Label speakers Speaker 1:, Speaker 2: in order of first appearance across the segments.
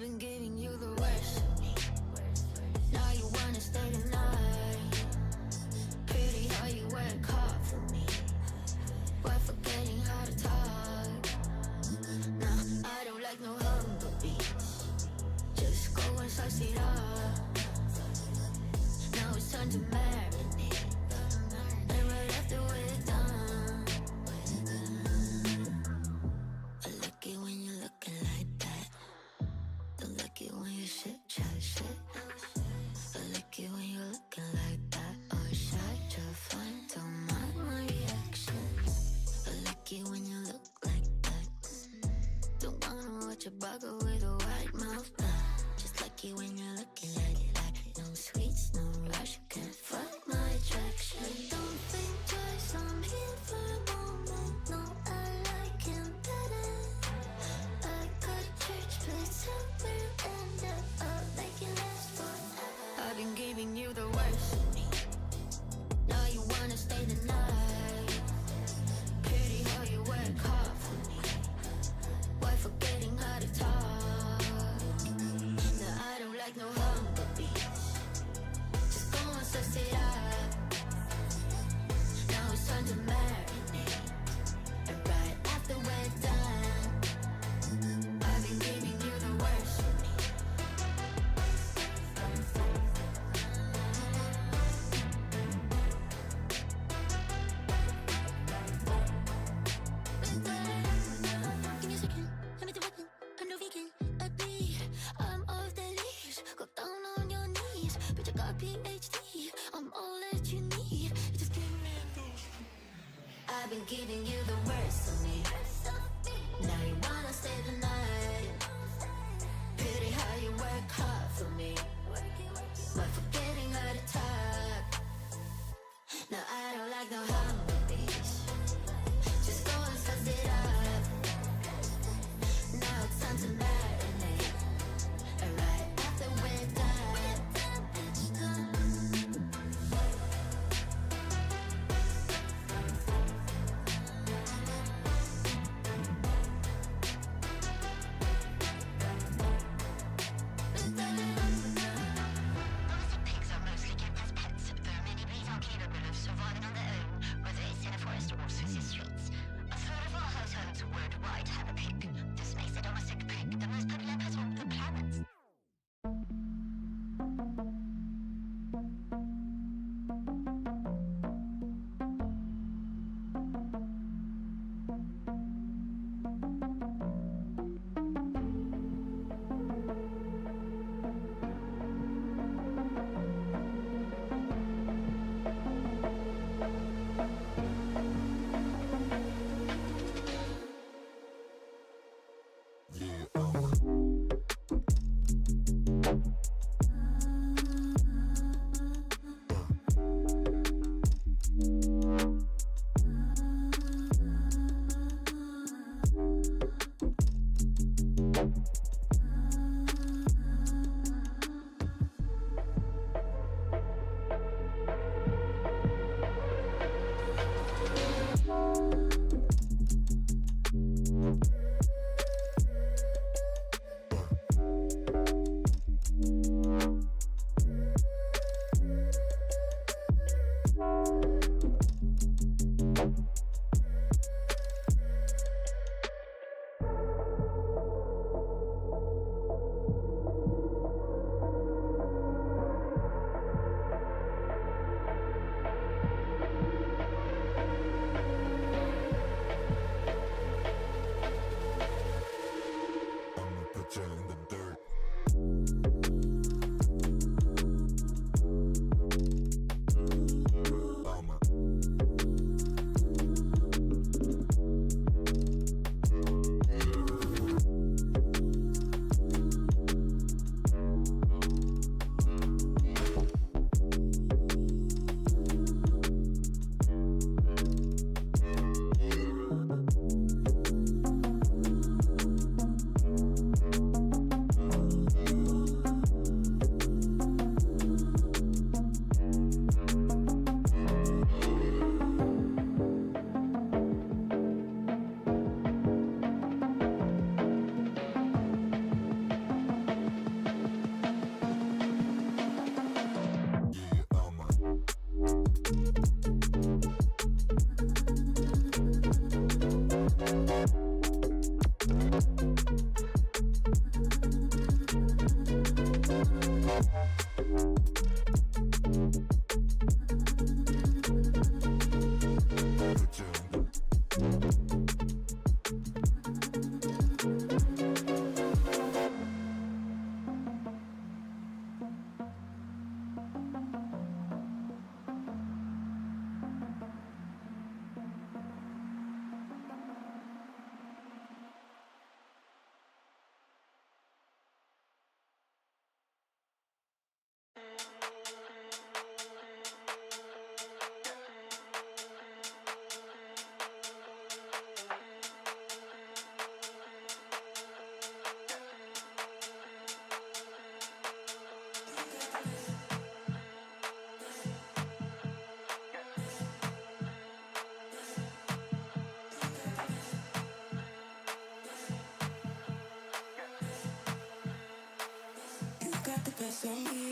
Speaker 1: been giving you the worst of me. Now you wanna stay the night. Pretty how you work hard for me, while forgetting how to talk. Nah, I don't like no humble beats. Just go and suss it up. Now it's time to marinate, and right after we're done, I like it when you're looking like that. Don't like it when you shit, chat shit. I like it when you're looking like that. Oh, shy to fun, don't mind my reaction. I like it when you look like that. Don't wanna watch a bugger with a white mouth. Just like it when you're looking like that. No sweets, no rush, you can't fuck my attraction. Don't think twice, I'm here for a moment. No, I like him better. I got a church place somewhere, end up making last forever. I've been giving you the worst of me. Now you wanna stay the night. Pretty how you work hard for me, while forgetting how to talk. Now I don't like no humble beats. Just go and suss it up. Now it's time to marinate, and right after we're done, I've been giving you the worst of me. Give me a second, let me do weapon. I'm no vegan, a bee. I'm off the leash. Go down on your knees. Bitch, I got PhD. I'm all that you need. You just give me those. I've been giving you the worst of me. Now you wanna stay the night. Pretty how you work hard for me, while forgetting how to talk. Now I don't like no humble beats. Just go and suss it up. Now it's time to marinate, and right after we're done, it's done. best of me.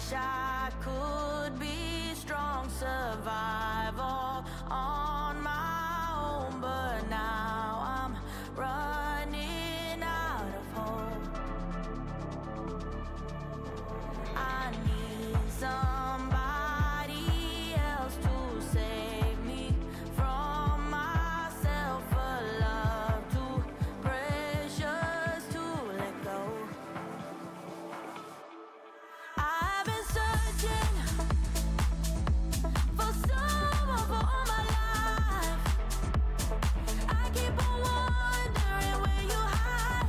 Speaker 1: wish I could be strong, survive all on my own, but now I'm running out of hope. I need somebody else to save me from myself, a love too precious to let go. I've been searching for someone for all my life. I keep on wondering where you hide.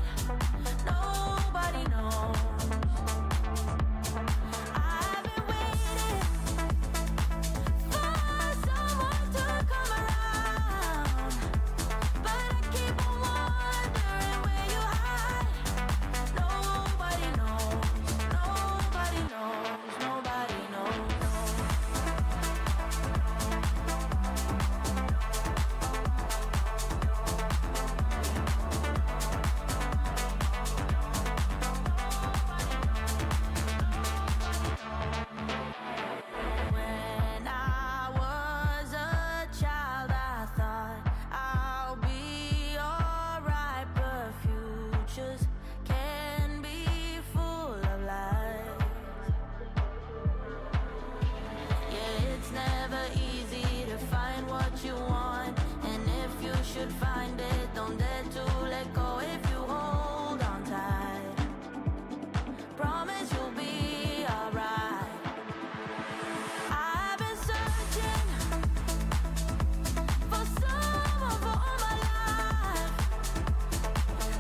Speaker 1: Nobody knows. I've been waiting for someone to come around, but I keep on wondering where you hide. Nobody knows. Nobody knows. Nobody knows. When I was a child, I thought I'll be alright, but futures can be full of lies. Yeah, it's never easy to find what you want, and if you should find it, don't dare to let go. If you hold on tight, promise you'll be alright. I've been searching for someone for all my life.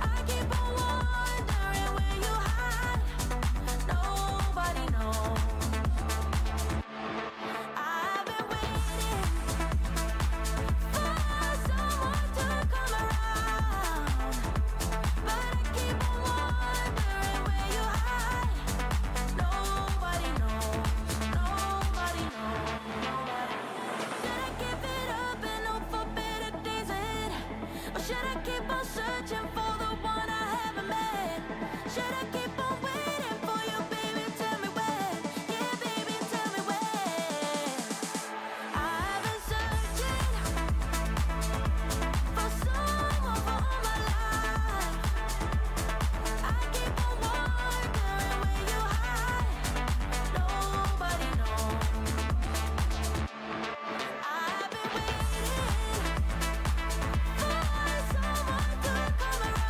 Speaker 1: I keep on wondering where you hide. Nobody knows. I've been waiting for someone to come around, but I keep on wondering where you hide. Nobody knows. Nobody knows. Nobody. Should I give it up and hope for better days ahead, or should I keep on searching for the one I haven't met? Should I keep on waiting for you, baby? Tell me when. Yeah, baby, tell me when. I've been searching for someone for all my life. I keep on wondering where you hide. Nobody knows. I've been waiting for someone to come around,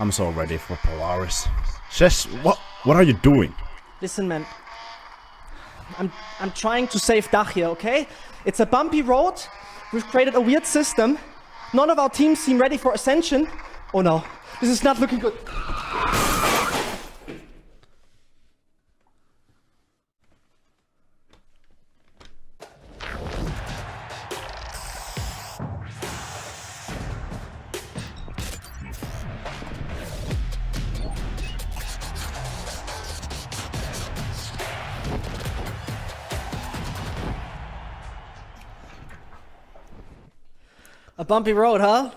Speaker 2: I'm so ready for Polaris. Shesh, what are you doing?
Speaker 3: Listen, man. I'm trying to save Dach here, okay? It's a bumpy road. We've created a weird system. None of our teams seem ready for Ascension. Oh no, this is not looking good. A bumpy road, huh?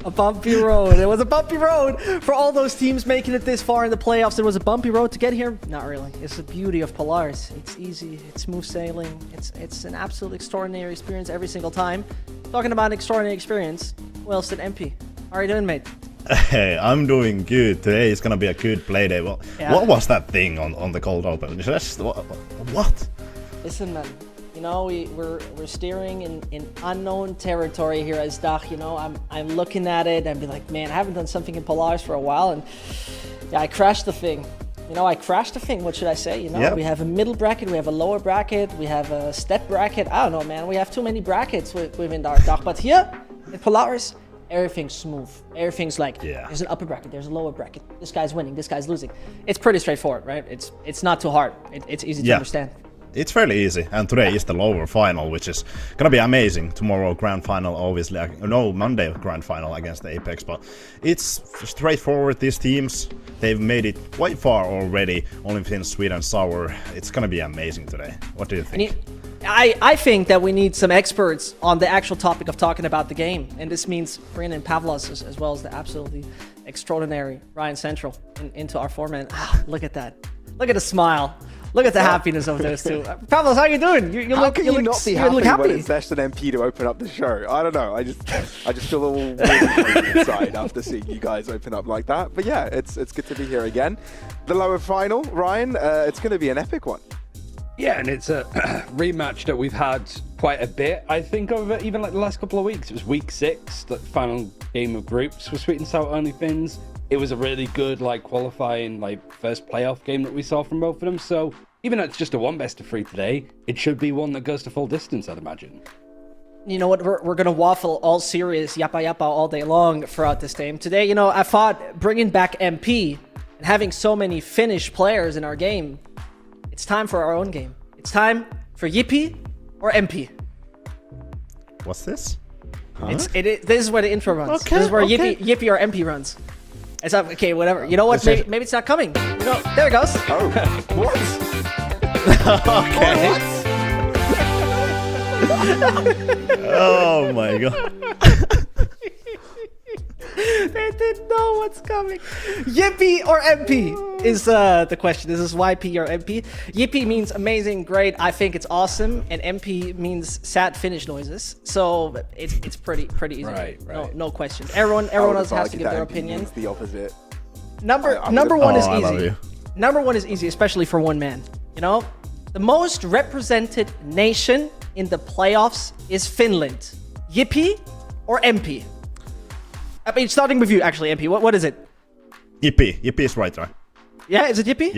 Speaker 3: A bumpy road. It was a bumpy road for all those teams making it this far in the playoffs. It was a bumpy road to get here. Not really. It's the beauty of Polaris. It's easy. It's smooth sailing. It's an absolute extraordinary experience every single time. Talking about an extraordinary experience. Who else did MP? How are you doing, mate?
Speaker 2: Hey, I'm doing good. Today is gonna be a good play day. Well,
Speaker 3: Yeah.
Speaker 2: What was that thing on the cold open? Just, what?
Speaker 3: Listen, man. You know, we're steering in unknown territory here as Dach. You know, I'm looking at it and be like, man, I haven't done something in Polaris for a while, and yeah, I crashed the thing. You know, I crashed the thing. What should I say? You know,
Speaker 2: Yep.
Speaker 3: We have a middle bracket, we have a lower bracket, we have a step bracket. I don't know, man. We have too many brackets within our Dach. But here in Polaris, everything's smooth. Everything's like, there's an upper bracket, there's a lower bracket. This guy's winning, this guy's losing. It's pretty straightforward, right? It's not too hard. It's easy to understand.
Speaker 2: It's fairly easy, and today is the lower final, which is gonna be amazing. Tomorrow, grand final, obviously. No, Monday, grand final against the Apex, but it's straightforward. These teams, they've made it quite far already, only since Sweet and Sour. It's gonna be amazing today. What do you think?
Speaker 3: I think that we need some experts on the actual topic of talking about the game, and this means bringing in Pavlos as well as the absolutely extraordinary Ryan Central into our format. Ah, look at that. Look at the smile. Look at the happiness of those two. Pavlos, how you doing? You
Speaker 4: How
Speaker 3: look,
Speaker 4: can
Speaker 3: you
Speaker 4: you
Speaker 3: look,
Speaker 4: not be
Speaker 3: you
Speaker 4: happy,
Speaker 3: look happy.
Speaker 4: when it's Zesh and MP to open up the show? I don't know. I just feel a little weird inside after seeing you guys open up like that. But yeah, it's good to be here again. The lower final, Ryan, it's going to be an epic one.
Speaker 5: Yeah, and it's a rematch that we've had quite a bit, I think, over even like the last couple of weeks. It was week 6, the final game of groups for Sweet and Sour Only Fins. It was a really good qualifying first playoff game that we saw from both of them. So even though it's just a one best of 3 today, it should be one that goes to full distance, I'd imagine.
Speaker 3: You know what? We're gonna waffle all serious yappa yappa all day long throughout this game. Today, you know, I thought bringing back MP and having so many Finnish players in our game, it's time for our own game. It's time for Yippi or MP.
Speaker 2: What's this? Huh?
Speaker 3: This is where the intro runs.
Speaker 2: Okay,
Speaker 3: This is where
Speaker 2: okay.
Speaker 3: Yippi or MP runs. It's up. Okay, whatever. You know what? Maybe it's not coming. You know, there it goes.
Speaker 4: Oh, what?
Speaker 2: Okay. Oh my god.
Speaker 3: They didn't know what's coming. Yippi or MP is the question. This is YP or MP. Yippi means amazing, great. I think it's awesome, and MP means sad Finnish noises. So it's pretty easy.
Speaker 5: Right.
Speaker 3: No questions. Everyone else has to give their opinion.
Speaker 4: It's the opposite.
Speaker 3: Number one is
Speaker 2: I love
Speaker 3: easy.
Speaker 2: you.
Speaker 3: Number one is easy, especially for one man. You know, the most represented nation in the playoffs is Finland. Yippi or MP? I mean, starting with you, actually, MP. What is it?
Speaker 2: Yippi. Yippi is right?
Speaker 3: Yeah, is it Yippi?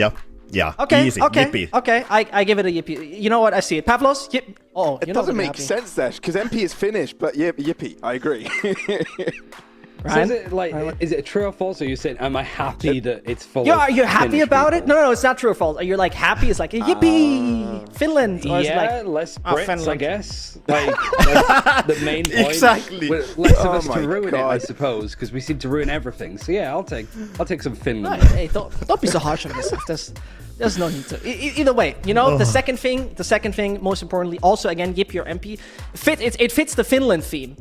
Speaker 2: Yeah.
Speaker 3: Okay.
Speaker 2: Easy.
Speaker 3: Okay.
Speaker 2: Yippi.
Speaker 3: Okay. I give it a Yippi. You know what? I see it. Pavlos. Yip. Oh,
Speaker 4: It doesn't make sense, Zesh, because MP is Finnish, but Yippee, I agree.
Speaker 5: So is it true or false? Or you saying, am I happy that it's full?
Speaker 3: Yeah,
Speaker 5: of
Speaker 3: are you happy
Speaker 5: Finnish
Speaker 3: about
Speaker 5: people?
Speaker 3: it? No, it's not true or false. Are you like happy? It's like Yippee, Finland. Or is it
Speaker 5: Yeah,
Speaker 3: like,
Speaker 5: less Brits, I
Speaker 3: Finland.
Speaker 5: guess. That's the main point.
Speaker 2: Exactly.
Speaker 5: With less of us
Speaker 4: Oh
Speaker 5: to
Speaker 4: my
Speaker 5: ruin it, I
Speaker 4: God.
Speaker 5: suppose, because we seem to ruin everything. So yeah, I'll take some Finland.
Speaker 3: Hey, don't be so harsh on yourself. There's no need to. Either way, you know, the second thing, most importantly, also again, Yippi or MP, it fits the Finland theme.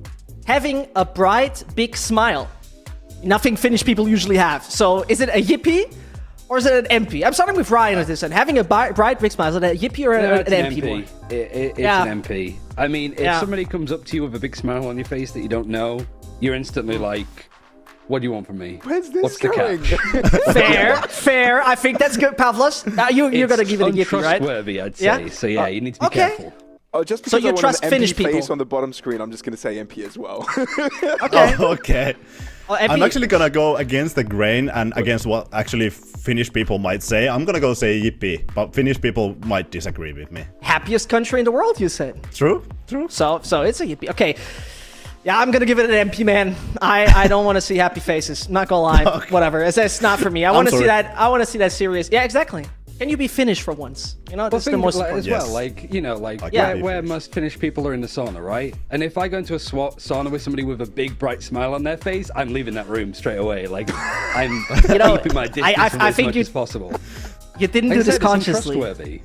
Speaker 3: Having a bright, big smile. Nothing Finnish people usually have. So is it a Yippi or is it an MP? I'm starting with Ryan with this one. Having a bright, big smile. Is it a Yippi or
Speaker 5: No,
Speaker 3: an
Speaker 5: it's
Speaker 3: MP? Boy?
Speaker 5: It's
Speaker 3: Yeah.
Speaker 5: an MP. I mean, if somebody comes up to you with a big smile on your face that you don't know, you're instantly like, what do you want from me?
Speaker 4: Where's this
Speaker 5: What's the
Speaker 4: going?
Speaker 5: catch?
Speaker 3: Fair. I think that's good, Pavlos. You're gonna give it a Yippee, right?
Speaker 5: Untrustworthy, I'd say.
Speaker 3: Yeah?
Speaker 5: So yeah, you need to be
Speaker 3: okay.
Speaker 5: careful.
Speaker 4: Oh, just because
Speaker 3: So you
Speaker 4: I want
Speaker 3: trust
Speaker 4: an
Speaker 3: Finnish
Speaker 4: MP face
Speaker 3: people?
Speaker 4: on the bottom screen, I'm just going to say MP as well.
Speaker 3: Okay.
Speaker 2: Oh, okay.
Speaker 3: Well,
Speaker 2: I'm
Speaker 3: MP
Speaker 2: actually gonna go against the grain and against what actually Finnish people might say. I'm gonna go say Yippi, but Finnish people might disagree with me.
Speaker 3: happiest country in the world, you said.
Speaker 2: True? True?
Speaker 3: So it's a Yippi. Okay. Yeah, I'm gonna give it an MP, man. I don't want to see happy faces. Not gonna lie.
Speaker 2: Okay.
Speaker 3: Whatever. It's not for me. I want to see
Speaker 2: sorry.
Speaker 3: that. I want to see that serious. Yeah, exactly. Can you be Finnish for once? You know, that's the
Speaker 5: think
Speaker 3: most
Speaker 5: like,
Speaker 3: important.
Speaker 5: as well,
Speaker 2: Yes.
Speaker 5: like, you know, like
Speaker 2: Yeah.
Speaker 5: where most Finnish people are in the sauna, right? And if I go into a sauna with somebody with a big bright smile on their face, I'm leaving that room straight away. Like, I'm keeping my distance from
Speaker 3: I
Speaker 5: as
Speaker 3: think
Speaker 5: much
Speaker 3: you-
Speaker 5: as possible.
Speaker 3: You didn't
Speaker 5: Like
Speaker 3: do
Speaker 5: I
Speaker 3: this
Speaker 5: said, it's
Speaker 3: consciously.
Speaker 5: untrustworthy.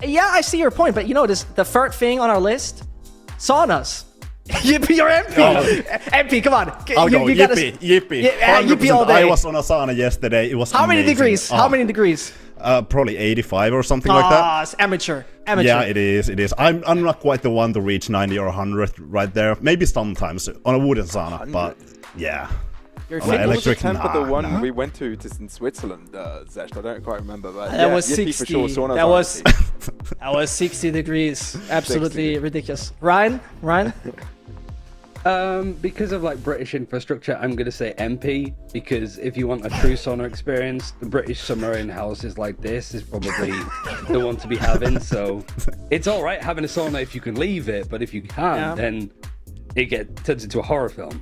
Speaker 3: Yeah, I see your point, but you know, the third thing on our list, saunas. Yippi, you're MP. MP, come on.
Speaker 2: I'll go
Speaker 3: You gotta-
Speaker 2: Yippi.
Speaker 3: Yeah, Yippi all
Speaker 2: 100%.
Speaker 3: day.
Speaker 2: I was on a sauna yesterday. It was
Speaker 3: How many
Speaker 2: amazing.
Speaker 3: degrees? How many degrees?
Speaker 2: Probably 85 or something like that.
Speaker 3: It's amateur. Amateur.
Speaker 2: Yeah, it is. It is. I'm not quite the one to reach 90 or 100 right there. Maybe sometimes on a wooden sauna, but yeah.
Speaker 3: You're
Speaker 2: On
Speaker 3: Finnish?
Speaker 2: an
Speaker 4: What was the
Speaker 2: electric,
Speaker 4: temp at the
Speaker 2: nah,
Speaker 4: one
Speaker 2: nah.
Speaker 4: we went to in Switzerland, Zesh? I don't quite remember. But
Speaker 3: That
Speaker 4: yeah,
Speaker 3: was
Speaker 4: Yippi
Speaker 3: 60.
Speaker 4: for sure. Saunas
Speaker 3: That
Speaker 4: are
Speaker 3: was
Speaker 4: empty.
Speaker 3: that was 60 degrees. Absolutely
Speaker 4: 60.
Speaker 3: ridiculous. Ryan?
Speaker 5: Because of like British infrastructure, I'm gonna say MP. Because if you want a true sauna experience, the British summer in houses like this is probably the one to be having. So it's all right having a sauna if you can leave it, but if you can't,
Speaker 3: Yeah.
Speaker 5: then it turns into a horror film.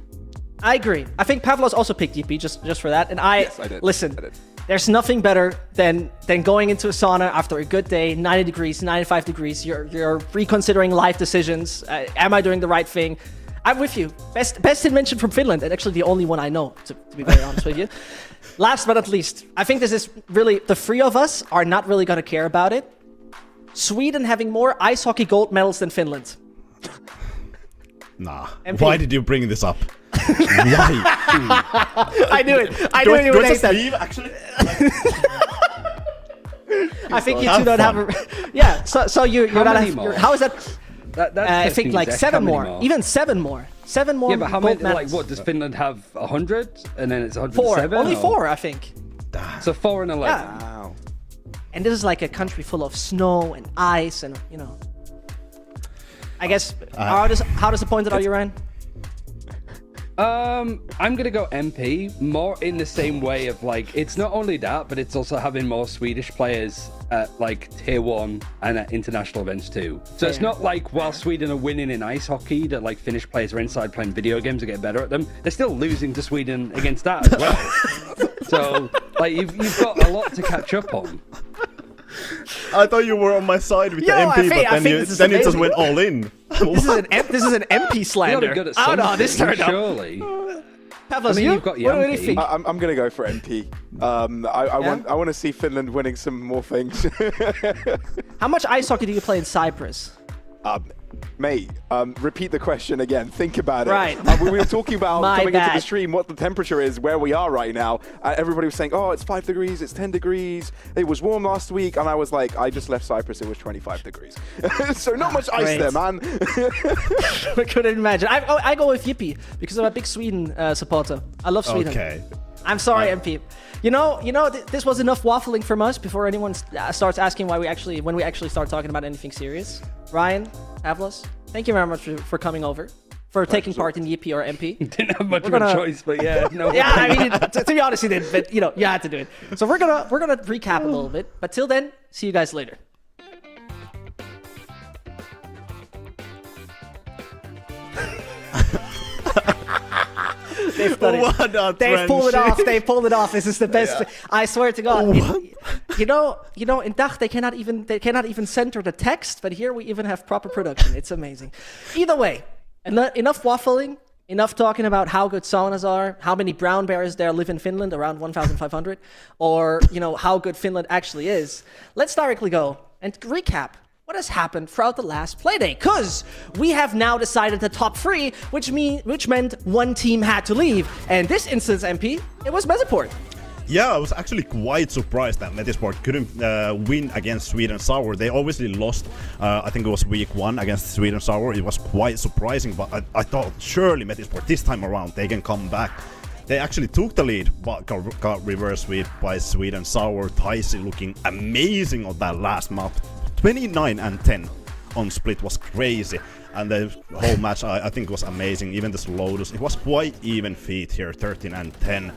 Speaker 3: I agree. I think Pavlos also picked Yippi just for that. And
Speaker 4: Yes, I did.
Speaker 3: Listen,
Speaker 4: I did.
Speaker 3: there's nothing better than going into a sauna after a good day, 90 degrees, 95 degrees. You're reconsidering life decisions. Am I doing the right thing? I'm with you. Best invention from Finland, and actually the only one I know, to be very honest with you. Last but not least, I think this is really, the three of us are not really going to care about it. Sweden having more ice hockey gold medals than Finland.
Speaker 2: Nah.
Speaker 3: MP.
Speaker 2: Why did you bring this up? Why?
Speaker 3: I knew it. I knew you would hate that.
Speaker 2: Steve, actually?
Speaker 3: I think you
Speaker 2: Have
Speaker 3: two don't
Speaker 2: fun.
Speaker 3: have a... Yeah, so you're
Speaker 5: How
Speaker 3: not...
Speaker 5: many more?
Speaker 3: How is that...
Speaker 5: That's
Speaker 3: I think
Speaker 5: testing,
Speaker 3: like
Speaker 5: Zach.
Speaker 3: 7
Speaker 5: How many
Speaker 3: more. Even 7 more. 7 more
Speaker 5: Yeah, but how
Speaker 3: gold
Speaker 5: many? Like,
Speaker 3: medals.
Speaker 5: what does Finland have? 100, and then it's
Speaker 3: 4.
Speaker 5: 107.
Speaker 3: Only
Speaker 5: or-
Speaker 3: 4, I think.
Speaker 5: So 4 and 11.
Speaker 3: Yeah.
Speaker 4: Wow.
Speaker 3: And this is like a country full of snow and ice and, you know... I guess... how disappointed are you, Ryan?
Speaker 5: I'm gonna go MP, more in the same way of like, it's not only that, but it's also having more Swedish players at like tier 1 and at international events too. So it's
Speaker 3: Fair.
Speaker 5: not like while Sweden are winning in ice hockey that like Finnish players are inside playing video games to get better at them. They're still losing to Sweden against that as well. So like you've got a lot to catch up on.
Speaker 2: I thought you were on my side with
Speaker 3: Yo,
Speaker 2: the
Speaker 3: I
Speaker 2: MP,
Speaker 3: think-
Speaker 2: but
Speaker 3: I think this is
Speaker 2: then you just
Speaker 3: amazing.
Speaker 2: went all in.
Speaker 3: This is an MP
Speaker 5: You're
Speaker 3: slander.
Speaker 5: not good at
Speaker 3: I don't know how
Speaker 5: something,
Speaker 3: this turned out.
Speaker 5: surely.
Speaker 3: Pavlos,
Speaker 5: I mean,
Speaker 3: you?
Speaker 5: you've got
Speaker 3: What do you
Speaker 5: Yampi.
Speaker 3: think?
Speaker 4: I'm gonna go for MP. I want to see Finland winning some more things.
Speaker 3: How much ice hockey do you play in Cyprus?
Speaker 4: Mate, repeat the question again. Think about it.
Speaker 3: Right.
Speaker 4: We were talking about
Speaker 3: My
Speaker 4: coming into
Speaker 3: bad.
Speaker 4: the stream, what the temperature is, where we are right now. Everybody was saying, oh, it's 5 degrees, it's 10 degrees. It was warm last week. And I was like, I just left Cyprus, it was 25 degrees. So not much ice
Speaker 3: Great.
Speaker 4: there, man.
Speaker 3: I couldn't imagine. I go with Yippi because I'm a big Sweden supporter. I love Sweden.
Speaker 2: Okay.
Speaker 3: I'm sorry, MP. You know, this was enough waffling from us before anyone starts asking when we actually start talking about anything serious. Ryan, Pavlos, thank you very much for coming over, for taking part in Yippi or MP.
Speaker 5: Didn't have much
Speaker 3: We're
Speaker 5: of a
Speaker 3: gonna-
Speaker 5: choice, but yeah, no.
Speaker 3: Yeah, I mean, to be honest, you did, but you know, you had to do it. So we're gonna recap a little bit, but till then, see you guys later. They've done it.
Speaker 2: What a
Speaker 3: They've pulled it off.
Speaker 2: friendship.
Speaker 3: They pulled it off. This is the best. I swear to God. You know, in Dach they cannot even center the text, but here we even have proper production. It's amazing. Either way, enough waffling. Enough talking about how good saunas are, how many brown bears there live in Finland, around 1,500, or how good Finland actually is. Let's directly go and recap what has happened throughout the last playday, because we have now decided the top 3, which meant one team had to leave, and this instance, MP, it was Mesoport.
Speaker 2: Yeah, I was actually quite surprised that Metisport couldn't win against Sweden Sour. They obviously lost, I think it was week 1 against Sweden Sour. It was quite surprising, but I thought surely Metisport this time around they can come back. They actually took the lead, but got reverse sweep by Sweden Sour. Taisi looking amazing on that last map. 29 and 10 on split was crazy, and the whole match I think was amazing. Even this Lotus, it was quite even feat here, 13 and 10.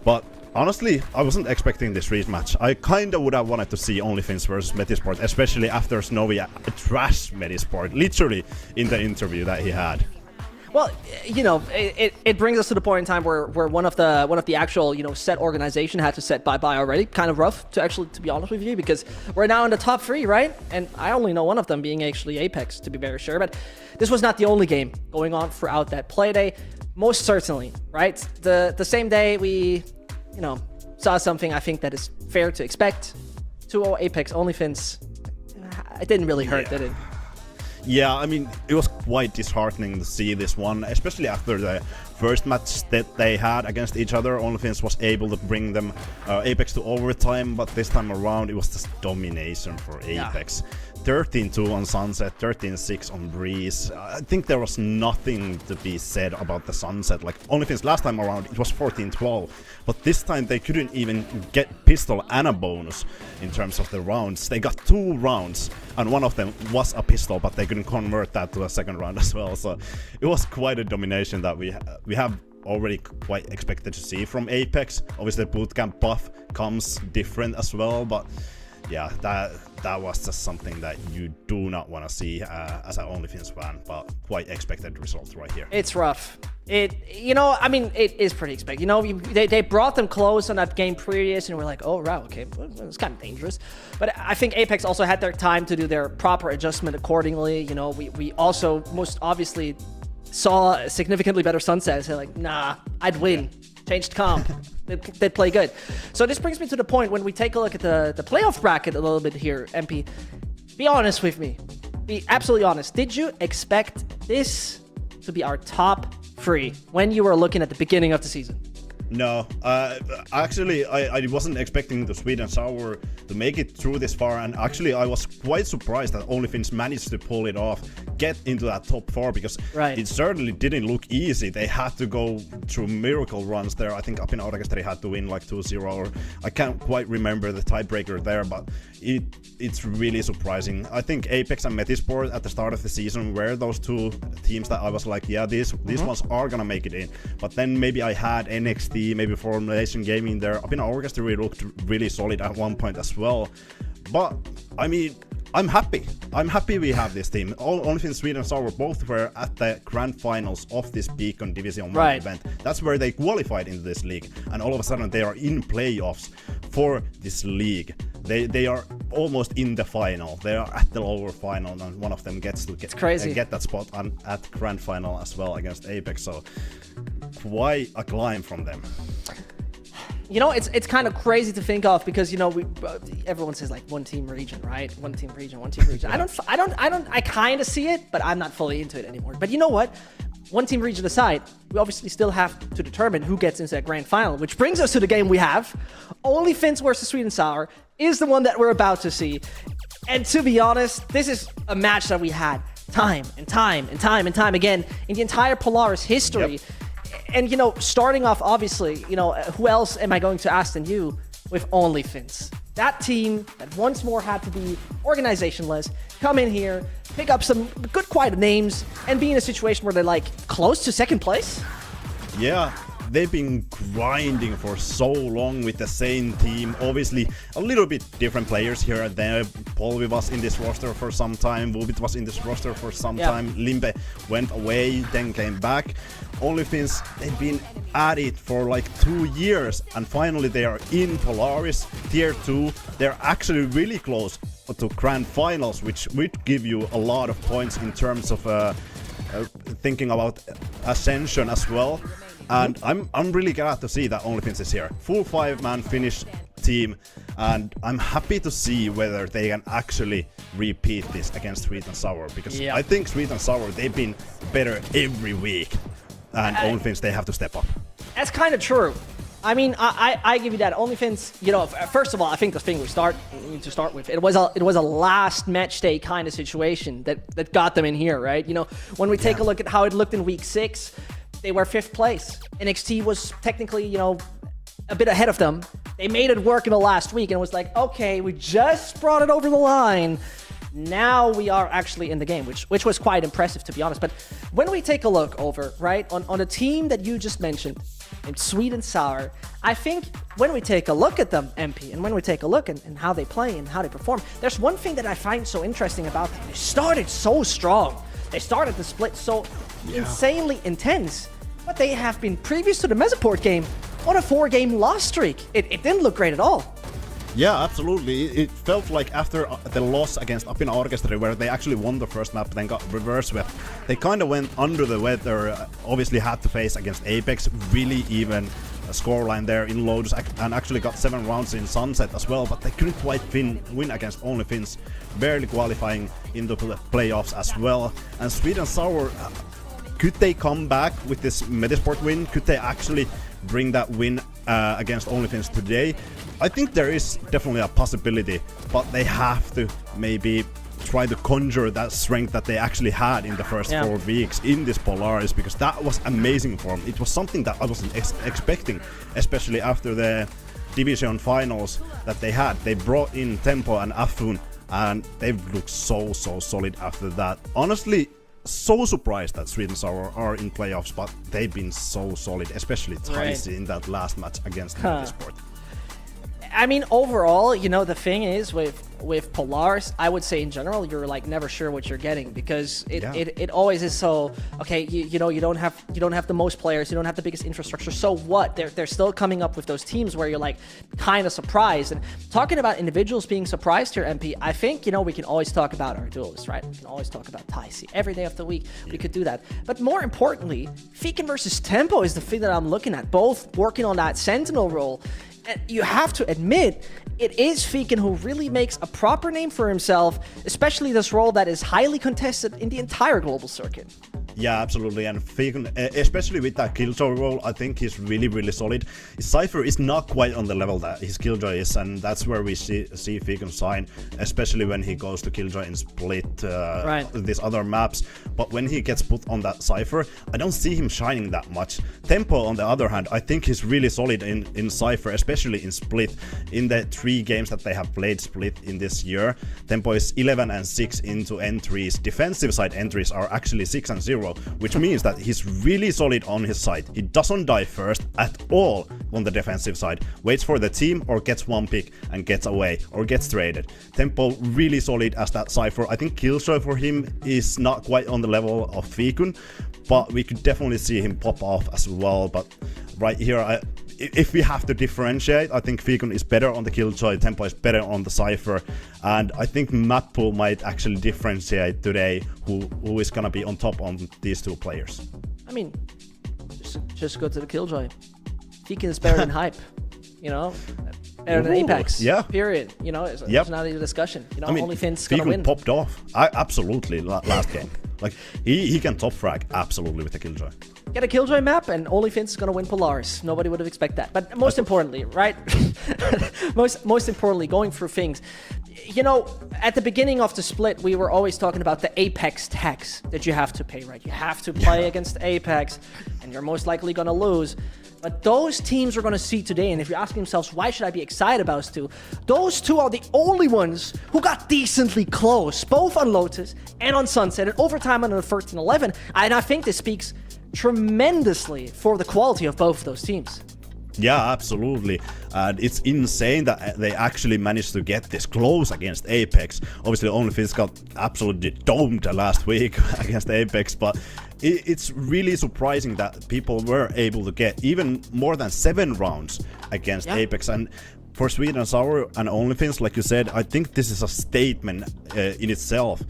Speaker 2: But honestly, I wasn't expecting this rematch. I kinda would have wanted to see OnlyFins versus Metisport, especially after Snowy trashed Metisport, literally in the interview that he had.
Speaker 3: Well, you know, it brings us to the point in time where one of the actual, you know, set organization had to set bye-bye already. Kind of rough to be honest with you, because we're now in the top 3, right? And I only know one of them being actually Apex, to be very sure. But this was not the only game going on throughout that play day. Most certainly, right? The same day we, you know, saw something I think that is fair to expect. 2-0 Apex OnlyFins. It didn't really hurt, did it?
Speaker 2: Yeah, I mean, it was quite disheartening to see this one, especially after the first match that they had against each other. OnlyFins was able to bring them Apex to overtime, but this time around it was just domination for Apex. 13-2 on Sunset, 13-6 on Breeze. I think there was nothing to be said about the Sunset. Like, OnlyFins last time around, it was 14-12. But this time they couldn't even get pistol and a bonus in terms of the rounds. They got 2 rounds, and one of them was a pistol, but they couldn't convert that to a second round as well. So it was quite a domination that we have already quite expected to see from Apex. Obviously, the bootcamp buff comes different as well, but yeah, that was just something that you do not want to see as an OnlyFins fan, but quite expected result right here.
Speaker 3: It's rough. You know, I mean, it is pretty expected. You know, they brought them close on that game previous, and we're like, oh, wow, okay, well, it's kind of dangerous. But I think Apex also had their time to do their proper adjustment accordingly. You know, we also most obviously saw a significantly better Sunset and said, like, nah, I'd win. Changed comp. They'd play good. So this brings me to the point when we take a look at the playoff bracket a little bit here, MP. Be honest with me. Be absolutely honest. Did you expect this to be our top 3 when you were looking at the beginning of the season?
Speaker 2: No, actually, I wasn't expecting the Sweet and Sour to make it through this far, and actually I was quite surprised that OnlyFins managed to pull it off, get into that top 4, because it certainly didn't look easy. They had to go through miracle runs there. I think up in August they had to win like 2-0, or I can't quite remember the tiebreaker there, but it's really surprising. I think Apex and Metisport at the start of the season were those 2 teams that I was like, yeah, these ones are gonna make it in. But then maybe I had NXT, maybe Formulation Gaming there. Up in August they really looked really solid at one point as well. But I mean, I'm happy. I'm happy we have this team. OnlyFins Sweden and Sour both were at the grand finals of this Beacon Division 1 event. That's where they qualified into this league, and all of a sudden they are in playoffs for this league. They are almost in the final. They are at the lower final, and one of them gets to get that spot at grand final as well against Apex. So quite a climb from them.
Speaker 3: You know, it's kind of crazy to think of, because, you know, everyone says like one team region, right? One team region. I kind of see it, but I'm not fully into it anymore. But you know what? One team region aside, we obviously still have to determine who gets into that grand final, which brings us to the game we have. OnlyFins versus Sweet and Sour is the one that we're about to see. And to be honest, this is a match that we had time and time again in the entire Polaris history.
Speaker 2: Yep.
Speaker 3: And, you know, starting off, obviously, you know, who else am I going to ask than you with OnlyFins? That team that once more had to be organizationless, come in here, pick up some good, quiet names, and be in a situation where they're, like, close to second place?
Speaker 2: Yeah, they've been grinding for so long with the same team. Obviously, a little bit different players here and there. Polvi was in this roster for some time. Wubit was in this roster for some time. Limbe went away, then came back. OnlyFins, they've been at it for like 2 years, and finally they are in Polaris Tier 2. They're actually really close to grand finals, which would give you a lot of points in terms of thinking about ascension as well. And I'm really glad to see that OnlyFins is here. Full 5-man Finnish team, and I'm happy to see whether they can actually repeat this against Sweet and Sour, because I think Sweet and Sour, they've been better every week, and OnlyFins, they have to step up.
Speaker 3: That's kind of true. I mean, I give you that. OnlyFins, you know, first of all, I think the thing we need to start with, it was a last match day kind of situation that got them in here, right? You know, when we take a look at how it looked in week 6, they were 5th place. NXT was technically, you know, a bit ahead of them. They made it work in the last week, and it was like, okay, we just brought it over the line. Now we are actually in the game, which was quite impressive, to be honest. But when we take a look over, right, on a team that you just mentioned, named Sweet and Sour, I think when we take a look at them, MP, and when we take a look at how they play and how they perform, there's one thing that I find so interesting about them. They started so strong. They started the split so insanely intense, but they have been, previous to the Mesoport game, on a 4-game loss streak. It didn't look great at all.
Speaker 2: Yeah, absolutely. It felt like after the loss against Up in Orchestra, where they actually won the first map, then got reverse swept, they kind of went under the weather. Obviously had to face against Apex, really even scoreline there in Lotus, and actually got 7 rounds in Sunset as well, but they couldn't quite win against Only Finns, barely qualifying into the playoffs as well. And Sweet and Sour, could they come back with this Metasport win? Could they actually bring that win against Only Finns today? I think there is definitely a possibility, but they have to maybe try to conjure that strength that they actually had in the first 4 weeks in this Polaris, because that was amazing for them. It was something that I wasn't expecting, especially after the division finals that they had. They brought in Tempo and Afun, and they've looked so solid after that. Honestly, so surprised that Sweet and Sour are in playoffs, but they've been so solid, especially Tyson in that last match against Multisport.
Speaker 3: I mean, overall, you know, the thing is with Polaris, I would say in general, you're like never sure what you're getting, because it always is so, okay, you know, you don't have the most players, you don't have the biggest infrastructure, so what? They're still coming up with those teams where you're like kind of surprised. And talking about individuals being surprised here, MP, I think, you know, we can always talk about our duelists, right? We can always talk about Tyson every day of the week. We could do that. But more importantly, Feekin versus Tempo is the thing that I'm looking at, both working on that Sentinel role. And you have to admit, it is Feekin who really makes a proper name for himself, especially this role that is highly contested in the entire global circuit.
Speaker 2: Yeah, absolutely, and Feekin, especially with that Killjoy role, I think he's really solid. His Cypher is not quite on the level that his Killjoy is, and that's where we see Feekin shine, especially when he goes to Killjoy and Split these other maps. But when he gets put on that Cypher, I don't see him shining that much. Tempo, on the other hand, I think he's really solid in Cypher, especially in Split. In the 3 games that they have played Split in this year, Tempo is 11-6 into entries. Defensive side entries are actually 6-0. Which means that he's really solid on his side. He doesn't die first at all on the defensive side. Waits for the team or gets 1 pick and gets away or gets traded. Tempo really solid as that Cypher. I think Killjoy for him is not quite on the level of Feekin, but we could definitely see him pop off as well. But right here, if we have to differentiate, I think Feekin is better on the Killjoy, Tempo is better on the Cypher, and I think map pool might actually differentiate today who is gonna be on top on these 2 players.
Speaker 3: I mean, just go to the Killjoy. Feekin is better than Hype, you know? Better than Apex.
Speaker 2: Yeah.
Speaker 3: Period. You know, it's not even a discussion. You know,
Speaker 2: I mean,
Speaker 3: Only Finns gonna win.
Speaker 2: popped off. Absolutely, last game. Like, he can top frag, absolutely, with the Killjoy.
Speaker 3: Get a Killjoy map and Only Finns is gonna win Polaris. Nobody would have expected that. But most importantly, right? most importantly, going through things. You know, at the beginning of the split, we were always talking about the Apex tax that you have to pay, right? You have to play against Apex, and you're most likely gonna lose. But those teams we're going to see today, and if you're asking themselves, why should I be excited about those two are the only ones who got decently close, both on Lotus and on Sunset, and overtime on the 13-11. And I think this speaks tremendously for the quality of both of those teams.
Speaker 2: Yeah, absolutely. And it's insane that they actually managed to get this close against Apex. Obviously, Only Finns got absolutely domed last week against Apex, but it's really surprising that people were able to get even more than 7 rounds against Apex. And for Sweet and Sour and Only Finns, like you said, I think this is a statement in itself.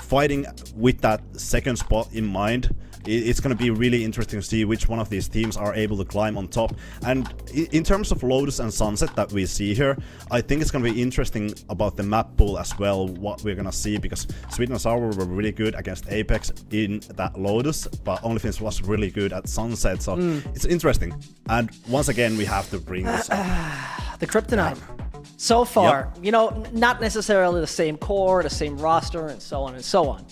Speaker 2: Fighting with that second spot in mind, it's going to be really interesting to see which one of these teams are able to climb on top. And in terms of Lotus and Sunset that we see here, I think it's going to be interesting about the map pool as well, what we're going to see, because Sweet and Sour were really good against Apex in that Lotus, but Only Finns was really good at Sunset, so it's interesting. And once again, we have to bring this up.
Speaker 3: The Kryptonite. So far, you know, not necessarily the same core, the same roster, and so on and so on.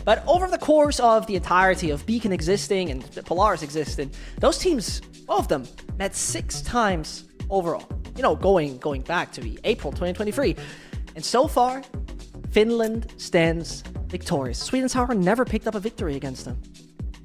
Speaker 3: But over the course of the entirety of Beacon existing and Polaris existing, those teams, both of them, met 6 times overall. You know, going back to the April 2023. And so far, Finland stands victorious. Sweden Sour never picked up a victory against them.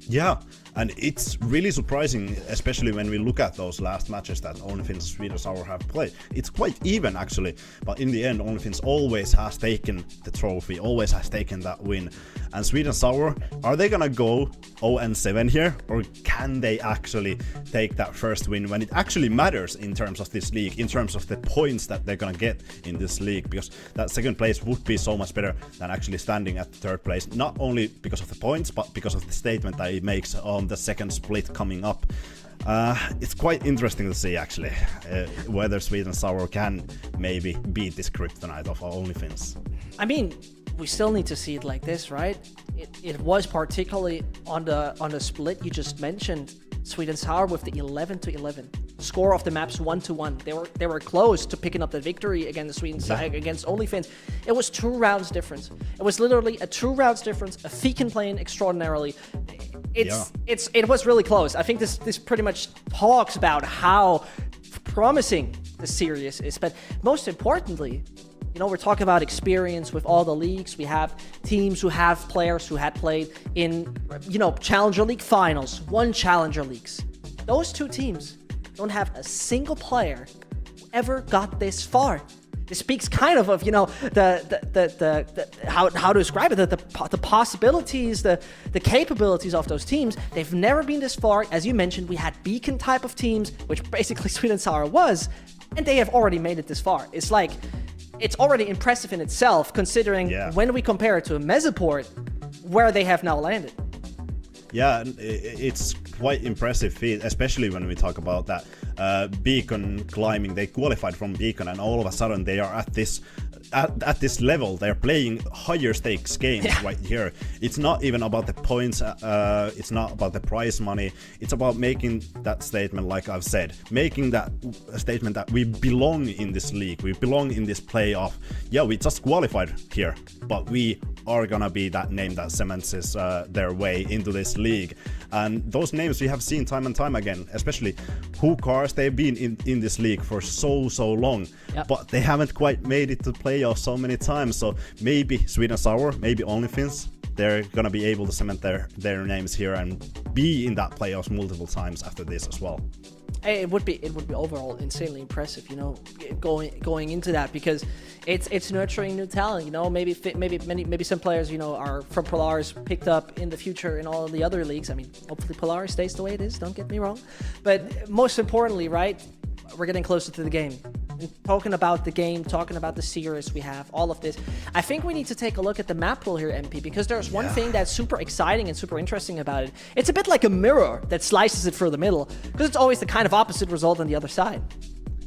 Speaker 2: Yeah, and it's really surprising, especially when we look at those last matches that OnlyFins Sweden Sour have played. It's quite even actually, but in the end OnlyFins always has taken the trophy, always has taken that win. And Sweden Sour, are they gonna go 0-7 here, or can they actually take that first win when it actually matters in terms of this league, in terms of the points that they're gonna get in this league? Because that second place would be so much better than actually standing at third place, not only because of the points, but because of the statement that it makes on the second split coming up. It's quite interesting to see actually whether Sweden Sour can maybe beat this kryptonite of OnlyFins.
Speaker 3: I mean, we still need to see it like this, right? It was particularly on the split you just mentioned. Sweden Sour with the 11-11 score of the maps 1-1. They were close to picking up the victory against against OnlyFins. It was 2 rounds difference. It was literally a 2 rounds difference. A Feekin playing extraordinarily. It was really close. I think this pretty much talks about how promising the series is. But most importantly, you know, we're talking about experience with all the leagues. We have teams who have players who had played in, you know, Challenger League finals, won Challenger Leagues. Those 2 teams don't have a single player ever got this far. This speaks kind of you know, the how to describe it, the possibilities, the capabilities of those teams. They've never been this far. As you mentioned, we had beacon type of teams, which basically Sweden Sour was, and they have already made it this far. It's like, it's already impressive in itself, considering when we compare it to a Mesoport, where they have now landed.
Speaker 2: Yeah, it's quite impressive feat, especially when we talk about that beacon climbing. They qualified from beacon, and all of a sudden they are at this level. They're playing higher stakes games right here. It's not even about the points, it's not about the prize money. It's about making that statement, like I've said, making that statement that we belong in this league, we belong in this playoff. Yeah, we just qualified here, but we are gonna be that name that cements their way into this league. And those names we have seen time and time again, especially Cars. They've been in this league for so long, but they haven't quite made it to playoffs so many times. So maybe Sweden Sour, maybe OnlyFins, they're gonna be able to cement their names here and be in that playoffs multiple times after this as well.
Speaker 3: It would be overall insanely impressive, you know, going into that, because it's nurturing new talent. You know, maybe some players, you know, are from Polaris picked up in the future in all of the other leagues. I mean, hopefully Polaris stays the way it is. Don't get me wrong, but most importantly, right, we're getting closer to the game. Talking about the game, talking about the series we have, all of this. I think we need to take a look at the map pool here, MP, because there's one thing that's super exciting and super interesting about it. It's a bit like a mirror that slices it through the middle, because it's always the kind of opposite result on the other side.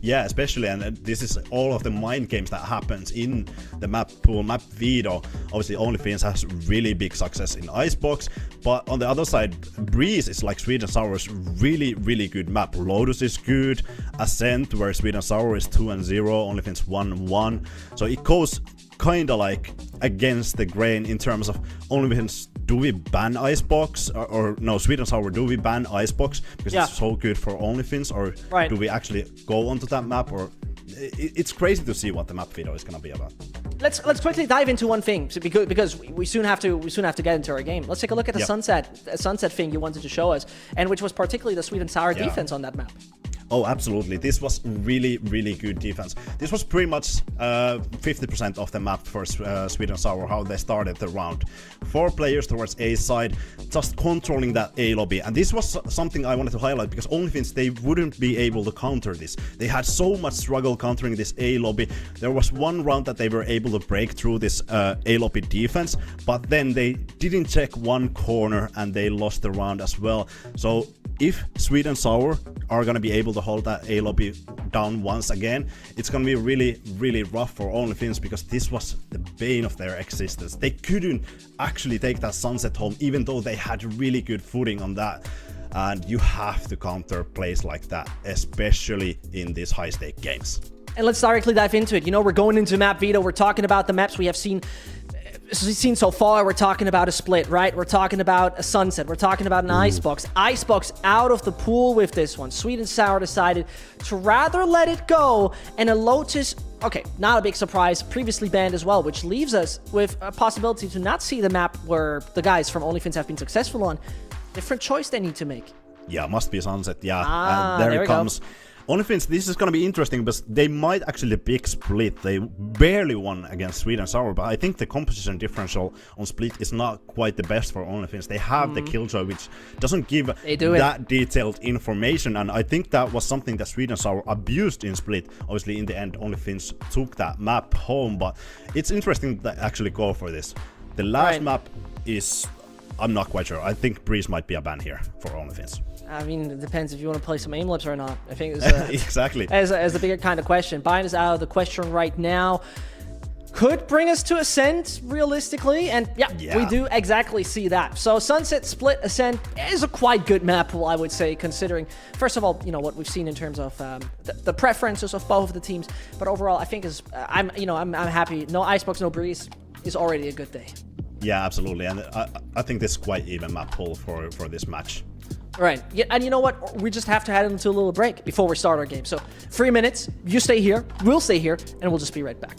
Speaker 2: Yeah, especially, and this is all of the mind games that happens in the map pool, map veto. Obviously, OnlyFins has really big success in Icebox, but on the other side, Breeze is like Sweden Sour's really good map. Lotus is good, Ascent, where Sweden Sour is 2-0, OnlyFins 1-1. So it goes kind of like against the grain in terms of OnlyFins. Do we ban Icebox? Or no, Sweden Sour, do we ban Icebox because it's so good for OnlyFins? Or do we actually go onto that map? Or it's crazy to see what the map video is going to be about.
Speaker 3: Let's quickly dive into one thing, because we soon have to get into our game. Let's take a look at the sunset thing you wanted to show us, and which was particularly the Sweden Sour defense on that map.
Speaker 2: Oh, absolutely. This was really good defense. This was pretty much 50% of the map for Sweden Sour, how they started the round. 4 players towards A side, just controlling that A lobby. And this was something I wanted to highlight, because OnlyFins, they wouldn't be able to counter this. They had so much struggle countering this A lobby. There was one round that they were able to break through this A lobby defense, but then they didn't check one corner and they lost the round as well. So if Sweden Sour are going to be able to hold that A lobby down once again, it's going to be really rough for OnlyFins, because this was the bane of their existence. They couldn't actually take that sunset home, even though they had really good footing on that. And you have to counter plays like that, especially in these high stake games.
Speaker 3: And let's directly dive into it. You know, we're going into map veto. We're talking about the maps we have seen so far. We're talking about a split, right? We're talking about a sunset. We're talking about an Icebox. Icebox out of the pool with this one. Sweden Sour decided to rather let it go, and a Lotus okay, not a big surprise, previously banned as well, which leaves us with a possibility to not see the map where the guys from OnlyFins have been successful on. Different choice they need to make.
Speaker 2: Yeah, must be Sunset, yeah.
Speaker 3: Ah,
Speaker 2: there
Speaker 3: there
Speaker 2: it
Speaker 3: we
Speaker 2: comes. OnlyFins, this is gonna be interesting because they might actually big split. They barely won against Sweden Sour, but I think the composition differential on split is not quite the best for OnlyFins. They have the killjoy, which doesn't give that detailed information, and I think that was something that Sweden Sour abused in split. Obviously, in the end, OnlyFins took that map home, but it's interesting to actually go for this. The last map is, I'm not quite sure. I think Breeze might be a ban here for OnlyFins.
Speaker 3: I mean, it depends if you want to play some aim lips or not. I think it's
Speaker 2: exactly
Speaker 3: as the bigger kind of question. Bind is out of the question right now. Could bring us to Ascent, realistically, and yeah, we do exactly see that. So Sunset Split Ascent is a quite good map, I would say, considering, first of all, you know, what we've seen in terms of the preferences of both of the teams, but overall, I think I'm happy. No Icebox, no Breeze is already a good day.
Speaker 2: Yeah, absolutely, and I think this is quite even map pool for this match.
Speaker 3: Right, yeah, and you know what? We just have to head into a little break before we start our game. So 3 minutes, you stay here, we'll stay here, and we'll just be right back.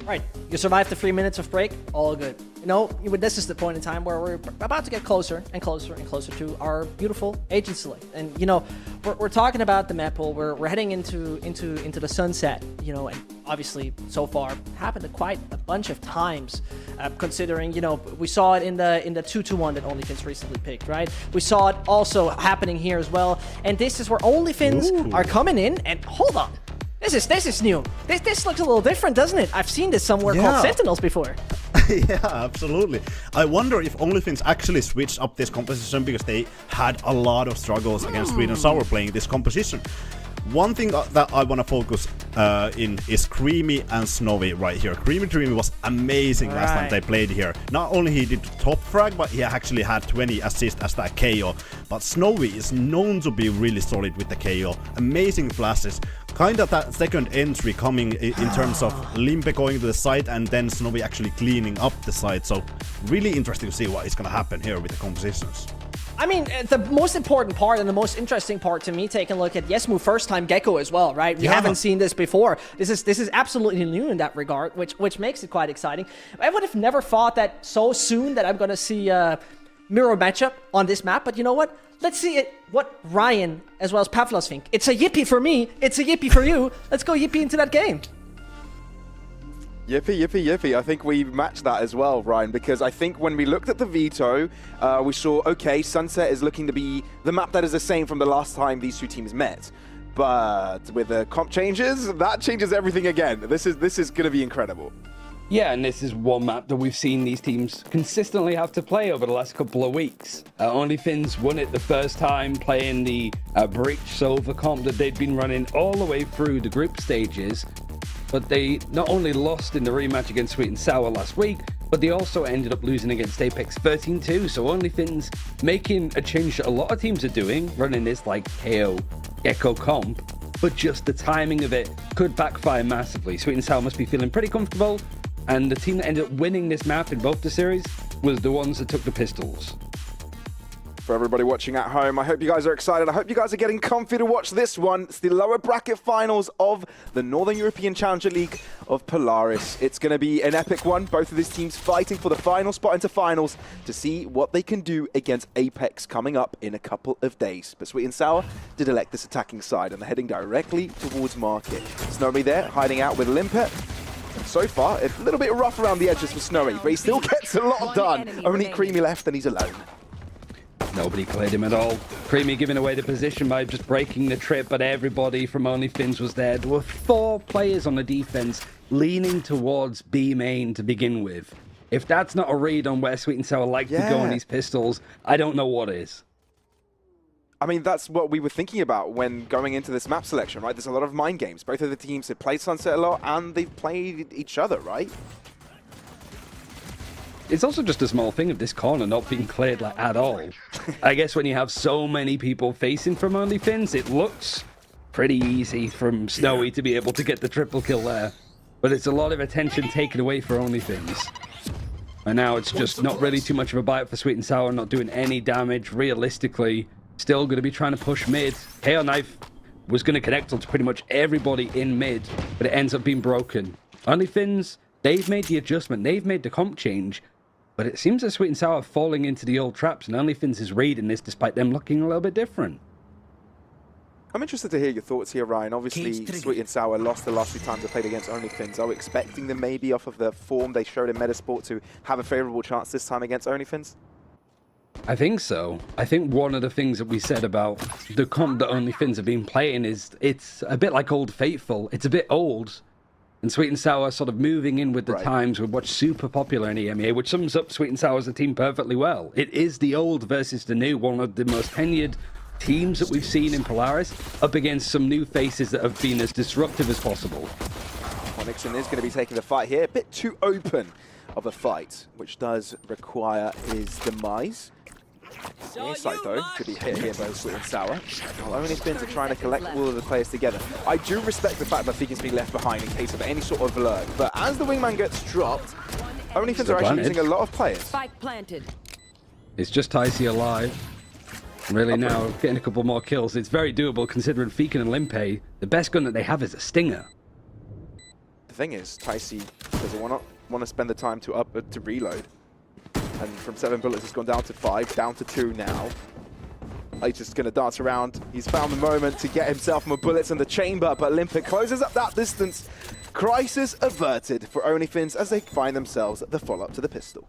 Speaker 3: Right, you survived the 3 minutes of break, all good. You know, this is the point in time where we're about to get closer and closer and closer to our beautiful agent select. And you know, we're talking about the map pool. We're heading into the sunset. You know, and obviously so far happened quite a bunch of times. Considering, you know, we saw it in the 2-2-1 that OnlyFins recently picked, right? We saw it also happening here as well. And this is where OnlyFins are coming in. And hold on. This is new. This looks a little different, doesn't it? I've seen this somewhere called Sentinels before.
Speaker 2: Yeah, absolutely. I wonder if OnlyFins actually switched up this composition because they had a lot of struggles against Sweet and Sour playing this composition. One thing that I want to focus in is Creamy and Snowy right here. Creamy Dreamy was amazing last time they played here. Not only he did top frag, but he actually had 20 assists as that KO. But Snowy is known to be really solid with the KO. Amazing flashes. Kind of that second entry coming in terms of Limpe going to the side and then Snowy actually cleaning up the side. So really interesting to see what is going to happen here with the compositions.
Speaker 3: I mean, the most important part and the most interesting part to me, taking a look at Yesmu first time Gecko as well, right? We haven't seen this before. This is absolutely new in that regard, which makes it quite exciting. I would have never thought that so soon that I'm going to see a mirror matchup on this map, but you know what? Let's see what Ryan as well as Pavlos think. It's a Yippi for me. It's a Yippi for you. Let's go Yippi into that game.
Speaker 4: Yippee, yippee, yippee. I think we matched that as well, Ryan, because I think when we looked at the veto, we saw, okay, Sunset is looking to be the map that is the same from the last time these two teams met. But with the comp changes, that changes everything again. This is going to be incredible.
Speaker 5: Yeah, and this is one map that we've seen these teams consistently have to play over the last couple of weeks. OnlyFins won it the first time playing the Breach Silver comp that they'd been running all the way through the group stages. But they not only lost in the rematch against Sweet and Sour last week, but they also ended up losing against Apex 13-2. So OnlyFins making a change that a lot of teams are doing, running this like KO Gecko comp, but just the timing of it could backfire massively. Sweet and Sour must be feeling pretty comfortable, and the team that ended up winning this map in both the series was the ones that took the pistols.
Speaker 4: For everybody watching at home, I hope you guys are excited. I hope you guys are getting comfy to watch this one. It's the lower bracket finals of the Northern European Challenger League of Polaris. It's going to be an epic one. Both of these teams fighting for the final spot into finals to see what they can do against Apex coming up in a couple of days. But Sweet and Sour did elect this attacking side and they're heading directly towards Market. Snowy there, hiding out with Limpet. So far, a little bit rough around the edges for Snowy, but he still gets a lot done. Only Creamy left and he's alone.
Speaker 5: Nobody cleared him at all. Creamy giving away the position by just breaking the trip, but everybody from OnlyFins was there. There were 4 players on the defense leaning towards B main to begin with. If that's not a read on where Sweet and Sour like to go on these pistols, I don't know what is.
Speaker 4: I mean, that's what we were thinking about when going into this map selection, right? There's a lot of mind games. Both of the teams have played Sunset a lot, and they've played each other, right?
Speaker 5: It's also just a small thing of this corner not being cleared like at all. I guess when you have so many people facing from OnlyFins, it looks pretty easy from Snowy to be able to get the triple kill there. But it's a lot of attention taken away for OnlyFins. And now it's just not really too much of a bite for Sweet and Sour, not doing any damage realistically. Still going to be trying to push mid. KO Knife was going to connect onto pretty much everybody in mid, but it ends up being broken. OnlyFins, they've made the adjustment, they've made the comp change, but it seems that Sweet and Sour are falling into the old traps, and OnlyFins is reading this despite them looking a little bit different.
Speaker 4: I'm interested to hear your thoughts here, Ryan. Obviously, Sweet and Sour lost the last 2 times they played against OnlyFins. Are we expecting them maybe off of the form they showed in Metasport to have a favorable chance this time against OnlyFins?
Speaker 5: I think so. I think one of the things that we said about the comp that OnlyFins have been playing is it's a bit like Old Faithful. It's a bit old. And Sweet and Sour sort of moving in with the times with what's super popular in EMEA, which sums up Sweet and Sour as a team perfectly well. It is the old versus the new, one of the most tenured teams that we've seen in Polaris, up against some new faces that have been as disruptive as possible.
Speaker 4: Onyxon is going to be taking the fight here. A bit too open of a fight, which does require his demise. The insight, though, to be hit here by Sweet and Sour. While OnlyFins are trying to collect all of the players together. I do respect the fact that Figgin's being left behind in case of any sort of lurk, but as the wingman gets dropped, OnlyFins are actually losing a lot of players.
Speaker 6: Spike planted.
Speaker 5: It's just Ticey alive. Really now getting a couple more kills. It's very doable considering Feekin and Limpe, the best gun that they have is a Stinger.
Speaker 4: The thing is, Ticey doesn't want to spend the time to reload. And from 7 bullets, it's gone down to 5, down to 2 now. He's just going to dance around. He's found the moment to get himself more bullets in the chamber, but Olympic closes up that distance. Crisis averted for Onlyfins as they find themselves at the follow-up to the pistol.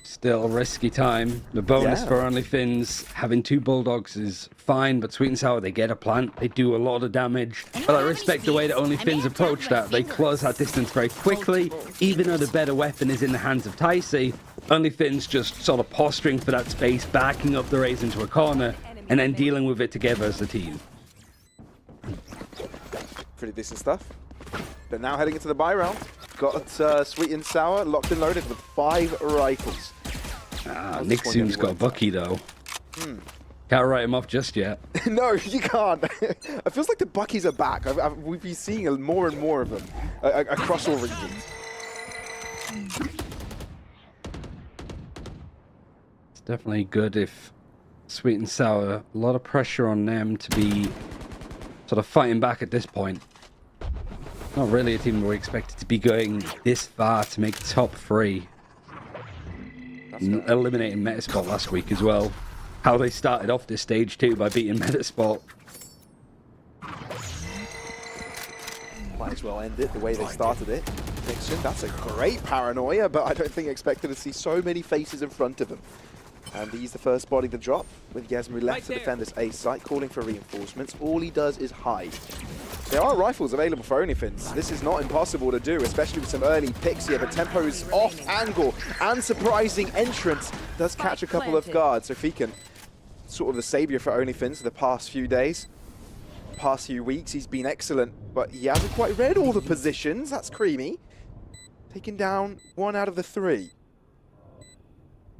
Speaker 5: Still a risky time. The bonus
Speaker 4: Yeah.
Speaker 5: for Onlyfins, having 2 Bulldogs is fine, but Sweet and Sour, they get a plant, they do a lot of damage. But I respect the way that Onlyfins approach that. They close that distance very quickly, even though the better weapon is in the hands of Ticey. Onlyfins just sort of posturing for that space, backing up the Raze into a corner, and then dealing with it together as a team.
Speaker 4: Pretty decent stuff. But now heading into the buy round. Got Sweet and Sour locked and loaded with 5 rifles.
Speaker 5: Nick Soon's got a Bucky though. Can't write him off just yet.
Speaker 4: No, you can't. It feels like the Buckies are back. We've been seeing more and more of them across all regions.
Speaker 5: It's definitely good if Sweet and Sour, a lot of pressure on them to be sort of fighting back at this point. Not really a team we expected to be going this far to make top 3. Eliminating Metasport last week as well. How they started off this stage too by beating Metasport.
Speaker 4: Might as well end it the way they started it. Nixon, that's a great paranoia, but I don't think expected to see so many faces in front of him. And he's the first body to drop, with Yasmu left to defend this A site, calling for reinforcements. All he does is hide. There are rifles available for Onlyfins. This is not impossible to do, especially with some early picks here. But Tempo's off angle and surprising entrance does catch a couple of guards. So Feekan, sort of the savior for Onlyfins the past few days, past few weeks. He's been excellent, but he hasn't quite read all the positions. That's creamy. Taking down 1 out of the 3.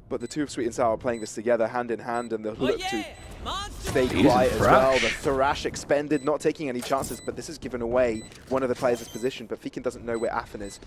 Speaker 4: But the 2 of Sweet and Sour are playing this together, hand in hand, and they'll look to stay quiet as well. The Thrash expended, not taking any chances, but this has given away one of the players' position, but Feekan doesn't know where Affin is.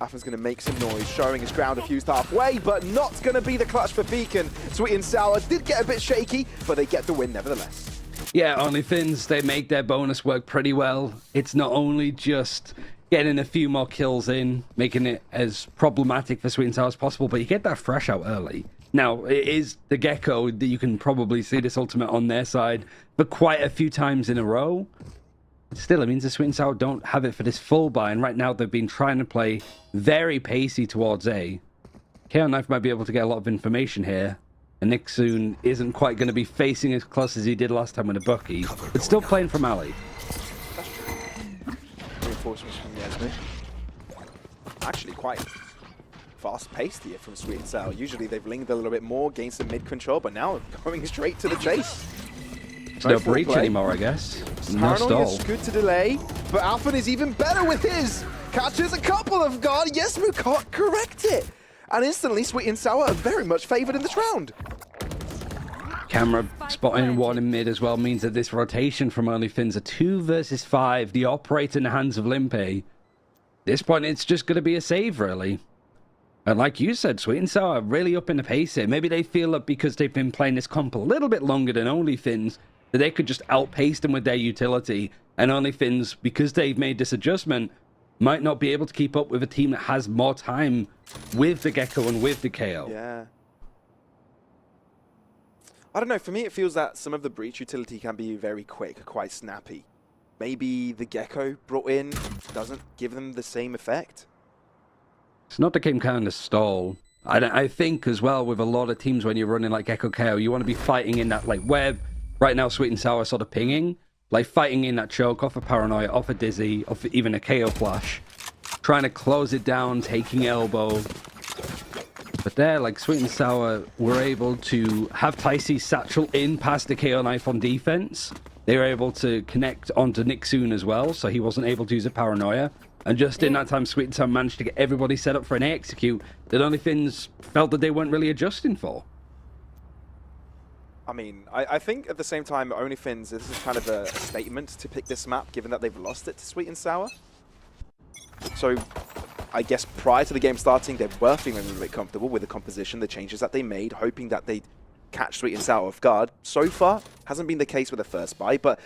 Speaker 4: Affin's going to make some noise, showing his ground diffused halfway, but not going to be the clutch for Feekan. Sweet and Sour did get a bit shaky, but they get the win nevertheless.
Speaker 5: Yeah, Onlyfins, they make their bonus work pretty well. It's not only just getting a few more kills in, making it as problematic for Sweet and Sour as possible, but you get that fresh out early. Now, it is the Gecko that you can probably see this ultimate on their side, but quite a few times in a row. Still, it means the Sweet and Sour don't have it for this full buy, and right now they've been trying to play very pacey towards A. KO Knife might be able to get a lot of information here, and Nick Soon isn't quite going to be facing as close as he did last time with a Bucky, but still playing from alley.
Speaker 4: That's true. Reinforcements from Yasmu. Actually quite fast-paced here from Sweet and Sour. Usually they've lingered a little bit more, gained some mid-control, but now going straight to the chase.
Speaker 5: No breach anymore, I guess. No
Speaker 4: Paranoia
Speaker 5: stall.
Speaker 4: is good to delay, but Alphen is even better with his. Catches a couple of guard. Yasmu can't correct it. And instantly, Sweet and Sour are very much favored in this round.
Speaker 5: Camera spotting 1 in mid as well means that this rotation from Onlyfins, a 2 versus 5, the operator in the hands of Limpe. At this point, it's just going to be a save, really. And like you said, Sweet and Sour are really up in the pace here. Maybe they feel that because they've been playing this comp a little bit longer than Onlyfins, that they could just outpace them with their utility. And Onlyfins, because they've made this adjustment, might not be able to keep up with a team that has more time with the Gecko and with the KO.
Speaker 4: Yeah. I don't know, for me it feels that some of the breach utility can be very quick, quite snappy. Maybe the Gecko brought in doesn't give them the same effect.
Speaker 5: It's not the game kind of stall. I think as well with a lot of teams when you're running like Gecko KO, you want to be fighting in that like web. Right now Sweet and Sour sort of pinging, like fighting in that choke off a Paranoia, off a Dizzy, off even a KO flash. Trying to close it down, taking elbow. But there, like Sweet and Sour were able to have Ticey's satchel in past the KO knife on defense. They were able to connect onto Nick Soon as well, so he wasn't able to use a Paranoia. And just in that time, Sweet and Sour managed to get everybody set up for an execute that Onlyfins felt that they weren't really adjusting for.
Speaker 4: I mean, I think at the same time, Onlyfins, this is kind of a statement to pick this map, given that they've lost it to Sweet and Sour. So, I guess prior to the game starting, they were feeling a little bit comfortable with the composition, the changes that they made, hoping that they'd catch Sweet and Sour off guard. So far, hasn't been the case with the first buy, but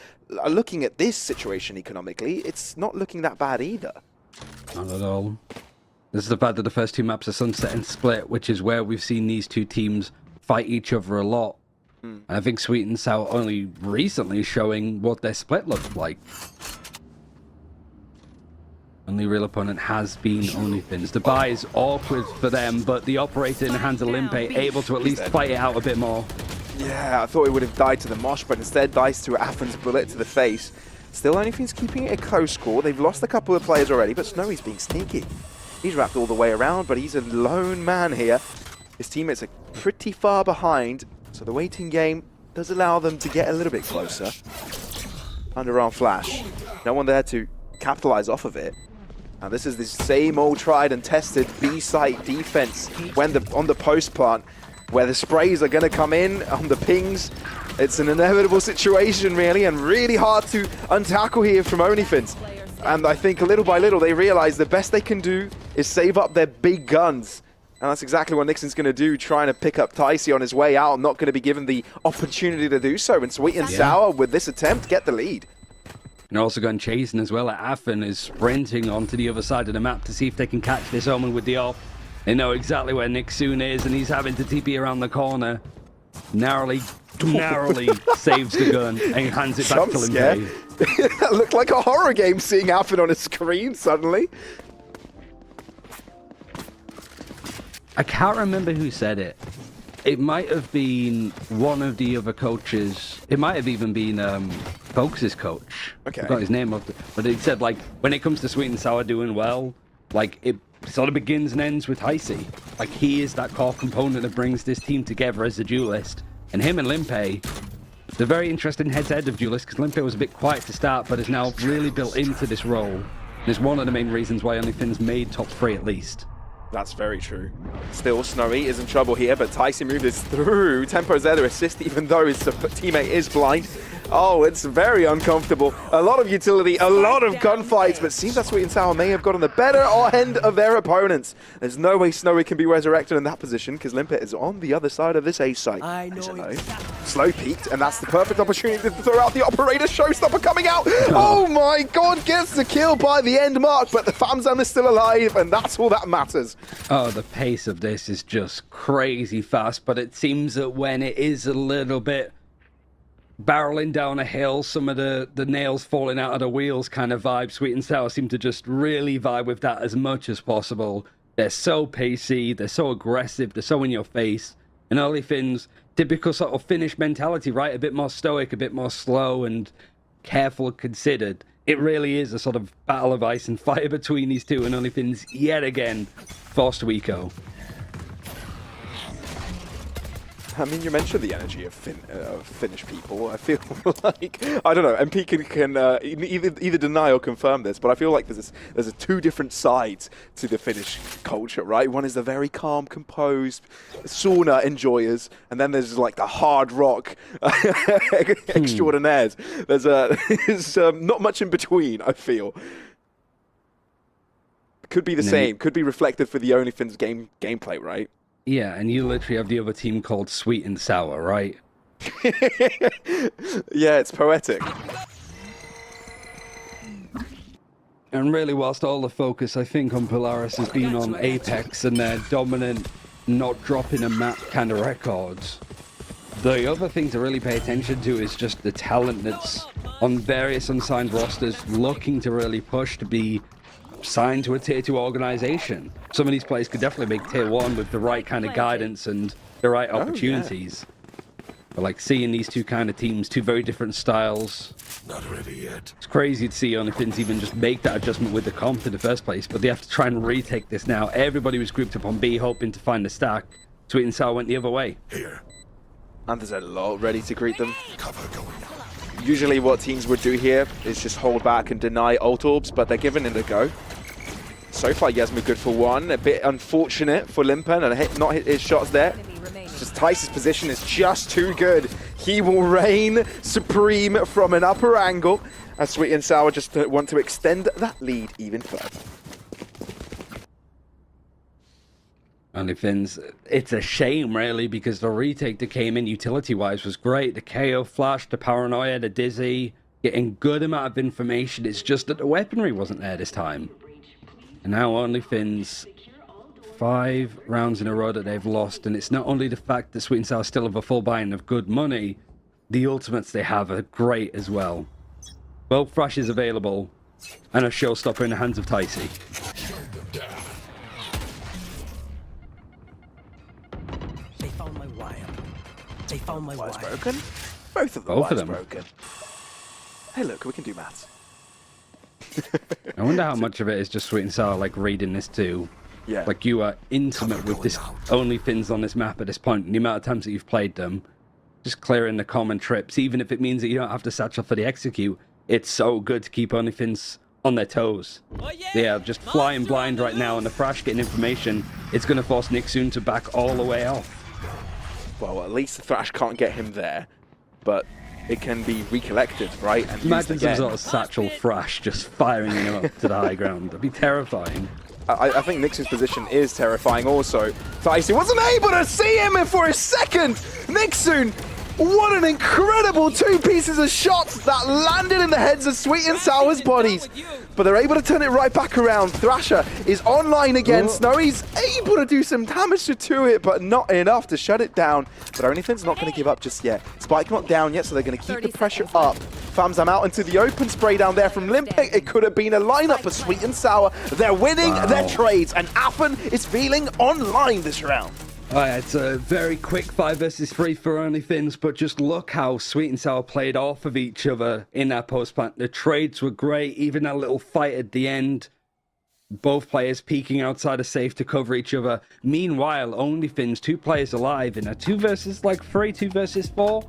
Speaker 4: looking at this situation economically, it's not looking that bad either.
Speaker 5: Not at all. This is the fact that the first two maps are Sunset and Split, which is where we've seen these two teams fight each other a lot. And I think Sweet and Sour only recently showing what their split looked like. Only real opponent has been OnlyFins. The buy is awkward for them, but the operator in the hands of Limpe able to at least fight it out a bit more.
Speaker 4: Yeah, I thought it would have died to the mosh, but instead dies to Affen's bullet to the face. Still, OnlyFins keeping it a close score. They've lost a couple of players already, but Snowy's being sneaky. He's wrapped all the way around, but he's a lone man here. His teammates are pretty far behind, so the waiting game does allow them to get a little bit closer. Underarm flash. No one there to capitalize off of it. Now this is the same old tried and tested B-site defense when on the post plant, where the sprays are going to come in on the pings. It's an inevitable situation, really, and really hard to untackle here from OnlyFins. And I think little by little they realize the best they can do is save up their big guns. And that's exactly what Nixon's going to do, trying to pick up Ticey on his way out, not going to be given the opportunity to do so. And Sweet and Sour, with this attempt, get the lead.
Speaker 5: And also going chasing as well. Affen is sprinting onto the other side of the map to see if they can catch this Omen with the off. They know exactly where Nixon is, and he's having to TP around the corner. Narrowly saves the gun and hands it back to Limpe.
Speaker 4: That looked like a horror game, seeing Affen on a screen suddenly.
Speaker 5: I can't remember who said it. It might have been one of the other coaches. It might have even been Focus's coach.
Speaker 4: Okay.
Speaker 5: I got his name off. But he said, like, when it comes to Sweet and Sour doing well, like, it sort of begins and ends with Ticey. Like, he is that core component that brings this team together as a duelist. And him and Limpe, they're very interesting head-to-head of duelists, because Limpe was a bit quiet to start, but is now really built into this role. And it's one of the main reasons why OnlyFins made top 3 at least.
Speaker 4: That's very true. Still, Snowy is in trouble here, but Tyson moved this through. Tempo's there to assist, even though his teammate is blind. Oh, it's very uncomfortable. A lot of utility, a lot of gunfights, but it seems that Sweet and Sour may have gotten the better end of their opponents. There's no way Snowy can be resurrected in that position, because Limpet is on the other side of this A site.
Speaker 6: I know.
Speaker 4: Slow peaked, and that's the perfect opportunity to throw out the operator. Showstopper coming out. Oh my god, gets the kill by the end mark, but the Famzam is still alive, and that's all that matters.
Speaker 5: Oh, the pace of this is just crazy fast, but it seems that when it is a little bit barreling down a hill, some of the nails falling out of the wheels kind of vibe, Sweet and Sour seem to just really vibe with that as much as possible. They're so pacey, they're so aggressive, they're so in your face. And OnlyFins, typical sort of Finnish mentality, right? A bit more stoic, a bit more slow and careful and considered. It really is a sort of battle of ice and fire between these two, and OnlyFins yet again forced to eco.
Speaker 4: I mean, you mentioned the energy of Finnish people. I feel like, I don't know, MP can either deny or confirm this, but I feel like there's two different sides to the Finnish culture, right? One is the very calm, composed sauna enjoyers, and then there's like the hard rock extraordinaires. There's not much in between, I feel. Could be the same, could be reflected for the OnlyFins gameplay, right?
Speaker 5: Yeah, and you literally have the other team called Sweet and Sour, right?
Speaker 4: Yeah, it's poetic.
Speaker 5: And really, whilst all the focus, I think, on Polaris has been on Apex and their dominant, not dropping a map kind of records, the other thing to really pay attention to is just the talent that's on various unsigned rosters looking to really push to be signed to a tier 2 organization. Some of these players could definitely make tier 1 with the right kind of guidance and the right opportunities. But like seeing these two kind of teams, two very different styles.
Speaker 6: Not ready yet.
Speaker 5: It's crazy to see OnlyFins even just make that adjustment with the comp in the first place, but they have to try and retake this now. Everybody was grouped up on B, hoping to find the stack. Sweet and Sour went the other way.
Speaker 6: Here.
Speaker 4: And there's a lot ready to greet them.
Speaker 6: Cover going.
Speaker 4: Usually what teams would do here is just hold back and deny ult orbs, but they're giving it a go. So far, Yasmu good for one. A bit unfortunate for Limpen, and not hit his shots there. Just Tice's position is just too good. He will reign supreme from an upper angle, as Sweet and Sour just want to extend that lead even further.
Speaker 5: OnlyFins, it's a shame, really, because the retake that came in utility-wise was great. The KO flash, the paranoia, the dizzy, getting good amount of information. It's just that the weaponry wasn't there this time. And now OnlyFins, 5 rounds in a row that they've lost. And it's not only the fact that Sweet and Sour still have a full buy-in of good money, the ultimates they have are great as well. Both thrashes available, and a showstopper in the hands of Ticey.
Speaker 6: They found my wire. They found my wire.
Speaker 4: Broken? Both of them.
Speaker 5: Both of them.
Speaker 4: Broken. Hey, look, we can do maths.
Speaker 5: I wonder how much of it is just Sweet and Sour like reading this too.
Speaker 4: Yeah.
Speaker 5: Like you are intimate with this OnlyFins on this map at this point, and the amount of times that you've played them, just clearing the common trips, even if it means that you don't have to satchel for the execute. It's so good to keep OnlyFins on their toes. They are just flying blind right now, and the Thrash getting information. It's going to force Nixun to back all the way off.
Speaker 4: Well, at least the Thrash can't get him there, but it can be recollected, right? And
Speaker 5: Imagine
Speaker 4: used
Speaker 5: some
Speaker 4: again.
Speaker 5: sort of satchel Thrash just firing him up to the high ground. That'd be terrifying.
Speaker 4: I think Nixon's position is terrifying also. Ticey wasn't able to see him for a second! Nixon, what an incredible 2 pieces of shots that landed in the heads of Sweet and Sour's bodies. But they're able to turn it right back around. Thrasher is online again. Snowy's able to do some damage to it, but not enough to shut it down. But OnlyFins not going to give up just yet. Spike not down yet, so they're going to keep the pressure up. Famzam out into the open, spray down there from Limpet. It could have been a lineup for Sweet and Sour. They're winning their trades, and Affen is feeling online this round.
Speaker 5: Alright, it's a very quick 5 versus 3 for OnlyFins, but just look how Sweet and Sour played off of each other in that post-plant. The trades were great, even that little fight at the end. Both players peeking outside of safe to cover each other. Meanwhile, OnlyFins, 2 players alive in a 2 versus 3, 2 versus 4.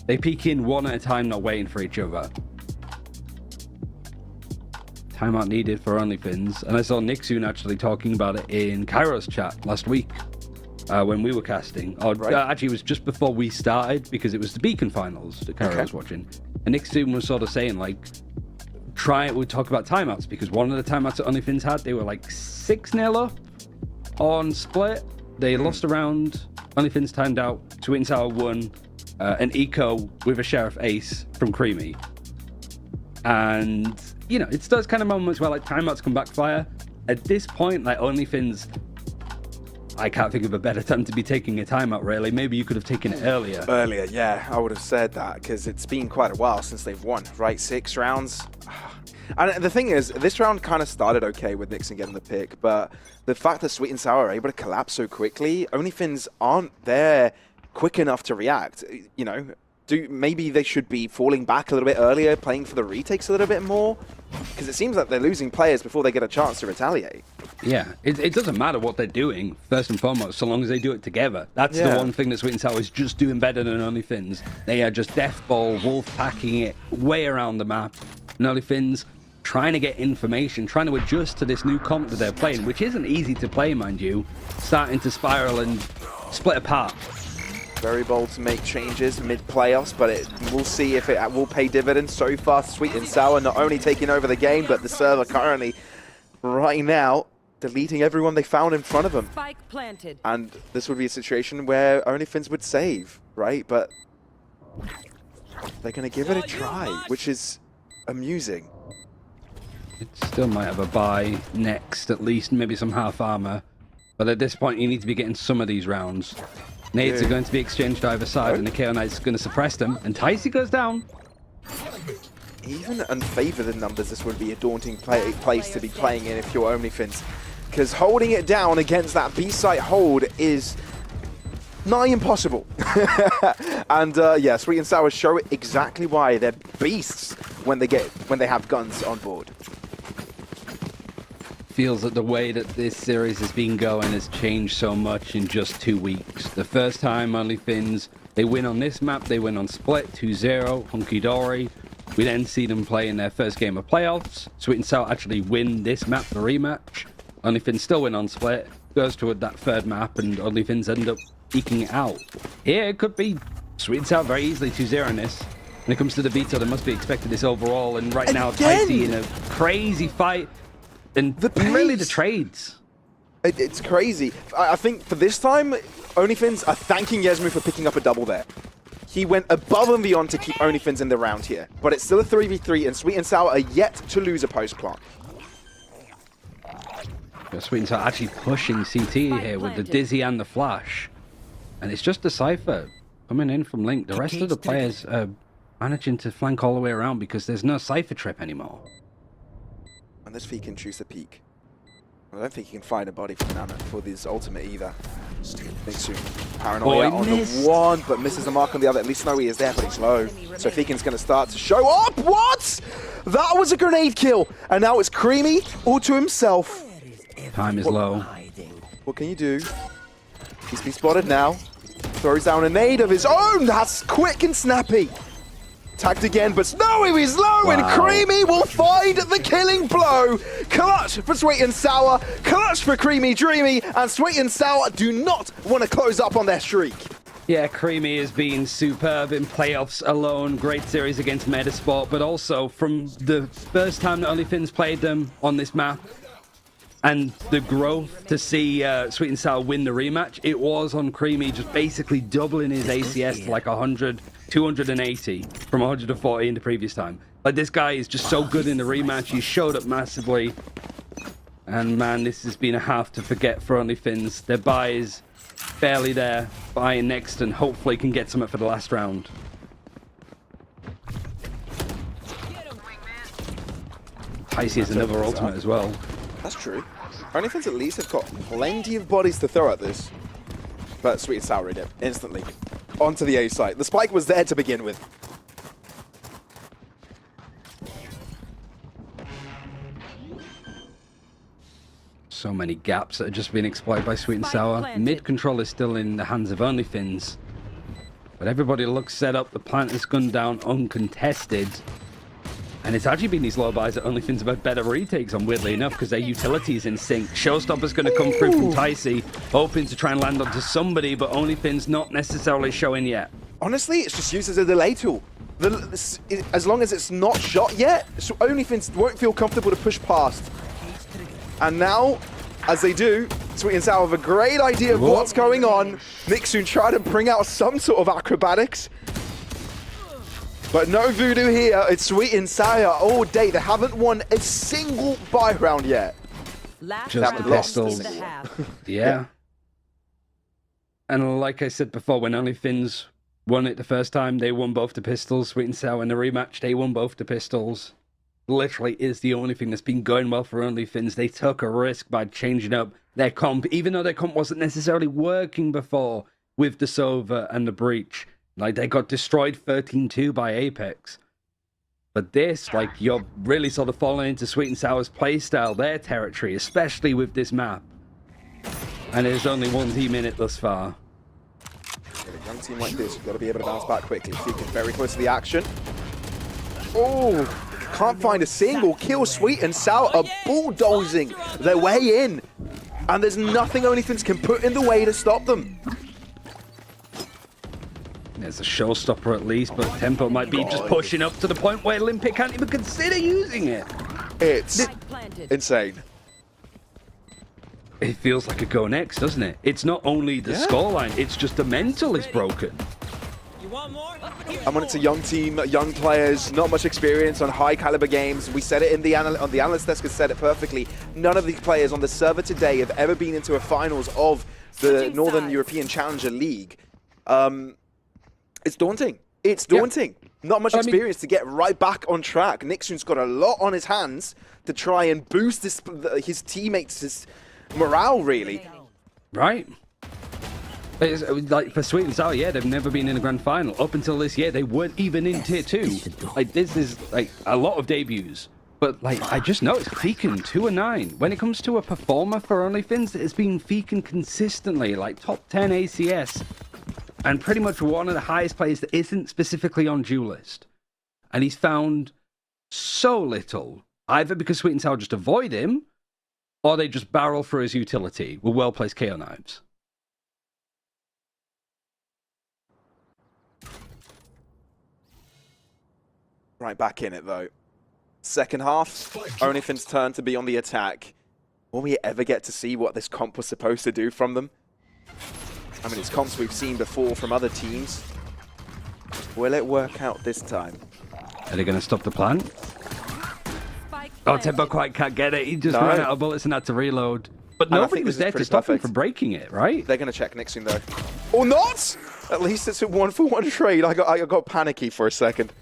Speaker 5: They peek in one at a time, not waiting for each other. Timeout needed for OnlyFins, and I saw Nixun actually talking about it in Kairo's chat last week. When we were casting. Actually, it was just before we started, because it was the Beacon finals that Cairo was watching. And Nick Zoom was sort of saying, like, we'd talk about timeouts, because one of the timeouts that OnlyFins had, they were like 6-0 up on split. They lost a round. OnlyFins timed out. Sweet and Sour won. An eco with a Sheriff Ace from Creamy. And, you know, it's those kind of moments where, like, timeouts can backfire. At this point, like, OnlyFins, I can't think of a better time to be taking a timeout, really. Maybe you could have taken it earlier.
Speaker 4: Earlier, yeah, I would have said that, because it's been quite a while since they've won, right? 6 rounds. And the thing is, this round kind of started okay with Nixon getting the pick, but the fact that Sweet and Sour are able to collapse so quickly, OnlyFins aren't there quick enough to react. You know, maybe they should be falling back a little bit earlier, playing for the retakes a little bit more, because it seems like they're losing players before they get a chance to retaliate.
Speaker 5: Yeah, it doesn't matter what they're doing, first and foremost, so long as they do it together. That's the one thing that Sweet and Sour is just doing better than OnlyFins. They are just deathball, wolf packing it way around the map. And OnlyFins trying to get information, trying to adjust to this new comp that they're playing, which isn't easy to play, mind you, starting to spiral and split apart.
Speaker 4: Very bold to make changes mid-playoffs, but we'll see if it will pay dividends. So far, Sweet and Sour not only taking over the game, but the server currently, right now, deleting everyone they found in front of them.
Speaker 7: Spike planted.
Speaker 4: And this would be a situation where OnlyFins would save, right? But they're going to give it a try, which is amusing.
Speaker 5: It still might have a buy next, at least, maybe some half armor. But at this point, you need to be getting some of these rounds. Nades are going to be exchanged either side, and the KO Knight's going to suppress them. And Ticey goes down.
Speaker 4: Even unfavored in numbers, this would be a daunting place to be playing in if you're OnlyFins. Because holding it down against that B-site hold is nigh impossible. And yeah, Sweet and Sour show it exactly why they're beasts when they have guns on board.
Speaker 5: Feels that the way that this series has been going has changed so much in just 2 weeks. The first time OnlyFins, they win on this map, they win on Split 2-0, hunky dory. We then see them play in their first game of playoffs. Sweet and Sour actually win this map, the rematch. OnlyFins still win on Split, goes to that third map, and OnlyFins end up eking it out. Here it could be Sweet and Sour very easily 2-0 in this. When it comes to the veto, they must be expecting this overall, and right now Ticey in a crazy fight. And really the trades.
Speaker 4: It's crazy. I think for this time, OnlyFins are thanking Yesmu for picking up a double there. He went above and beyond to keep OnlyFins in the round here. But it's still a 3v3, and Sweet and Sour are yet to lose a post-plant.
Speaker 5: Sweet and Sour actually pushing CT here with the Dizzy and the Flash. And it's just the Cypher coming in from Link. The rest of the players are managing to flank all the way around because there's no Cypher trip anymore.
Speaker 4: And this Fee can choose a peek. I don't think he can find a body for Nana for this ultimate either. Nixu, paranoia on the one, but misses the mark on the other. At least Snowy is there, but he's low. So Feekin's going to start to show up. What? That was a grenade kill. And now it's Creamy all to himself.
Speaker 5: Time is low.
Speaker 4: What can you do? He's been spotted now. Throws down a nade of his own. That's quick and snappy. Tagged again, but Snowy is low, and Creamy will find the killing blow. Clutch for Sweet and Sour, clutch for Creamy Dreamy, and Sweet and Sour do not want to close up on their streak.
Speaker 5: Yeah, Creamy has been superb in playoffs alone. Great series against Metasport, but also from the first time that OnlyFins played them on this map, and the growth to see Sweet and Sour win the rematch, it was on Creamy just basically doubling his ACS to like 100, 280 from 140 in the previous time. Like, this guy is just so good in the rematch. He showed up massively. And man, this has been a half to forget for OnlyFins. Their buy is barely there. Buying next and hopefully can get something for the last round. Icy is another ultimate as well.
Speaker 4: That's true. OnlyFins at least have got plenty of bodies to throw at this. But Sweet and Sour did instantly. Onto the A site. The spike was there to begin with.
Speaker 5: So many gaps that have just been exploited by Sweet and Sour. Mid control is still in the hands of OnlyFins. But everybody looks set up. The plant is gunned down uncontested. And it's actually been these low buys that OnlyFins have had better retakes on, weirdly enough, because their utility is in sync. Showstopper's going to come through from Ticey, hoping to try and land onto somebody, but OnlyFins not necessarily showing yet.
Speaker 4: Honestly, it's just used as a delay tool. As long as it's not shot yet, so OnlyFins won't feel comfortable to push past. And now, as they do, Sweet and Sour have a great idea of what's going on. Nixun try to bring out some sort of acrobatics. But no voodoo here. It's Sweet and Sour all day. They haven't won a single buy round yet.
Speaker 5: Just the pistols. Yeah. And like I said before, when OnlyFins won it the first time, they won both the pistols. Sweet and Sour in the rematch, they won both the pistols. Literally is the only thing that's been going well for OnlyFins. They took a risk by changing up their comp, even though their comp wasn't necessarily working before with the Sova and the Breach. Like, they got destroyed 13-2 by Apex. But this, like, you're really sort of falling into Sweet and Sour's playstyle, their territory, especially with this map. And there's only one team in it thus far.
Speaker 4: With a young team like this, you've got to be able to bounce back quickly. Feekin very close to the action. Oh, can't find a single kill. Sweet and Sour are bulldozing their way in. And there's nothing OnlyFins can put in the way to stop them.
Speaker 5: There's a showstopper at least, but Tempo might be just pushing up to the point where Olympic can't even consider using it.
Speaker 4: It's insane.
Speaker 5: It feels like a go next, doesn't it? It's not only the scoreline, it's just the mental is broken.
Speaker 4: I mean, it's a young team, young players, not much experience on high caliber games. We said it in the on the analyst desk, has said it perfectly. None of these players on the server today have ever been into a finals of the Northern European Challenger League. It's daunting. It's daunting. Yeah. Not much experience to get right back on track. Nixon's got a lot on his hands to try and boost his teammates' morale, really.
Speaker 5: Right. It's, like, for Sweet and Sour, yeah, they've never been in a grand final. Up until this year, they weren't even in Tier 2. Like, this is, like, a lot of debuts. But, like, I just noticed Feekin 2-9. When it comes to a performer for OnlyFins, it's been Feekin consistently, like, top 10 ACS. And pretty much one of the highest players that isn't specifically on Duelist. And he's found so little, either because Sweet and Sour just avoid him, or they just barrel through his utility with well-placed KO knives.
Speaker 4: Right back in it, though. Second half, OnlyFins' turn to be on the attack. Will we ever get to see what this comp was supposed to do from them? I mean, it's comps we've seen before from other teams. Will it work out this time?
Speaker 5: Are they going to stop the plant? Oh, Tempo quite can't get it. He just ran out of bullets and had to reload. But
Speaker 4: And I
Speaker 5: nobody
Speaker 4: think
Speaker 5: was
Speaker 4: this is
Speaker 5: there to
Speaker 4: pretty
Speaker 5: stop him
Speaker 4: perfect.
Speaker 5: from breaking it, right?
Speaker 4: They're going to check Nick soon, though. Or not! At least it's a 1-for-1 trade. I got panicky for a second.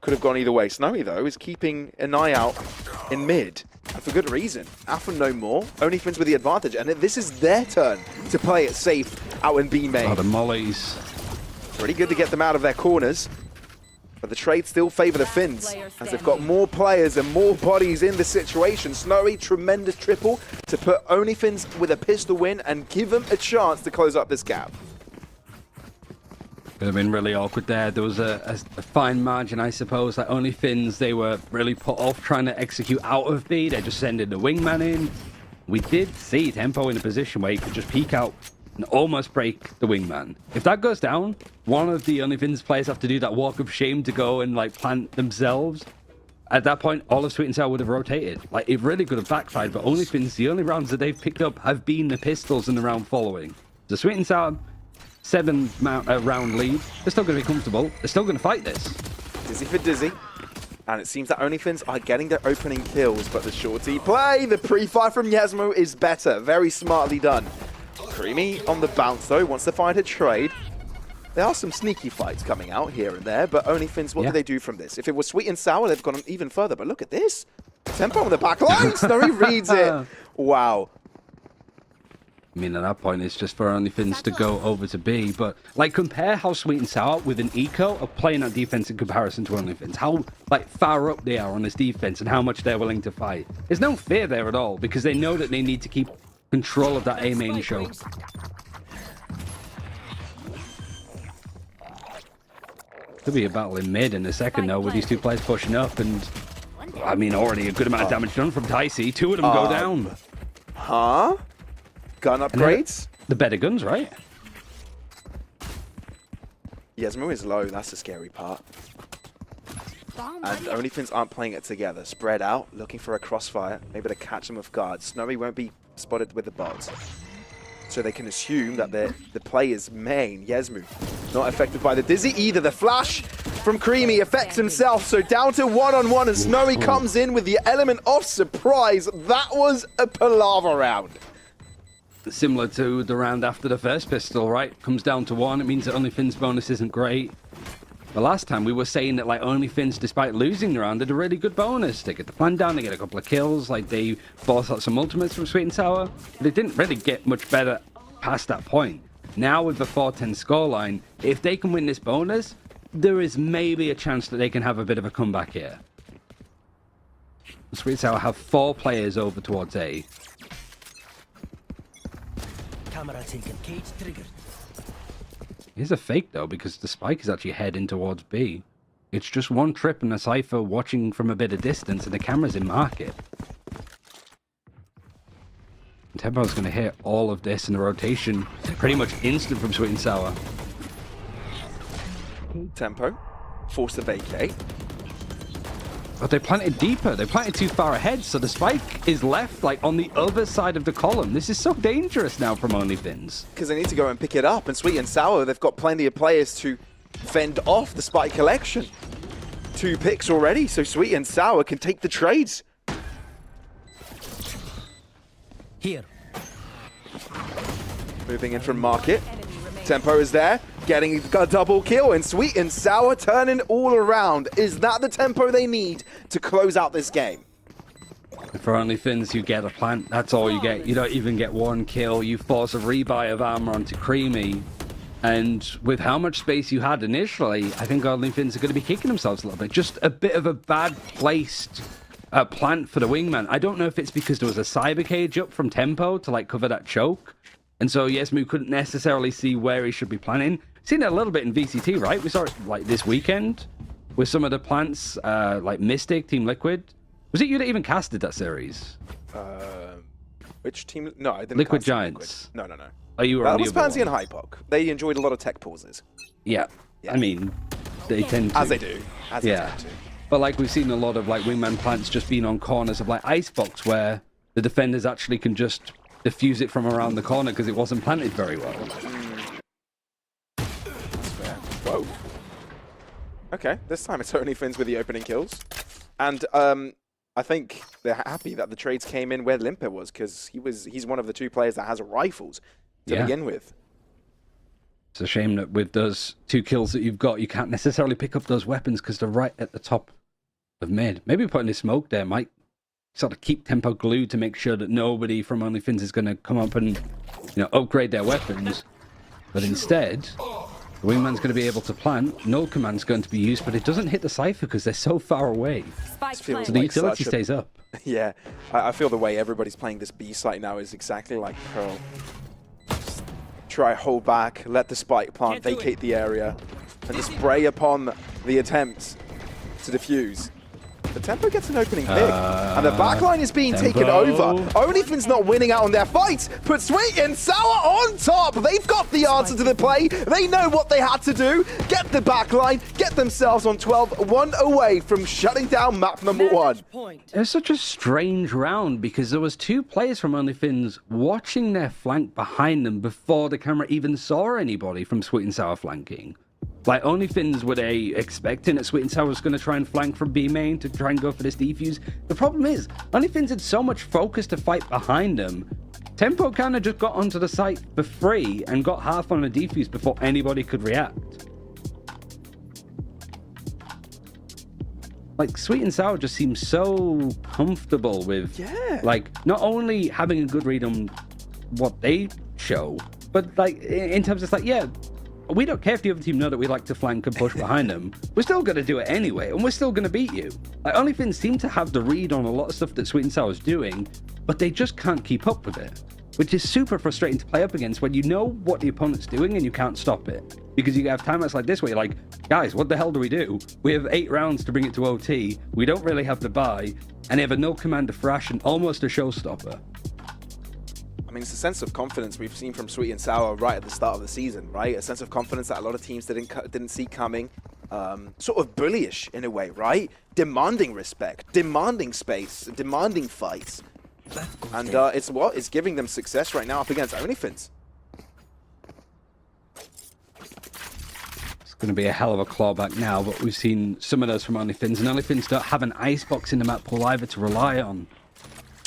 Speaker 4: Could have gone either way. Snowy, though, is keeping an eye out in mid. And for good reason. Alpha no more. Only Fins with the advantage. And this is their turn to play it safe out in B main.
Speaker 5: Oh, the mollies.
Speaker 4: Pretty good to get them out of their corners. But the trade still favor the Finns, as they've got more players and more bodies in the situation. Snowy, tremendous triple to put OnlyFins with a pistol win and give them a chance to close up this gap.
Speaker 5: Could have been really awkward there. There was a fine margin, I suppose. Like OnlyFins, they were really put off trying to execute out of B. They're just sending the wingman in. We did see Tempo in a position where he could just peek out and almost break the wingman. If that goes down, one of the OnlyFins players have to do that walk of shame to go and like plant themselves. At that point, all of Sweet and Sour would have rotated. Like, it really could have backfired, but OnlyFins, the only rounds that they've picked up have been the pistols in the round following. So Sweet and Sour, 7-round lead. They're still going to be comfortable. They're still going to fight this.
Speaker 4: Dizzy for Dizzy. And it seems that OnlyFins are getting their opening kills, but the shorty play, the pre-fire from Yasmo is better. Very smartly done. Creamy on the bounce, though, wants to find a trade. There are some sneaky fights coming out here and there, but OnlyFins, what do they do from this? If it was Sweet and Sour, they've gone even further. But look at this. Tempo on the back line. Snowy reads it. Wow.
Speaker 5: I mean, at that point, it's just for OnlyFins to go over to B. But, like, compare how Sweet and Sour with an eco are playing on defense in comparison to OnlyFins. How, like, far up they are on this defense and how much they're willing to fight. There's no fear there at all because they know that they need to keep control of that A main show. Could be a battle in mid in a second, though, with these two players pushing up. And, I mean, already a good amount of damage done from Dicey. Two of them go down.
Speaker 4: Huh? Gun upgrades?
Speaker 5: The better guns, right?
Speaker 4: Yasmo is low, that's the scary part. And OnlyFins aren't playing it together. Spread out, looking for a crossfire, maybe to catch them off guard. Snowy won't be spotted with the bots. So they can assume that the player's main, Yasmu, not affected by the Dizzy either. The flash from Creamy affects himself, so down to one-on-one, and Snowy comes in with the element of surprise. That was a palaver round.
Speaker 5: Similar to the round after the first pistol, right? Comes down to one. It means that OnlyFins' bonus isn't great. The last time we were saying that, like, OnlyFins, despite losing the round, did a really good bonus. They get the plan down, they get a couple of kills, like, they force out some ultimates from Sweet and Sour. They didn't really get much better past that point. Now, with the 4-10 scoreline, if they can win this bonus, there is maybe a chance that they can have a bit of a comeback here. Sweet and Sour have 4 players over towards A.
Speaker 6: Camera taken. Cage triggered.
Speaker 5: Here's a fake, though, because the spike is actually heading towards B. It's just one trip and a Cypher watching from a bit of distance, and the camera's in market. And Tempo's going to hit all of this in the rotation pretty much instant from Sweet and Sour.
Speaker 4: Tempo, forced to vacate.
Speaker 5: But they planted deeper. They planted too far ahead, so the spike is left, like, on the other side of the column. This is so dangerous now from OnlyFins.
Speaker 4: Because they need to go and pick it up, and Sweet and Sour, they've got plenty of players to fend off the spike collection. 2 picks already, so Sweet and Sour can take the trades.
Speaker 6: Here.
Speaker 4: Moving in from market. Tempo is there, getting a double kill, and Sweet and Sour turning all around. Is that the tempo they need to close out this game?
Speaker 5: For OnlyFins, you get a plant. That's all you get. You don't even get 1 kill. You force a rebuy of armor onto Creamy. And with how much space you had initially, I think OnlyFins are going to be kicking themselves a little bit. Just a bit of a bad placed plant for the wingman. I don't know if it's because there was a cyber cage up from Tempo to, like, cover that choke. And so Yasmu couldn't necessarily see where he should be planting. Seen it a little bit in VCT, right? We saw it, like, this weekend with some of the plants, like Mystic, Team Liquid. Was it you that even casted that series?
Speaker 4: Which team? No, I didn't.
Speaker 5: Liquid
Speaker 4: cast
Speaker 5: Giants.
Speaker 4: Liquid. No.
Speaker 5: Oh, you were
Speaker 4: That
Speaker 5: on the
Speaker 4: was
Speaker 5: other
Speaker 4: Pansy
Speaker 5: one.
Speaker 4: and Hypok. They enjoyed a lot of tech pauses.
Speaker 5: Yeah. I mean, they tend to.
Speaker 4: As they do. As they tend to.
Speaker 5: But, like, we've seen a lot of, like, wingman plants just being on corners of, like, icebox where the defenders actually can just diffuse it from around the corner because it wasn't planted very well.
Speaker 4: That's fair. Whoa. Okay, this time it's OnlyFins with the opening kills. And I think they're happy that the trades came in where Limper was, because he's one of the 2 players that has rifles to begin with.
Speaker 5: It's a shame that with those 2 kills that you've got, you can't necessarily pick up those weapons because they're right at the top of mid. Maybe putting a smoke there might sort of keep tempo glued to make sure that nobody from OnlyFins is going to come up and, upgrade their weapons. But instead, the wingman's going to be able to plant. Null command's going to be used, but it doesn't hit the Cypher because they're so far away. So the utility stays up.
Speaker 4: Yeah, I feel the way everybody's playing this B site now is exactly like Pearl. Just try, hold back, let the spike plant vacate the area, and just spray upon the attempts to defuse. The Tempo gets an opening pick, and the backline is being taken over. OnlyFins not winning out on their fights, but Sweet and Sour on top. They've got the answer to the play. They know what they had to do. Get the backline, get themselves on 12, 1 away from shutting down map number 1.
Speaker 5: It was such a strange round because there was 2 players from OnlyFins watching their flank behind them before the camera even saw anybody from Sweet and Sour flanking. Like, OnlyFins were they expecting that Sweet and Sour was going to try and flank from B main to try and go for this defuse? The problem is, OnlyFins had so much focus to fight behind them. Tempo kind of just got onto the site for free and got half on a defuse before anybody could react. Like, Sweet and Sour just seems so comfortable with, like, not only having a good read on what they show, but, like, in terms of, like, we don't care if the other team know that we like to flank and push behind them. We're still going to do it anyway, and we're still going to beat you. Like, OnlyFins seem to have the read on a lot of stuff that Sweet and Sour is doing, but they just can't keep up with it, which is super frustrating to play up against when you know what the opponent's doing and you can't stop it. Because you have timeouts like this where you're like, guys, what the hell do we do? We have 8 rounds to bring it to OT, we don't really have the buy, and they have a no command to thrash and almost a showstopper.
Speaker 4: I mean, it's a sense of confidence we've seen from Sweet and Sour right at the start of the season, right? A sense of confidence that a lot of teams didn't see coming. Sort of bullyish in a way, right? Demanding respect, demanding space, demanding fights. And it's giving them success right now up against OnlyFins.
Speaker 5: It's going to be a hell of a clawback now, but we've seen some of those from OnlyFins, and OnlyFins don't have an icebox in the map pool either to rely on.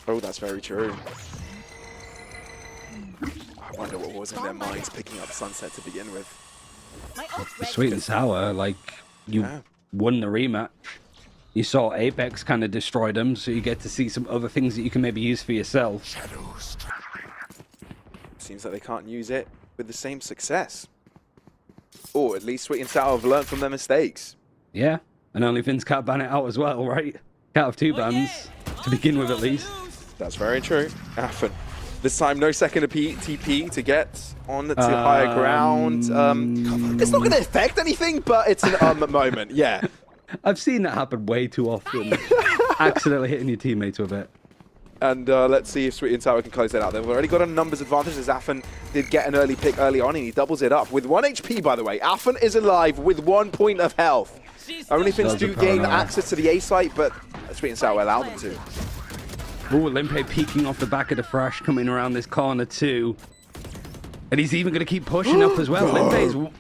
Speaker 4: Oh, that's very true. I wonder what was in their minds picking up Sunset to begin with.
Speaker 5: Sweet and Sour, like, you won the rematch. You saw Apex kind of destroy them, so you get to see some other things that you can maybe use for yourself.
Speaker 4: Seems like they can't use it with the same success. Or at least Sweet and Sour have learned from their mistakes.
Speaker 5: Yeah, and OnlyFins can't ban it out as well, right? Can't have 2 bans, to begin with at least.
Speaker 4: That's very true. Affen. This time, no second TP to get on to higher ground. It's not going to affect anything, but it's an moment, yeah.
Speaker 5: I've seen that happen way too often. Accidentally hitting your teammates with it.
Speaker 4: And let's see if Sweet and Sour can close that out. They've already got a numbers advantage as Affen did get an early pick early on, and he doubles it up with 1 HP, by the way. Affen is alive with 1 point of health. OnlyFins do gain access to the A site, but Sweet and Sour allow them to.
Speaker 5: Ooh, Limpe peeking off the back of the Thrash, coming around this corner too. And he's even going to keep pushing up as well.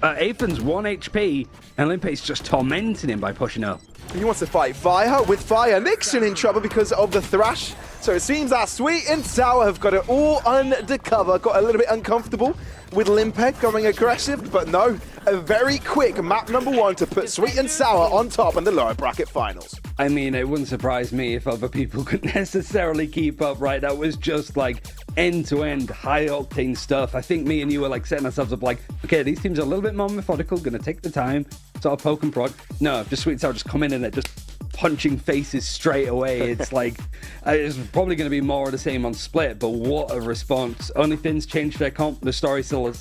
Speaker 5: Aphen's 1 HP, and Limpe's just tormenting him by pushing up.
Speaker 4: He wants to fight Fire with Fire. Nixon in trouble because of the Thrash. So it seems that Sweet and Sour have got it all under cover. Got a little bit uncomfortable with Limpeg going aggressive, but no, a very quick map number 1 to put Sweet and Sour on top in the lower bracket finals.
Speaker 5: I mean, it wouldn't surprise me if other people could necessarily keep up, right? That was just like end-to-end high-octane stuff. I think me and you were like setting ourselves up like, okay, these teams are a little bit more methodical, gonna take the time, sort of poke and prod. No, just Sweet and Sour just come in and they're just punching faces straight away. It's like, it's probably going to be more of the same on Split, but what a response. OnlyFins changed their comp, the story's still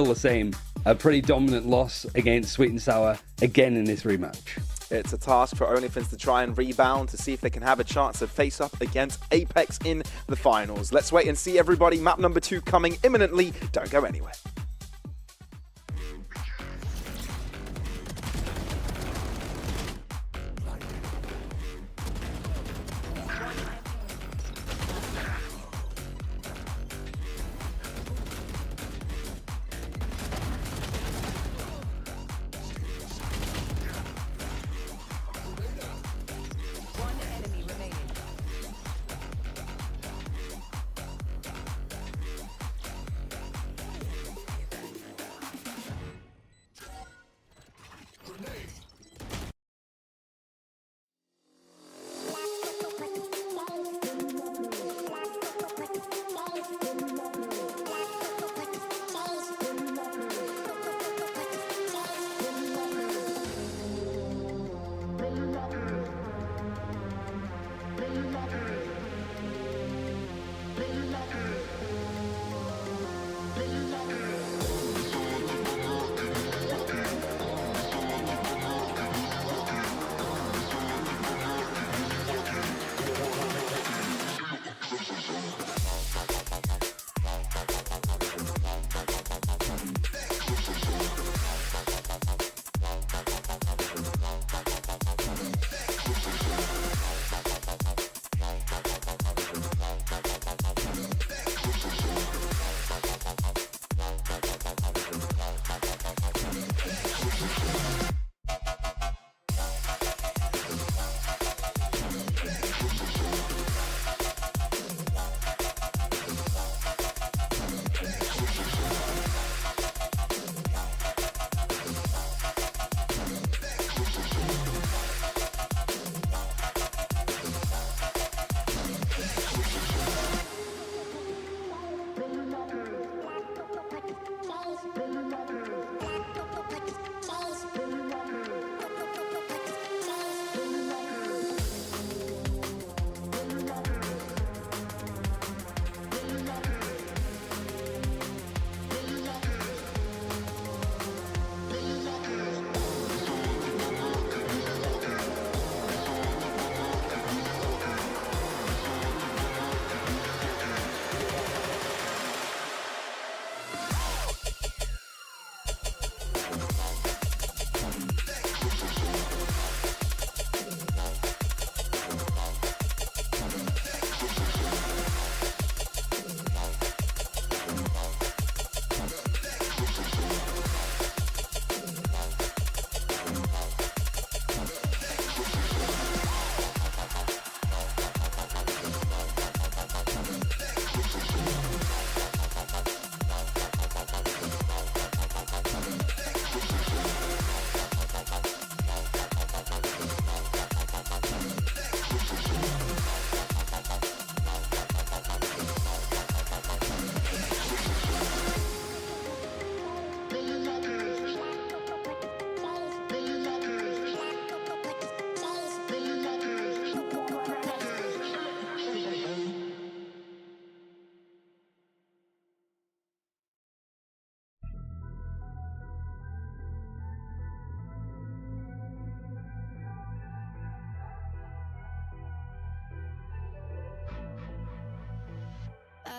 Speaker 5: the same. A pretty dominant loss against Sweet and Sour again in this rematch.
Speaker 4: It's a task for OnlyFins to try and rebound to see if they can have a chance to face up against Apex in the finals. Let's wait and see, everybody. Map number 2 coming imminently. Don't go anywhere.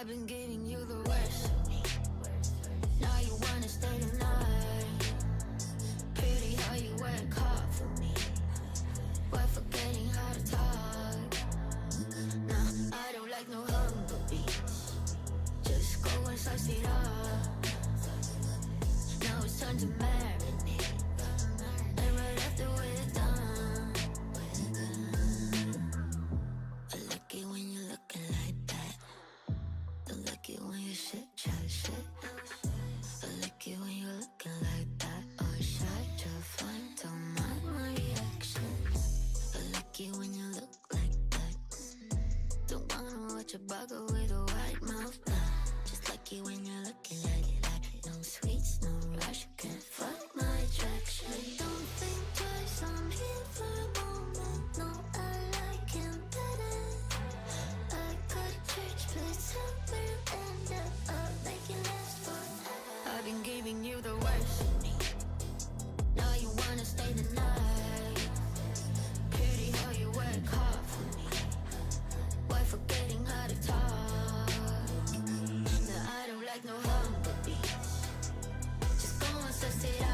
Speaker 1: I've been giving you the worst of me. Now you wanna stay tonight. Pretty how you work hard for me. We're forgetting how to talk. Nah, I don't like no humble beats. Just go and slice it up. Now it's time to marinate. And right after we're done, I like it when you're looking like that. Don't like it when you shit, chat shit. I like it when you're looking like that. Oh, shy, just fun, don't mind my reaction. I like it when you look like that. Don't wanna watch a bugger with a white mouth. Just like it when you're looking like that. No sweets, no rush, you can't fuck my attraction. Don't think twice, I'm here for a moment. No, I like him better. I got a church place somewhere and I'll make it last forever. I've been giving you the worst of me. Now you wanna stay the night. Pretty how you work hard for me. Why forgetting how to talk? Now I don't like no humble beats. Just go and suss it up.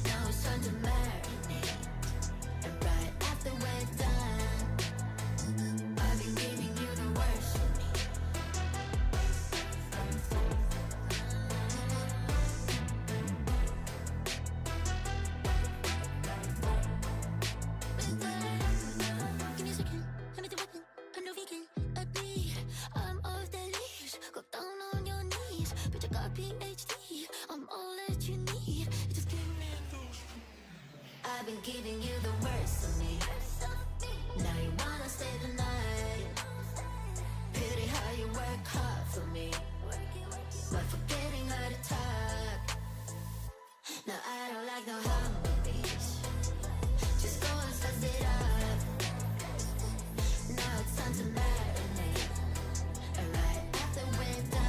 Speaker 1: Now it's time to marinate. And right after we're done, I've been giving you the worst of me. Give me a second, let me do weapon. I'm no vegan, I bleed. I'm off the leash. Go down on your knees. Bitch, I got PhD. I'm all that you need. You just give me those. I've been giving you the worst of me. Now you wanna stay the night. Pity how you work hard for me. But forgetting how to talk. Now I don't like no humble beats. Just go and suss it up. Now it's time to marinate. And right after we're done.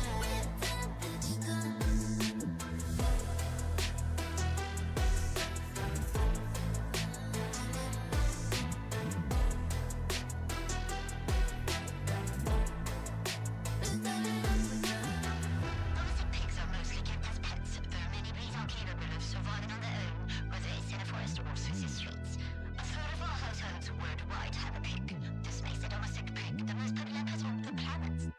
Speaker 1: Domestic pigs are mostly kept as pets, though many breeds are capable of surviving on their own, whether it's in a forest or Swiss streets. A third of all households worldwide have a pig. This makes the domestic pig the most popular pet on the planet.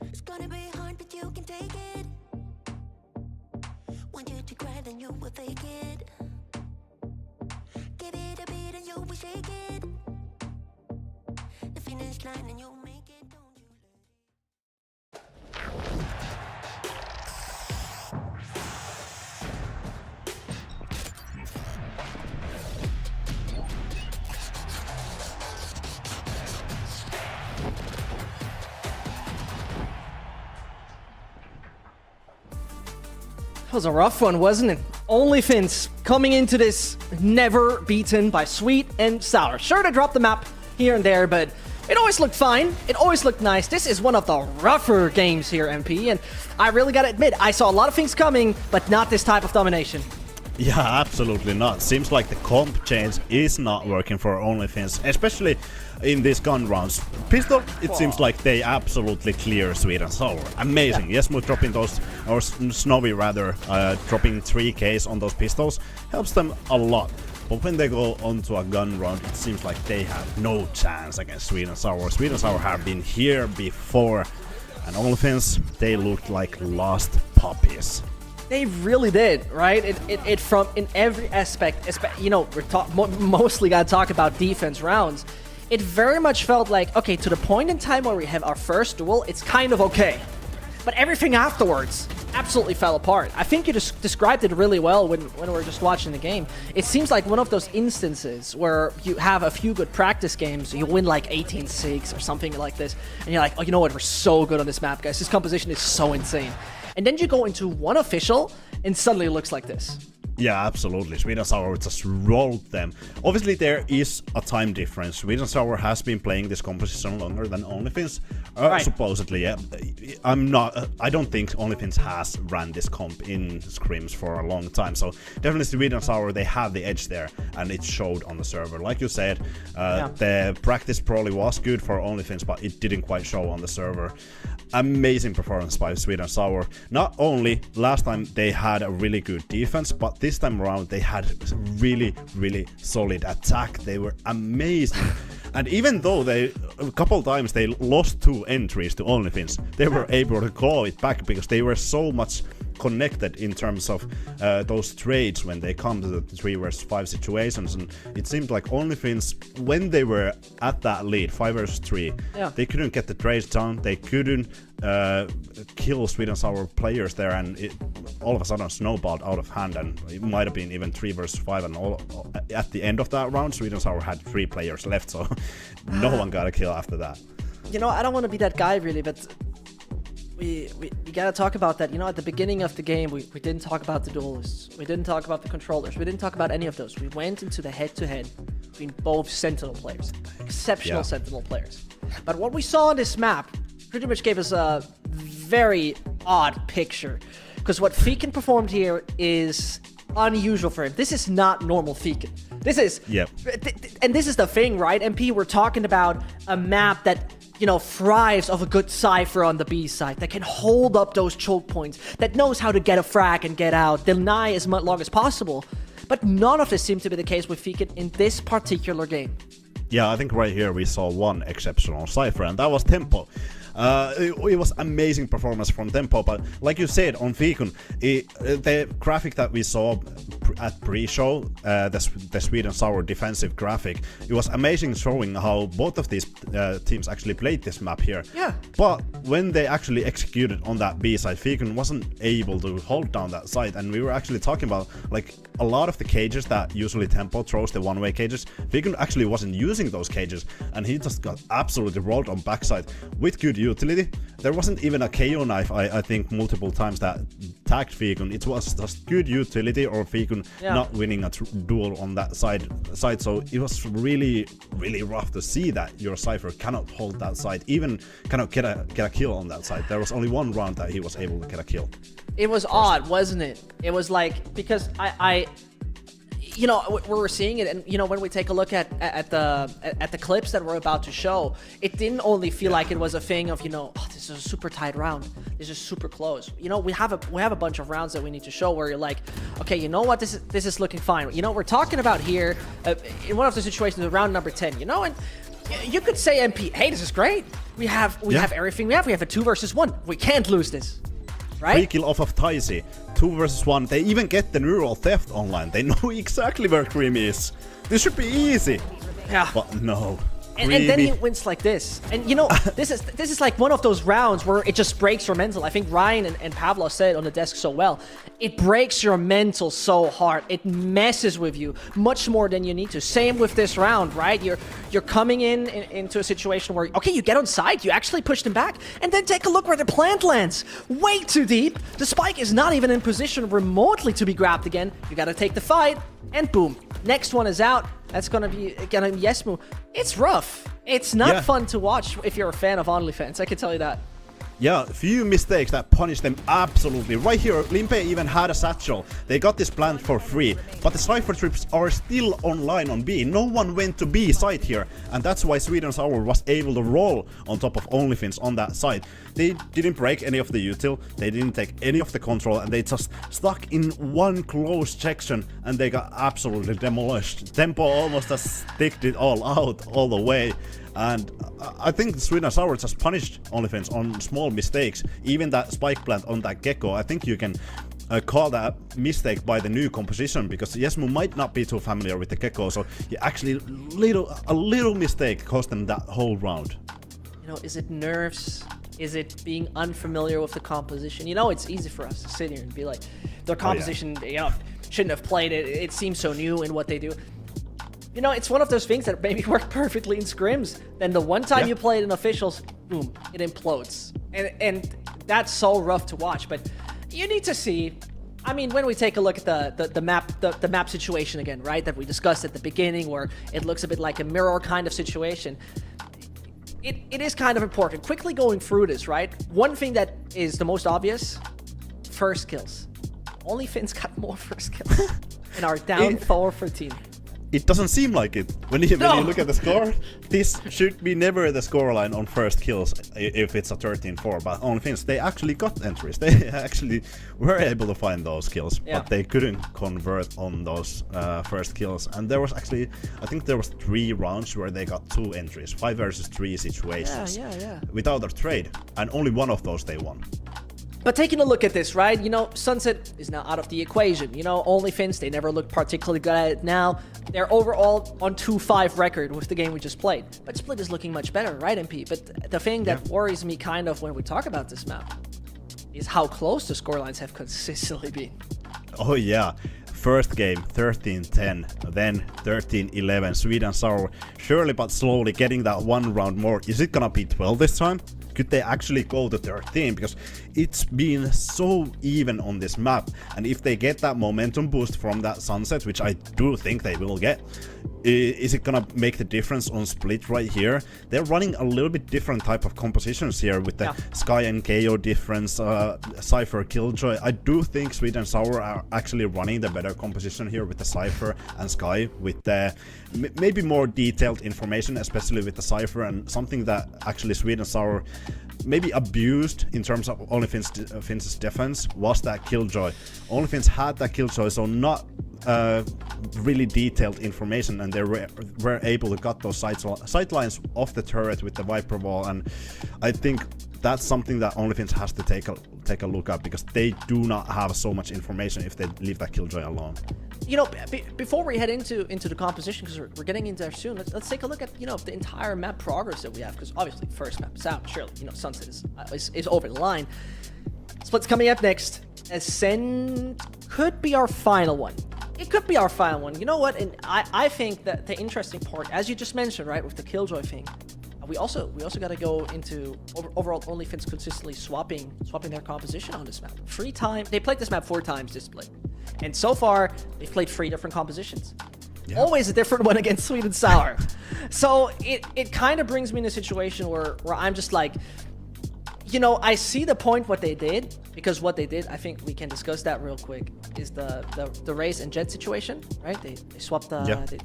Speaker 7: It's gonna be hard, but you can take it. Want you to cry, then you will fake it. Give it a beat and you will shake it. The finish line and you'll make it, don't you let it.
Speaker 3: That was a rough one, wasn't it? OnlyFins coming into this never beaten by sweet and sour. Sure to drop the map here and there, but it always looked fine. It always looked nice. This is one of the rougher games here, MP, and I really gotta admit, I saw a lot of things coming, but not this type of domination.
Speaker 2: Yeah, absolutely not. Seems like the comp change is not working for OnlyFins, especially in these gun rounds. Pistol, it seems like they absolutely clear sweet and sour. Amazing.
Speaker 3: Yeah.
Speaker 2: Yesmu dropping those, or Snowy rather, dropping 3Ks on those pistols helps them a lot. But when they go onto a gun round, it seems like they have no chance against Sweet and Sour. Sweet and Sour have been here before, and OnlyFins, they looked like lost puppies.
Speaker 3: They really did, right? It from in every aspect. You know, we're mostly gotta talk about defense rounds. It very much felt like, okay, to the point in time where we have our first duel, it's kind of okay. But everything afterwards absolutely fell apart. I think you just described it really well when we were just watching the game. It seems like one of those instances where you have a few good practice games, you win like 18-6 or something like this, and you're like, oh, you know what, we're so good on this map, guys. This composition is so insane. And then you go into one official, and suddenly it looks like this.
Speaker 2: Yeah, absolutely. Sweet and Sour just rolled them. Obviously, there is a time difference. Sweet and Sour has been playing this composition longer than OnlyFins,
Speaker 3: Right.
Speaker 2: supposedly. Yeah. I don't think OnlyFins has ran this comp in scrims for a long time. So definitely, Sweet and Sour, they have the edge there, and it showed on the server. Like you said, the practice probably was good for OnlyFins, but it didn't quite show on the server. Amazing performance by Sweet and Sour. Not only last time they had a really good defense, but this time around they had really, really solid attack. They were amazing. And even though a couple times they lost 2 entries to OnlyFins, they were able to claw it back because they were so much connected in terms of those trades when they come to the 3 versus 5 situations. And it seemed like OnlyFins, when they were at that lead 5 versus 3, they couldn't get the trades done, they couldn't kill Sweet and Sour players there, and it all of a sudden snowballed out of hand, and it might have been even 3 versus 5, and at the end of that round Sweet and Sour had 3 players left, so no one got a kill after that.
Speaker 3: You know, I don't want to be that guy really, but we gotta talk about that. You know, at the beginning of the game, we didn't talk about the duelists, we didn't talk about the controllers, we didn't talk about any of those. We went into the head-to-head between both Sentinel players, exceptional Sentinel players. But what we saw on this map pretty much gave us a very odd picture, because what Feekin performed here is unusual for him. This is not normal Feekin. This is, and this is the thing, right? MP, we're talking about a map that, you know, thrives of a good Cypher on the B side, that can hold up those choke points, that knows how to get a frag and get out, deny as long as possible. But none of this seemed to be the case with Feekin in this particular game.
Speaker 2: Yeah, I think right here we saw one exceptional Cypher, and that was Tempo. It was amazing performance from Tempo, but like you said on Feekin, the graphic that we saw at pre-show, the Sweet and Sour defensive graphic, it was amazing, showing how both of these teams actually played this map here.
Speaker 3: Yeah.
Speaker 2: But when they actually executed on that B side, Feekin wasn't able to hold down that side, and we were actually talking about like a lot of the cages that usually Tempo throws, the one-way cages, Feekin actually wasn't using those cages, and he just got absolutely rolled on backside with good utility. There wasn't even a KO knife, I think, multiple times that tagged Feekin. It was just good utility or Feekin not winning a duel on that side. So it was really, really rough to see that your Cypher cannot hold that side, even cannot get a kill on that side. There was only one round that he was able to get a kill.
Speaker 3: It was odd, wasn't it? It was like, because I you know, we're seeing it, and you know, when we take a look at the clips that we're about to show, it didn't only feel like it was a thing of, you know, oh, this is a super tight round, this is super close. You know, we have a bunch of rounds that we need to show where you're like, okay, you know what, this is looking fine. You know, we're talking about here in one of the situations, round number 10. You know, and you could say MP, hey, this is great. We have everything we have. We have a 2 versus 1. We can't lose this. Right?
Speaker 2: 3 kill off of Taisi, 2 versus 1. They even get the neural theft online. They know exactly where Creamy is. This should be easy.
Speaker 3: Yeah.
Speaker 2: But no.
Speaker 3: And then he wins like this. And you know, this is like one of those rounds where it just breaks your mental. I think Ryan and Pavlo said it on the desk so well. It breaks your mental so hard. It messes with you much more than you need to. Same with this round, right? You're coming into a situation where, okay, you get on side, you actually pushed him back, and then take a look where the plant lands. Way too deep. The spike is not even in position remotely to be grabbed again. You gotta take the fight, and boom. Next one is out. That's gonna be Yesmu. It's rough. It's not fun to watch if you're a fan of OnlyFans, I can tell you that.
Speaker 2: Yeah, few mistakes that punish them absolutely. Right here, Limpe even had a satchel. They got this plant for free, but the Cypher trips are still online on B. No one went to B side here, and that's why Sweet and Sour was able to roll on top of OnlyFins on that side. They didn't break any of the util, they didn't take any of the control, and they just stuck in one closed section, and they got absolutely demolished. Tempo almost just sticked it all out all the way. And I think Sweet and Sour just punished OnlyFins on small mistakes. Even that spike plant on that gecko, I think you can call that mistake by the new composition, because Yesmu might not be too familiar with the gecko, so he actually a little mistake cost them that whole round.
Speaker 3: You know, is it nerves? Is it being unfamiliar with the composition? You know, it's easy for us to sit here and be like, their composition, you know, shouldn't have played it. It seems so new in what they do. You know, it's one of those things that maybe work perfectly in scrims. Then the one time you play it in officials, boom, it implodes. And that's so rough to watch. But you need to see I mean, when we take a look at the map situation again, right, that we discussed at the beginning, where it looks a bit like a mirror kind of situation, it is kind of important. Quickly going through this, right? One thing that is the most obvious: first kills. Only Finns got more first kills and are down 4-13.
Speaker 2: It doesn't seem like it. When you look at the score, this should be never the scoreline on first kills if it's a 13-4. But on Finns, they actually got entries. They actually were able to find those kills, but they couldn't convert on those first kills. And there was actually, I think there was 3 rounds where they got 2 entries, 5 versus 3 situations, without a trade, and only one of those they won.
Speaker 3: But taking a look at this, right, you know, Sunset is now out of the equation. You know, only Finns, they never looked particularly good at it now. They're overall on 2-5 record with the game we just played. But Split is looking much better, right, MP? But the thing that worries me kind of when we talk about this map is how close the scorelines have consistently been.
Speaker 2: Oh yeah. First game 13-10, then 13-11. Sweden Sour surely but slowly getting that 1 round more. Is it gonna be 12 this time? Could they actually go to 13? Because it's been so even on this map, and if they get that momentum boost from that Sunset, which I do think they will get, is it gonna make the difference on Split right here? They're running a little bit different type of compositions here with the Sky and KO difference, Cypher Killjoy. I do think Sweden Sour are actually running the better composition here with the Cypher and Sky, with the maybe more detailed information, especially with the Cypher, and something that actually Sweden Sour maybe abused in terms of only Finns' defense was that Killjoy. Only Finns had that Killjoy, so not really detailed information, and they were able to cut those sightlines off the turret with the Viper wall, and I think that's something that OnlyFins has to take a look at, because they do not have so much information if they leave that Killjoy alone.
Speaker 3: You know, before we head into the composition, because we're getting into there soon, let's take a look at, you know, the entire map progress that we have, because obviously first map is out, surely, you know, Sunset is over the line. Split's coming up next. Ascend could be our final one. It could be our final one. You know what? And I think that the interesting part, as you just mentioned, right, with the Killjoy thing, we also got to go into overall OnlyFins consistently swapping their composition on this map. 3 times they played this map 4 times this split, and so far they've played 3 different compositions. Yeah. Always a different one against Sweet and Sour. So it kind of brings me in a situation where I'm just like, you know, I see the point what they did, because what they did, I think we can discuss that real quick, is the Raze and Jet situation, right? They swapped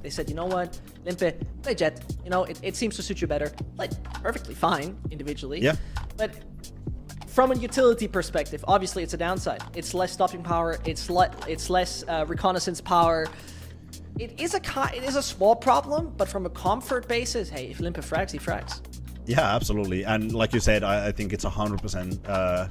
Speaker 3: they said, you know what, Limpe, play Jet. You know, it seems to suit you better. Played perfectly fine individually. Yeah. But from a utility perspective, obviously it's a downside. It's less stopping power. It's less reconnaissance power. It is a small problem, but from a comfort basis, hey, if Limpe frags, he frags.
Speaker 2: Yeah, absolutely. And like you said, I think it's 100%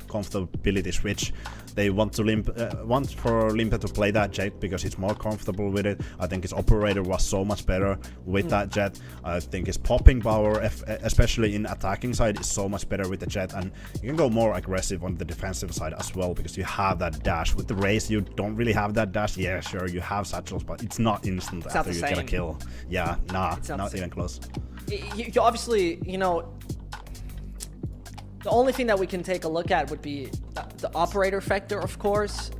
Speaker 2: comfortability switch. They want for Limpe to play that Jet because he's more comfortable with it. I think his operator was so much better with that Jet. I think his popping power, especially in attacking side, is so much better with the Jet. And you can go more aggressive on the defensive side as well, because you have that dash. With the Raze, you don't really have that dash. Yeah, sure, you have satchels, but it's not instant after you get a kill. Yeah, nah, not even close.
Speaker 3: You obviously, you know, the only thing that we can take a look at would be the operator factor, of course.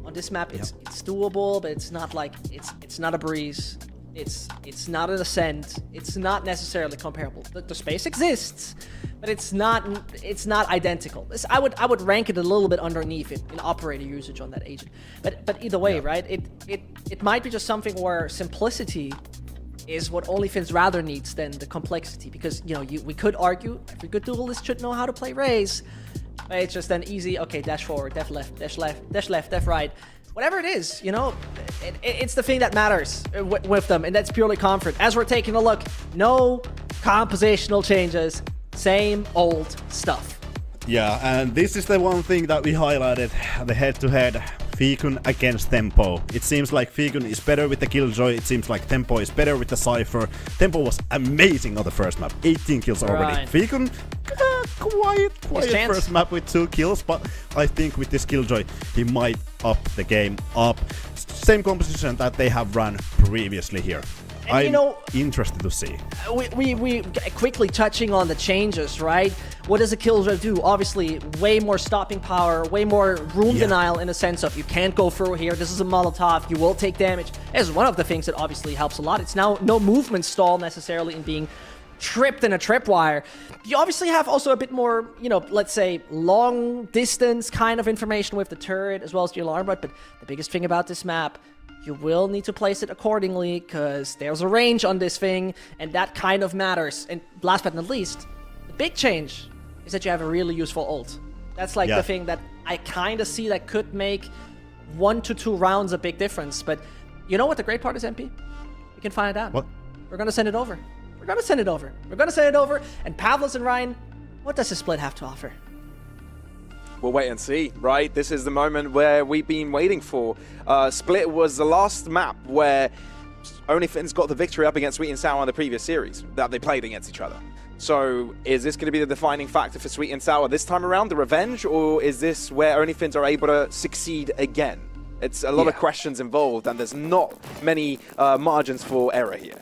Speaker 3: On this map, it's doable, but it's not like it's not a breeze. It's not an ascent. It's not necessarily comparable. The space exists, but it's not identical. I would rank it a little bit underneath in operator usage on that agent. But either way, right? It might be just something where simplicity is what OnlyFins rather needs than the complexity, because, you know, we could argue every good duelist should know how to play Raze, but it's just an easy, okay, dash forward, dash left, dash left, dash left, dash right, whatever it is, you know, it's the thing that matters with them, and that's purely comfort. As we're taking a look, no compositional changes, same old stuff.
Speaker 2: Yeah, and this is the one thing that we highlighted, the head-to-head. Fikun against Tempo. It seems like Fikun is better with the Killjoy. It seems like Tempo is better with the Cypher. Tempo was amazing on the first map. 18 kills already. Fikun, quiet first map with 2 kills, but I think with this Killjoy, he might up the game up. Same composition that they have run previously here.
Speaker 3: And, you know,
Speaker 2: interested to see.
Speaker 3: we quickly touching on the changes, right? What does a killjoy do? Obviously, way more stopping power, way more room denial in the sense of you can't go through here. This is a Molotov. You will take damage. This is one of the things that obviously helps a lot. It's now no movement stall necessarily in being tripped in a tripwire. You obviously have also a bit more, you know, let's say long distance kind of information with the turret as well as the alarm bot. But the biggest thing about this map, you will need to place it accordingly because there's a range on this thing and that kind of matters. And last but not least, the big change is that you have a really useful ult. That's like the thing that I kind of see that could make 1 to 2 rounds a big difference. But you know what the great part is, MP? We can find out.
Speaker 2: What?
Speaker 3: We're going to send it over. We're going to send it over. We're going to send it over. And Pavlos and Ryan, what does the split have to offer?
Speaker 4: We'll wait and see, right? This is the moment where we've been waiting for. Split was the last map where OnlyFins got the victory up against Sweet and Sour in the previous series that they played against each other. So is this going to be the defining factor for Sweet and Sour this time around, the revenge, or is this where OnlyFins are able to succeed again? It's a lot of questions involved, and there's not many margins for error here.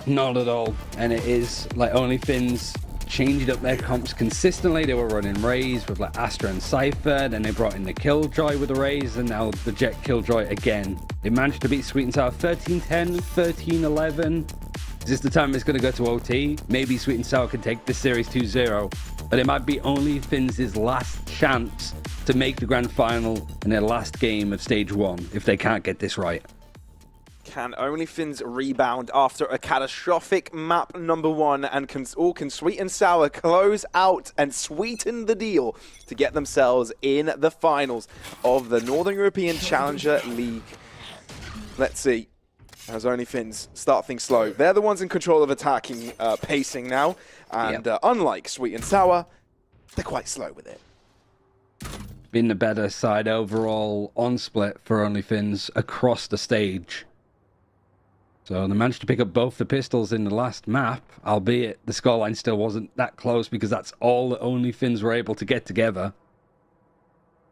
Speaker 5: Not at all. And it is like OnlyFins changing up their comps consistently. They were running Raze with like Astra and Cypher, then they brought in the Killjoy with the Raze, and now the Jet Killjoy again. They managed to beat Sweet and Sour 13-10, 13-11. Is this the time it's going to go to OT? Maybe Sweet and Sour can take this series 2-0, but it might be OnlyFins' last chance to make the grand final in their last game of stage 1 if they can't get this right.
Speaker 4: Can OnlyFins rebound after a catastrophic map number 1, and can Sweet and Sour close out and sweeten the deal to get themselves in the finals of the Northern European Challenger League? Let's see. As OnlyFins start things slow. They're the ones in control of attacking pacing now, and unlike Sweet and Sour, they're quite slow with it.
Speaker 5: Been the better side overall on split for OnlyFins across the stage. So they managed to pick up both the pistols in the last map, albeit the scoreline still wasn't that close because that's all the OnlyFins were able to get together.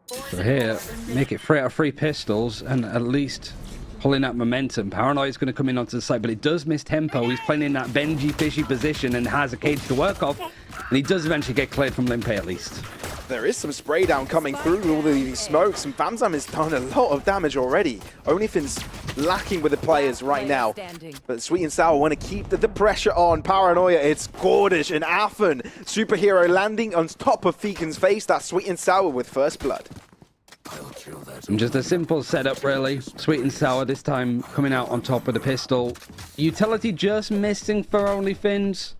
Speaker 5: So here, make it 3 out of 3 pistols and at least pulling that momentum. Paranoia is going to come in onto the side, but it does miss tempo. He's playing in that Benji fishy position and has a cage to work off, and he does eventually get cleared from Limpe at least.
Speaker 4: There is some spray down coming through all these smokes, and Famzam has done a lot of damage already. OnlyFins lacking with the players right now, but Sweet and Sour want to keep the pressure on. Paranoia, it's Gordish and Affen. Superhero landing on top of Feekan's face. That's Sweet and Sour with first blood.
Speaker 5: And just a simple setup, really. Sweet and Sour this time coming out on top of the pistol. Utility just missing for OnlyFins.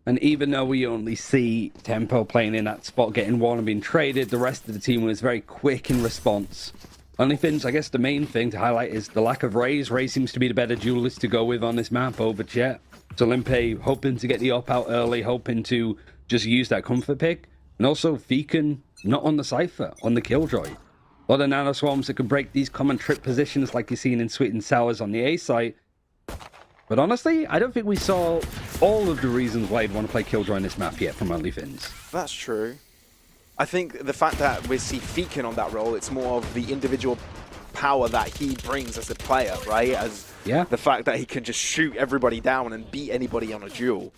Speaker 5: And even though we only see Tempo playing in that spot, getting one and being traded, the rest of the team was very quick in response. OnlyFins, I guess the main thing to highlight is the lack of Raze. Raze seems to be the better duelist to go with on this map over Jet. So Limpe hoping to get the op out early, hoping to just use that comfort pick. And also Feekan not on the Cypher, on the Killjoy. A lot of nano swarms that can break these common trip positions like you're seeing in Sweet and Sours on the A site. But honestly, I don't think we saw all of the reasons why you'd want to play Killjoy on this map yet from OnlyFins.
Speaker 4: That's true. I think the fact that we see Feekan on that role, it's more of the individual power that he brings as a player, right? As the fact that he can just shoot everybody down and beat anybody on a duel.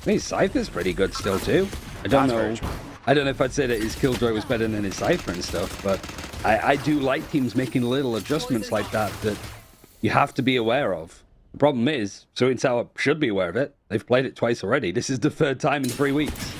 Speaker 5: I mean, Cypher's pretty good still too. I don't know if I'd say that his Killjoy was better than his Cypher and stuff, but I do like teams making little adjustments like that you have to be aware of. The problem is, Sweet and Sour should be aware of it. They've played it twice already. This is the 3rd time in 3 weeks.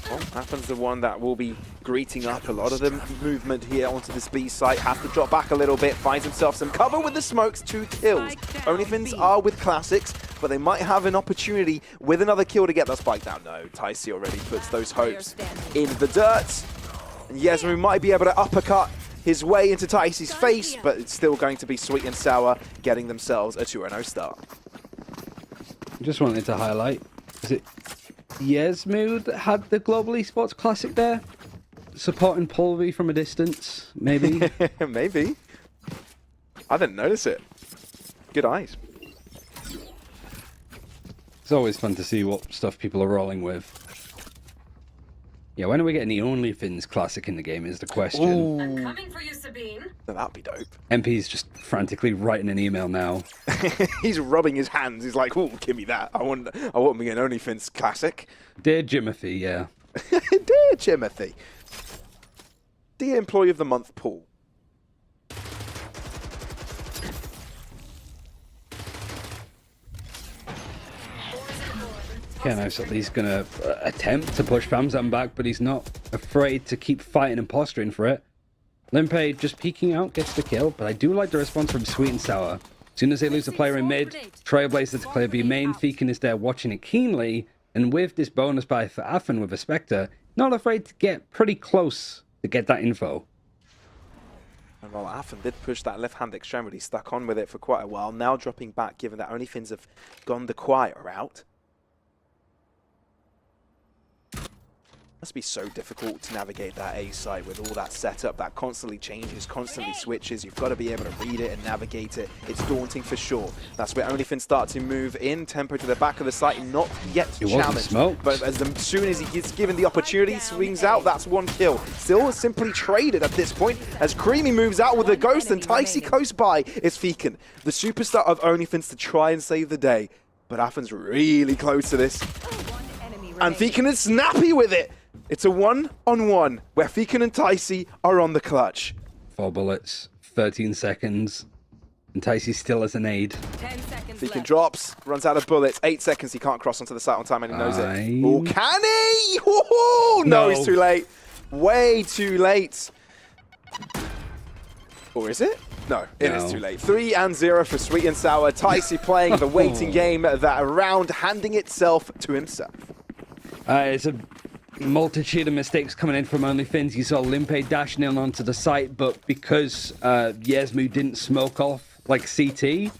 Speaker 4: Well, Affen's the one that will be greeting up a lot of the movement here onto this B site. Has to drop back a little bit, finds himself some cover with the smokes, 2 kills. OnlyFins are with classics, but they might have an opportunity with another kill to get that spike down. No, Ticey already puts those hopes in the dirt. And yes, we might be able to uppercut his way into Ticey's face, but it's still going to be Sweet and Sour getting themselves a 2-0 start.
Speaker 5: Just wanted to highlight, is it Yesmu that had the Global Esports Classic there? Supporting Pulvy from a distance, maybe?
Speaker 4: Maybe. I didn't notice it. Good eyes.
Speaker 5: It's always fun to see what stuff people are rolling with. Yeah, when are we getting the OnlyFins classic in the game is the question.
Speaker 8: I'm coming for you, Sabine.
Speaker 4: That'd be dope.
Speaker 5: MP's just frantically writing an email now.
Speaker 4: He's rubbing his hands. He's like, "Oh, give me that. I want me an OnlyFins classic."
Speaker 5: Dear Jimothy, yeah.
Speaker 4: Dear Timothy. Dear Employee of the Month, Paul.
Speaker 5: Yeah, no, so he's going to attempt to push Famzam back, but he's not afraid to keep fighting and posturing for it. Limpe just peeking out, gets the kill, but I do like the response from Sweet and Sour. As soon as they lose a player in mid, Trailblazer declare B main, Feekin is there watching it keenly, and with this bonus buy for Affen with a Spectre, not afraid to get pretty close to get that info.
Speaker 4: And while Affen did push that left-hand extremity, stuck on with it for quite a while, now dropping back given that OnlyFins have gone the quiet route. Must be so difficult to navigate that A side with all that setup that constantly changes, constantly switches. You've got to be able to read it and navigate it. It's daunting for sure. That's where OnlyFins start to move in. Tempo to the back of the site, not yet challenged. But as soon as he gets given the opportunity, swings out, that's one kill. Still simply traded at this point as Creamy moves out with a ghost and Ticey close by is Feekin, the superstar of OnlyFins, to try and save the day. But Affen's really close to this. And Feekin is snappy with it. It's a one-on-one where Feekin and Ticey are on the clutch.
Speaker 5: 4 bullets, 13 seconds, and Ticey still has an aid.
Speaker 8: 10 seconds
Speaker 4: Feekin
Speaker 8: left.
Speaker 4: drops, runs out of bullets, 8 seconds, he can't cross onto the site on time and he knows it. Oh, can he? Oh, no, he's too late. Way too late. Or is it? No, it is too late. 3-0 for Sweet and Sour. Ticey playing the waiting game, that round handing itself to himself.
Speaker 5: It's a multitude of mistakes coming in from OnlyFins. You saw Limpe dashing in onto the site, but because Yesmu didn't smoke off like CT,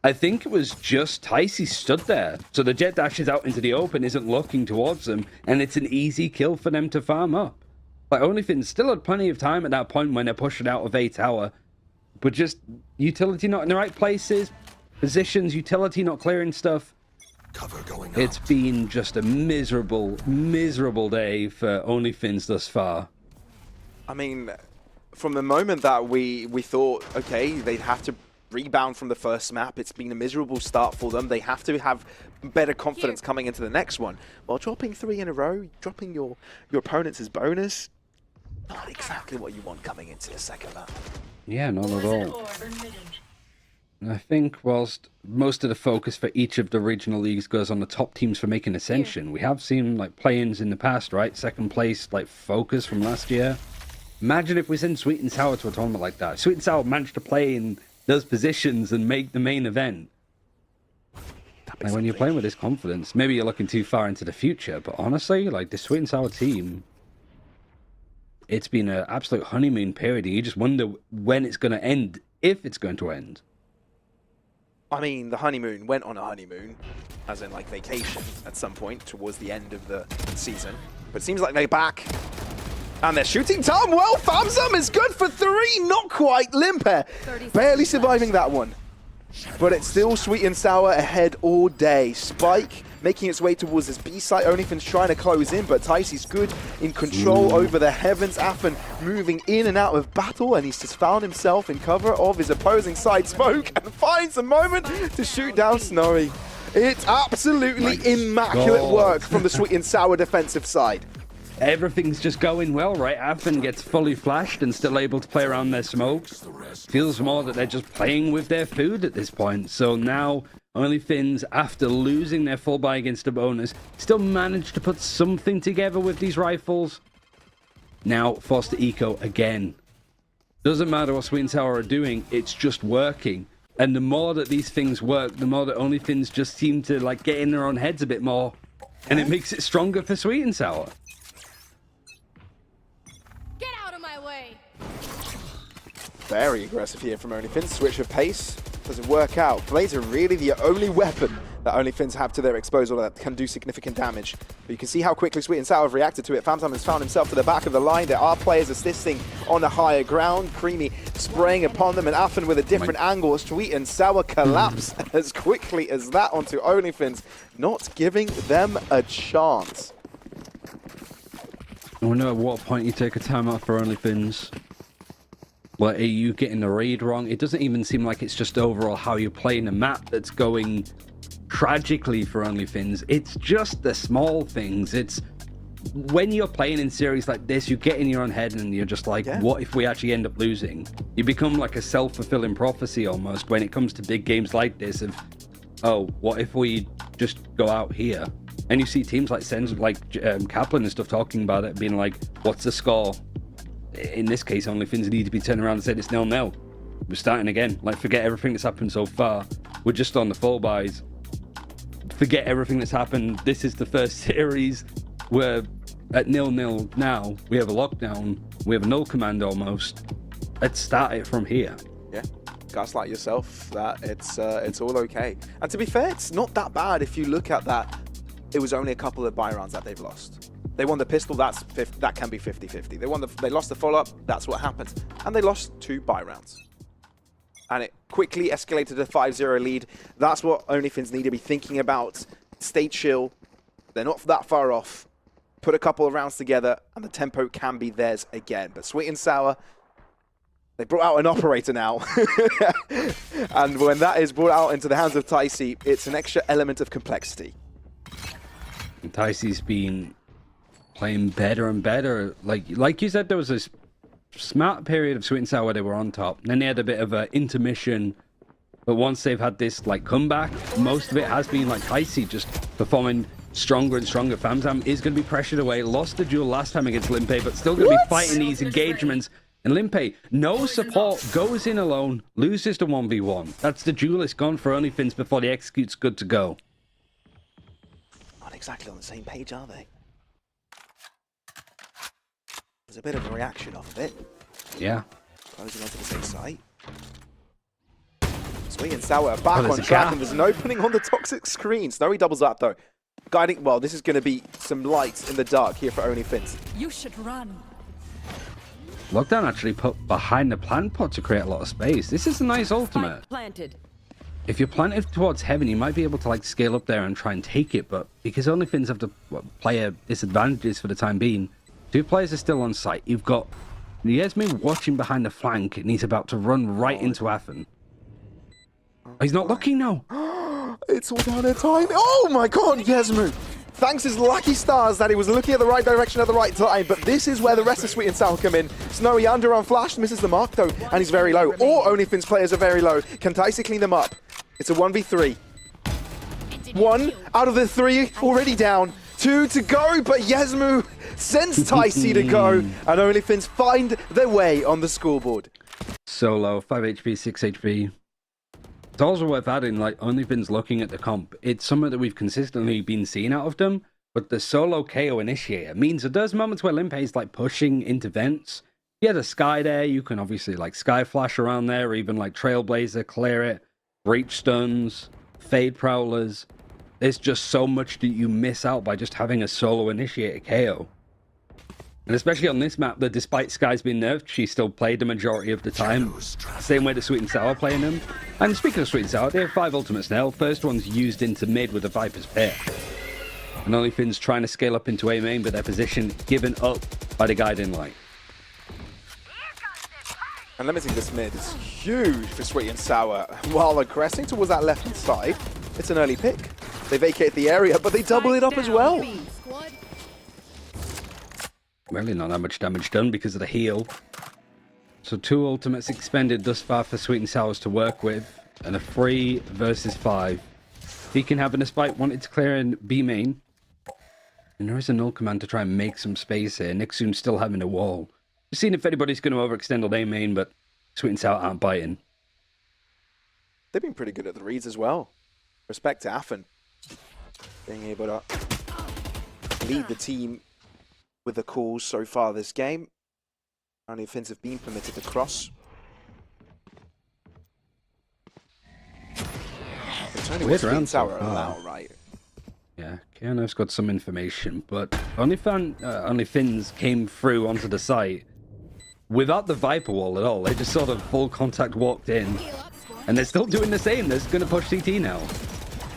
Speaker 5: I think it was just Ticey stood there. So the jet dashes out into the open, isn't looking towards them, and it's an easy kill for them to farm up. Like, OnlyFins still had plenty of time at that point when they're pushing out of A tower, but just utility not in the right places, positions, utility not clearing stuff. It's been just a miserable, miserable day for OnlyFins thus far.
Speaker 4: I mean, from the moment that we thought, okay, they'd have to rebound from the first map, it's been a miserable start for them. They have to have better confidence coming into the next one. While dropping 3 in a row, dropping your opponents as bonus, not exactly what you want coming into the second map.
Speaker 5: Yeah, not at all. I think whilst most of the focus for each of the regional leagues goes on the top teams for making Ascension, we have seen like play-ins in the past, right? Second place, like Focus from last year. Imagine if we send Sweet and Sour to a tournament like that. Sweet and Sour managed to play in those positions and make the main event. Like when you're playing with this confidence, maybe you're looking too far into the future, but honestly, like the Sweet and Sour team, it's been an absolute honeymoon period, and you just wonder when it's going to end, if it's going to end.
Speaker 4: I mean, the honeymoon went on a honeymoon, as in like vacation at some point towards the end of the season. But it seems like they're back. And they're shooting time. Well, Famzam is good for 3. Not quite. Limpe barely surviving that one. But it's still Sweet and Sour ahead all day. Spike making its way towards this B site. OnlyFins trying to close in, but Ticey's good in control over the heavens. Affen moving in and out of battle, and he's just found himself in cover of his opposing side smoke and finds a moment to shoot down Snowy. It's absolutely immaculate work from the Sweet and Sour defensive side.
Speaker 5: Everything's just going well, right? Affen gets fully flashed and still able to play around their smoke. Feels more that they're just playing with their food at this point. So now OnlyFins, after losing their full buy against a bonus, still managed to put something together with these rifles. Now forced to eco again. Doesn't matter what Sweet and Sour are doing, it's just working. And the more that these things work, the more that OnlyFins just seem to like get in their own heads a bit more. And it makes it stronger for Sweet and Sour.
Speaker 8: Get out of my way.
Speaker 4: Very aggressive here from OnlyFins. Switch of pace doesn't work out. Blades are really the only weapon that OnlyFins have to their disposal that can do significant damage. But you can see how quickly Sweet and Sour have reacted to it. Famzam has found himself to the back of the line. There are players assisting on the higher ground. Creamy spraying upon them, and Affen with a different angle. Sweet and Sour collapse as quickly as that onto OnlyFins, not giving them a chance.
Speaker 5: I wonder at what point you take a timeout for OnlyFins. Well, are you getting the read wrong? It doesn't even seem like it's just overall how you're playing the map that's going tragically for OnlyFins. It's just the small things. It's when you're playing in series like this, you get in your own head and you're just like, what if we actually end up losing? You become like a self-fulfilling prophecy almost when it comes to big games like this of, oh, what if we just go out here? And you see teams like Kaplan and stuff talking about it, being like, what's the score? In this case, OnlyFins need to be turning around and saying it's 0-0. We're starting again. Like, forget everything that's happened so far. We're just on the full buys. Forget everything that's happened. This is the first series. We're at 0-0 now. We have a lockdown. We have a null command almost. Let's start it from here.
Speaker 4: Yeah, gaslight yourself that it's all okay. And to be fair, it's not that bad if you look at that. It was only a couple of buy rounds that they've lost. They won the pistol, that can be 50-50. They lost the follow-up, that's what happens. And they lost 2 buy rounds. And it quickly escalated to a 5-0 lead. That's what OnlyFins need to be thinking about. Stay chill. They're not that far off. Put a couple of rounds together, and the tempo can be theirs again. But Sweet and Sour, they brought out an operator now. And when that is brought out into the hands of Ticey, it's an extra element of complexity.
Speaker 5: Ticey's been playing better and better. Like you said, there was this smart period of Sweet and Sour where they were on top. Then they had a bit of an intermission. But once they've had this like comeback, most of it has been like Ticey just performing stronger and stronger. Famzam is going to be pressured away. Lost the duel last time against Limpe, but still going to be fighting these engagements. And Limpe, no support, goes in alone, loses the 1v1. That's the duelist gone for OnlyFins before the execute's good to go.
Speaker 4: Not exactly on the same page, are they? There's a bit of a reaction off of it.
Speaker 5: Yeah.
Speaker 4: Closing onto the safe site. Sweet and Sour are back on track, and there's an opening on the toxic screen. Snowy doubles up though. Guiding, well, this is going to be some lights in the dark here for OnlyFins.
Speaker 8: You should run.
Speaker 5: Lockdown actually put behind the plant pot to create a lot of space. This is a nice ultimate.
Speaker 8: Spike planted.
Speaker 5: If you're planted towards heaven, you might be able to like scale up there and try and take it, but because OnlyFins have the player disadvantages for the time being, 2 players are still on site. You've got Yasmin watching behind the flank, and he's about to run right into Athen. Oh, he's not looking now.
Speaker 4: It's all down to time. Oh my god, Yasmin! Thanks his lucky stars that he was looking at the right direction at the right time, but this is where the rest of Sweet and Sour come in. Snowy under on flash, misses the mark though, and he's very low. All OnlyFins players are very low. Can Ticey clean them up? It's a 1v3. 1 out of the 3 already down. 2 to go, but Yasmu sends Ticey to go, and OnlyFins find their way on the scoreboard.
Speaker 5: Solo, 5 HP, 6 HP. It's also worth adding, like, OnlyFins looking at the comp. It's something that we've consistently been seeing out of them, but the solo KO initiator means that there's moments where Limpe's, like, pushing into vents. You had a Sky there, you can obviously, like, Sky Flash around there, or even, like, Trailblazer, clear it, Breach Stuns, Fade Prowlers. There's just so much that you miss out by just having a solo initiator KO. And especially on this map, that despite Sky's being nerfed, she still played the majority of the time. Same way the Sweet and Sour playing them. And speaking of Sweet and Sour, they have 5 ultimates now. First one's used into mid with a Viper's Pair. And OnlyFins trying to scale up into A main, but their position given up by the guiding light.
Speaker 4: And limiting this mid is huge for Sweet and Sour. While aggressing towards that left-hand side, it's an early pick. They vacate the area, but they double it up as well.
Speaker 5: Really not that much damage done because of the heal. So 2 ultimates expended thus far for Sweet and Sours to work with. And a 3 versus 5. He can have an despite wanted to clear in B main. And there is a null command to try and make some space here. Nixum's still having a wall. Just seeing if anybody's going to overextend on A main, but Sweet and Sour aren't biting.
Speaker 4: They've been pretty good at the reads as well. Respect to Athen. Being able to lead the team with the calls so far this game. OnlyFins have been permitted to cross. It's only with Sweet and Sour allow, right?
Speaker 5: Yeah, Keanu's got some information, but OnlyFins came through onto the site without the Viper wall at all. They just sort of full contact walked in, and they're still doing the same. They're going to push CT now.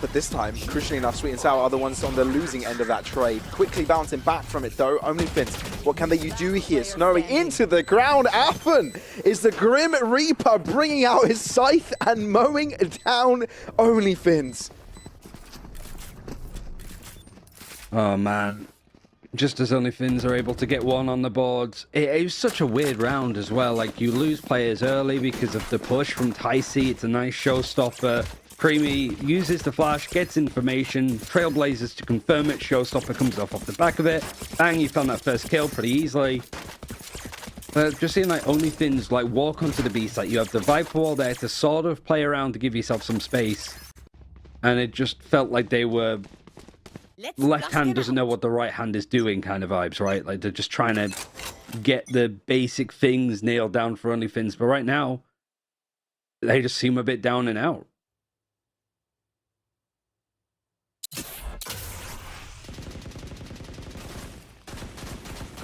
Speaker 4: But this time, crucially enough, Sweet and Sour are the ones on the losing end of that trade. Quickly bouncing back from it though. OnlyFins, what can they do here? Snowy into the ground. Affen is the Grim Reaper bringing out his scythe and mowing down OnlyFins.
Speaker 5: Oh man. Just as OnlyFins are able to get one on the boards. It was such a weird round as well. Like, you lose players early because of the push from Ticey. It's a nice showstopper. Creamy uses the flash, gets information, Trailblazers to confirm it, showstopper comes off the back of it. Bang, you found that first kill pretty easily. Just seeing like OnlyFins like walk onto the B site, you have the Viper wall there to sort of play around to give yourself some space. And it just felt like they were left hand doesn't know what the right hand is doing kind of vibes, right? Like they're just trying to get the basic things nailed down for OnlyFins. But right now, they just seem a bit down and out.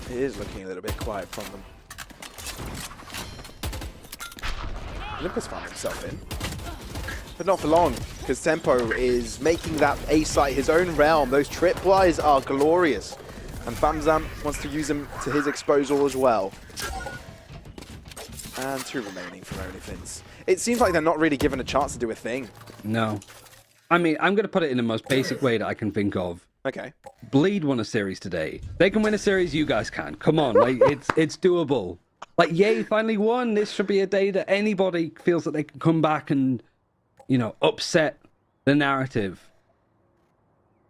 Speaker 4: It is looking a little bit quiet from them. Olympus found himself in. But not for long, because Tempo is making that A site his own realm. Those tripwires are glorious. And Bamzam wants to use them to his exposure as well. And 2 remaining for OnlyFins. It seems like they're not really given a chance to do a thing.
Speaker 5: No. I mean, I'm going to put it in the most basic way that I can think of.
Speaker 4: Okay.
Speaker 5: Bleed won a series today. They can win a series, you guys can. Come on, like it's doable. Like, yay, finally won. This should be a day that anybody feels that they can come back and, you know, upset the narrative.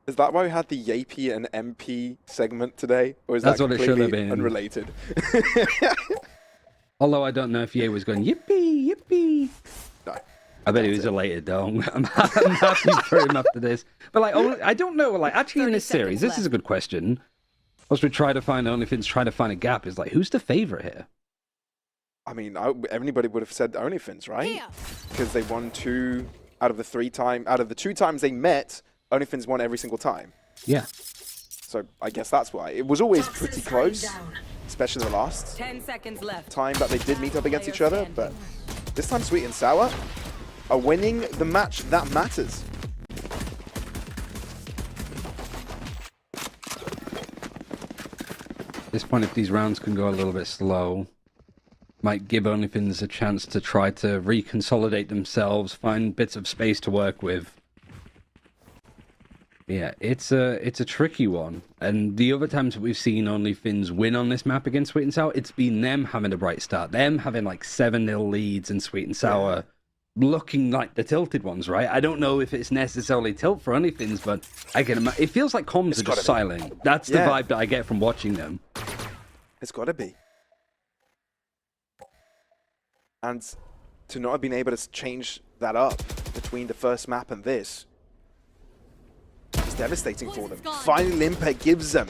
Speaker 4: Is that why we had the Yippi and MP segment today? Or is
Speaker 5: That's
Speaker 4: that
Speaker 5: what it should have
Speaker 4: completely
Speaker 5: been.
Speaker 4: unrelated?
Speaker 5: Although I don't know if Ye was going, yippee, yippie.
Speaker 4: No.
Speaker 5: I bet he was elated, though. I'm happy for him after this. But, like, I don't know. Like, actually, in this series, this is a good question. As we try to find OnlyFins, try to find a gap, is like, who's the favorite here?
Speaker 4: I mean, everybody would have said OnlyFins, right? Because they won 2 out of the 2 times they met. OnlyFins won every single time.
Speaker 5: Yeah.
Speaker 4: So I guess that's why. It was always pretty close, especially the last
Speaker 8: 10 seconds left.
Speaker 4: time that they did meet up against each other. But this time, Sweet and Sour are winning the match that matters.
Speaker 5: At this point, if these rounds can go a little bit slow, might give OnlyFins a chance to try to reconsolidate themselves, find bits of space to work with. Yeah, it's a tricky one. And the other times that we've seen OnlyFins win on this map against Sweet and Sour, it's been them having a bright start. Them having like 7-0 leads and Sweet and Sour looking like the tilted ones, right? I don't know if it's necessarily tilt for OnlyFins, but I can imagine. It feels like comms are just silent. That's the vibe that I get from watching them.
Speaker 4: It's got to be. And to not have been able to change that up between the first map and this is devastating for them. Finally, Limpet gives them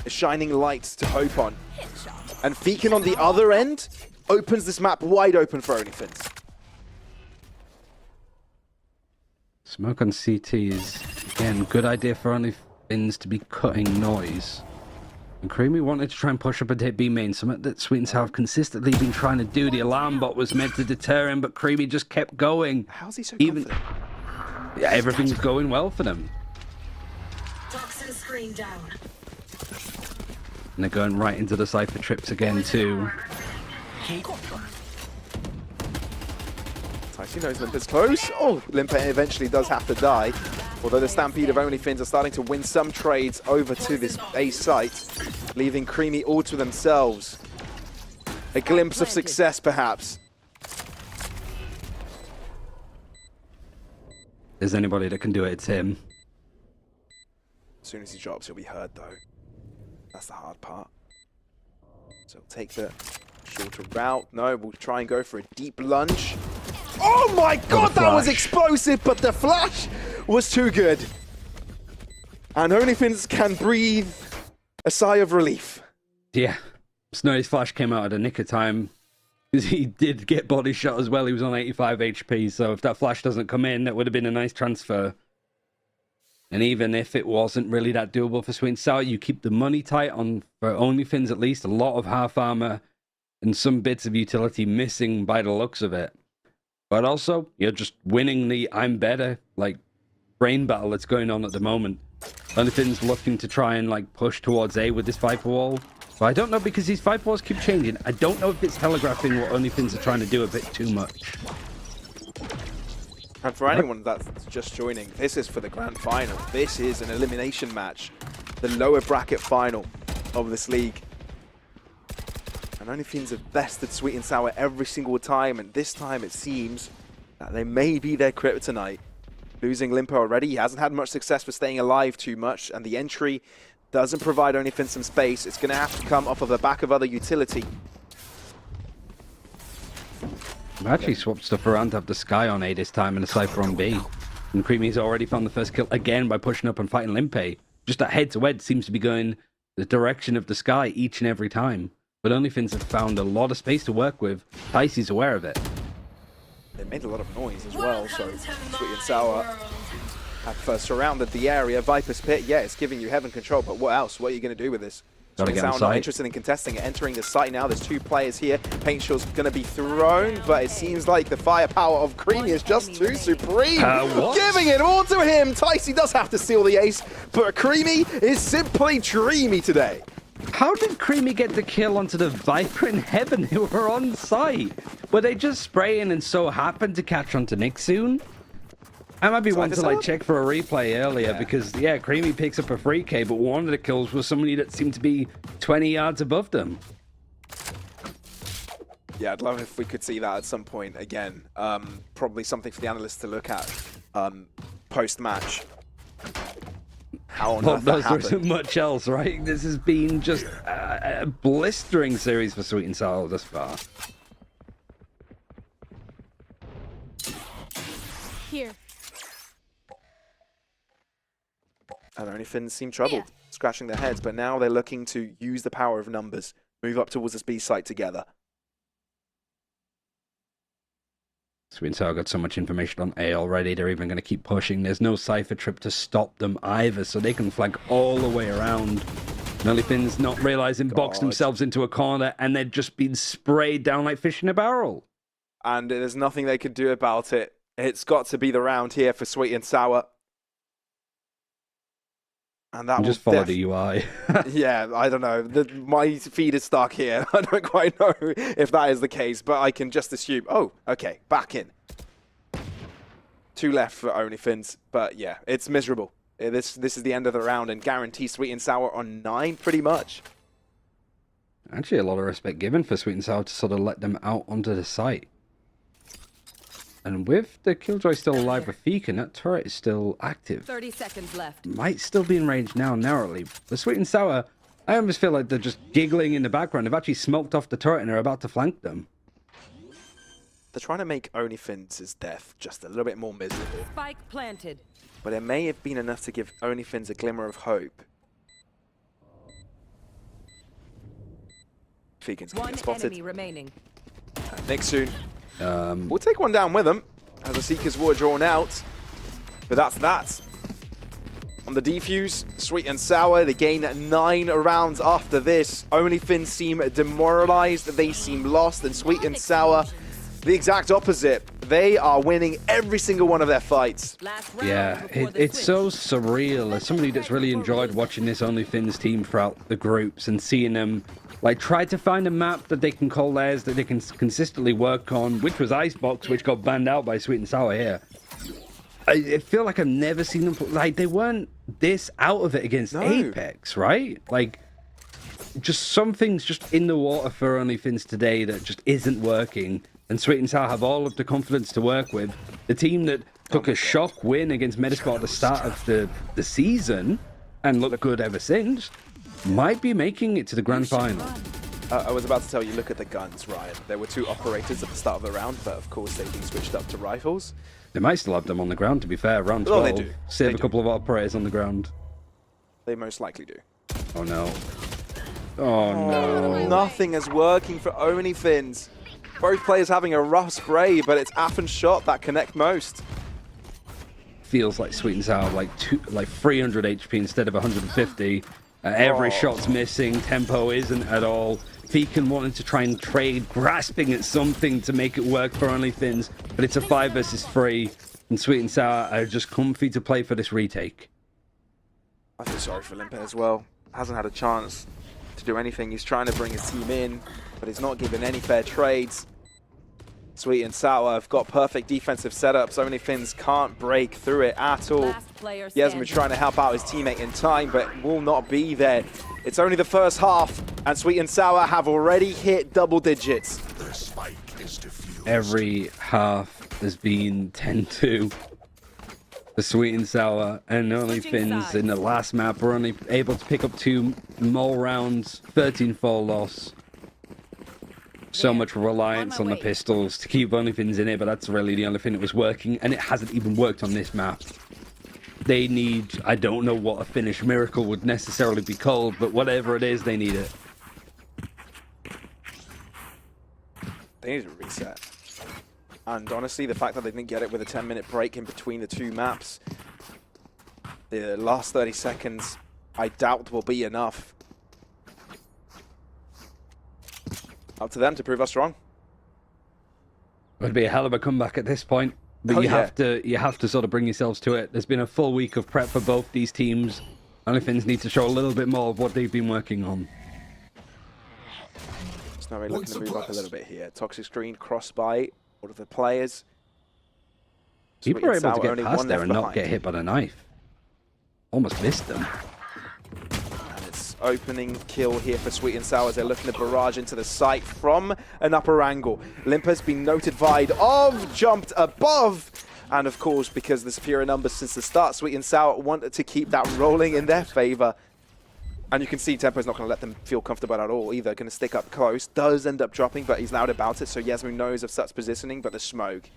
Speaker 4: a shining light to hope on. And Feekin on the other end opens this map wide open for OnlyFins.
Speaker 5: Smoke on CT is, again, good idea for OnlyFins to be cutting noise. And Creamy wanted to try and push up and hit B main, something that Sweet and Sour have consistently been trying to do. The alarm bot was meant to deter him, but Creamy just kept going.
Speaker 4: How's he so confident?
Speaker 5: Yeah, everything's going well for them.
Speaker 8: Toxin screen down.
Speaker 5: And they're going right into the Cypher trips again, too.
Speaker 4: Ticey knows Limpet's close. Oh, Limpet eventually does have to die. Although the Stampede of OnlyFins are starting to win some trades over to this A site, leaving Creamy all to themselves. A glimpse of success, perhaps.
Speaker 5: There's anybody that can do it, it's him.
Speaker 4: As soon as he drops, he'll be heard, though. That's the hard part. So we'll take the shorter route. No, we'll try and go for a deep lunge. Oh my god, that was explosive, but the flash was too good. And OnlyFins can breathe a sigh of relief.
Speaker 5: Yeah. Snowy's flash came out at a nick of time. Because he did get body shot as well. He was on 85 HP, so if that flash doesn't come in, that would have been a nice transfer. And even if it wasn't really that doable for Sweet and Sour, you keep the money tight on, for OnlyFins at least, a lot of half armor and some bits of utility missing by the looks of it. But also, you're just winning the I'm better. Like, brain battle that's going on at the moment. Onlyfin's looking to try and like push towards A with this Viper wall. But I don't know, because these Viper walls keep changing. I don't know if it's telegraphing what Onlyfins are trying to do a bit too much.
Speaker 4: And for anyone that's just joining, this is for the grand final. This is an elimination match. The lower bracket final of this league. And Onlyfins have bested Sweet and Sour every single time, and this time it seems that they may be their kryptonite. Losing Limpo already, he hasn't had much success with staying alive too much, and the entry doesn't provide Onlyfins some space. It's going to have to come off of the back of other utility.
Speaker 5: I actually swapped stuff around to have the Sky on A this time and a Cypher on B. And Creamy's already found the first kill again by pushing up and fighting Limpe. Just that head-to-head seems to be going the direction of the Sky each and every time. But Onlyfins have found a lot of space to work with. Dicey's aware of it.
Speaker 4: They made a lot of noise as well, so Sweet and Sour have surrounded the area. Viper's Pit, yeah, it's giving you heaven control, but what else? What are you going to do with this?
Speaker 5: Gotta
Speaker 4: Sweet
Speaker 5: get
Speaker 4: and
Speaker 5: on
Speaker 4: Sour not
Speaker 5: site.
Speaker 4: interested in contesting it. Entering the site now, there's 2 players here. Paint Shell's going to be thrown, but it seems like the firepower of Creamy is just too supreme.
Speaker 5: What?
Speaker 4: Giving it all to him. Ticey does have to steal the ace, but Creamy is simply dreamy today.
Speaker 5: How did Creamy get the kill onto the Viper in Heaven who were on site? Were they just spraying and so happened to catch onto Nick soon? I might be one to like check for a replay earlier because, yeah, Creamy picks up a free K, but one of the kills was somebody that seemed to be 20 yards above them.
Speaker 4: Yeah, I'd love if we could see that at some point again. Probably something for the analysts to look at post-match. How on earth that
Speaker 5: There
Speaker 4: happened.
Speaker 5: isn't much else, right? This has been just a blistering series for Sweet and Sour thus far.
Speaker 9: Here.
Speaker 4: And Onlyfins seem troubled, scratching their heads, but now they're looking to use the power of numbers, move up towards this B site together.
Speaker 5: Sweet and Sour got so much information on A already, they're even going to keep pushing. There's no Cypher trip to stop them either, so they can flank all the way around. Onlyfins not realizing, boxed themselves into a corner, and they're just being sprayed down like fish in a barrel.
Speaker 4: And there's nothing they could do about it. It's got to be the round here for Sweet and Sour. And that
Speaker 5: Just follow the UI.
Speaker 4: Yeah, I don't know. My feed is stuck here. I don't quite know if that is the case, but I can just assume. Oh, okay, back in. 2 left for Onlyfins, but yeah, it's miserable. This is the end of the round and guarantee Sweet and Sour on 9 pretty much.
Speaker 5: Actually, a lot of respect given for Sweet and Sour to sort of let them out onto the site. And with the Killjoy still alive with Feek, and that turret is still active.
Speaker 8: 30 seconds left.
Speaker 5: Might still be in range now, narrowly. But Sweet and Sour, I almost feel like they're just giggling in the background. They've actually smoked off the turret and are about to flank them.
Speaker 4: They're trying to make Onlyfins' death just a little bit more miserable.
Speaker 8: Spike planted.
Speaker 4: But it may have been enough to give Onlyfins a glimmer of hope. Feekin's going to
Speaker 8: One
Speaker 4: get spotted.
Speaker 8: enemy remaining.
Speaker 4: Nick soon. We'll take one down with them as the Seeker's War drawn out. But that's that. On the defuse, Sweet and Sour, they gain 9 rounds after this. Onlyfins seem demoralized, they seem lost, and Sweet and Sour, the exact opposite. They are winning every single one of their fights.
Speaker 8: Last round
Speaker 5: Yeah,
Speaker 8: before the
Speaker 5: it's so
Speaker 8: switch.
Speaker 5: surreal. As somebody that's really enjoyed watching this Onlyfins team throughout the groups and seeing them like try to find a map that they can call theirs, that they can consistently work on, which was Icebox, which got banned out by Sweet and Sour here. I feel like I've never seen them like they weren't this out of it against Apex, right? Like just something's just in the water for Onlyfins today that just isn't working. And Sweet and Sour have all of the confidence to work with. The team that took a shock win against Medisport at the start of the season and looked good ever since might be making it to the grand final.
Speaker 4: I was about to tell you, look at the guns, Ryan. There were 2 operators at the start of the round, but of course they've been switched up to rifles.
Speaker 5: They might still have them on the ground, to be fair. Round 12,
Speaker 4: Oh, they do.
Speaker 5: save
Speaker 4: They
Speaker 5: a
Speaker 4: do.
Speaker 5: couple of operators on the ground.
Speaker 4: They most likely do.
Speaker 5: Oh no. Oh no.
Speaker 4: Nothing is working for Onlyfins. Both players having a rough spray, but it's Aff and Shot that connect most.
Speaker 5: Feels like Sweet and Sour like 300 HP instead of 150. Every shot's missing. Tempo isn't at all. Feekin wanting to try and trade, grasping at something to make it work for Onlyfins, but it's a 5 versus 3. And Sweet and Sour are just comfy to play for this retake.
Speaker 4: I feel sorry for Limpet as well. Hasn't had a chance to do anything. He's trying to bring his team in, but he's not given any fair trades. Sweet and Sour have got perfect defensive setups. Only Finns can't break through it at all. Yasmu trying to help out his teammate in time, but will not be there. It's only the first half, and Sweet and Sour have already hit double digits.
Speaker 5: Every half has been 10-2. The Sweet and Sour, and only Finns in the last map were only able to pick up 2 more rounds, 13-4 loss. So much reliance on the pistols to keep only Finns in it, but that's really the only thing that was working, and it hasn't even worked on this map. They need, I don't know what a Finnish miracle would necessarily be called, but whatever it is, they need it.
Speaker 4: They need a reset. And honestly, the fact that they didn't get it with a 10-minute break in between the 2 maps, the last 30 seconds, I doubt will be enough. Up to them to prove us wrong.
Speaker 5: It would be a hell of a comeback at this point, but you have to sort of bring yourselves to it. There's been a full week of prep for both these teams. Only Finns need to show a little bit more of what they've been working on.
Speaker 4: Snowy looking to move up a little bit here. Toxic screen, cross by all of the players.
Speaker 5: People were able to get past there and not get hit by the knife. Almost missed them.
Speaker 4: And it's opening kill here for Sweet and Sour as they're looking to barrage into the site from an upper angle. Limpa's been notified of, jumped above. And of course, because the superior numbers since the start, Sweet and Sour wanted to keep that rolling in their favor. And you can see Tempo's not going to let them feel comfortable at all either. Going to stick up close. Does end up dropping, but he's loud about it. So Yasmu knows of such positioning, but the smoke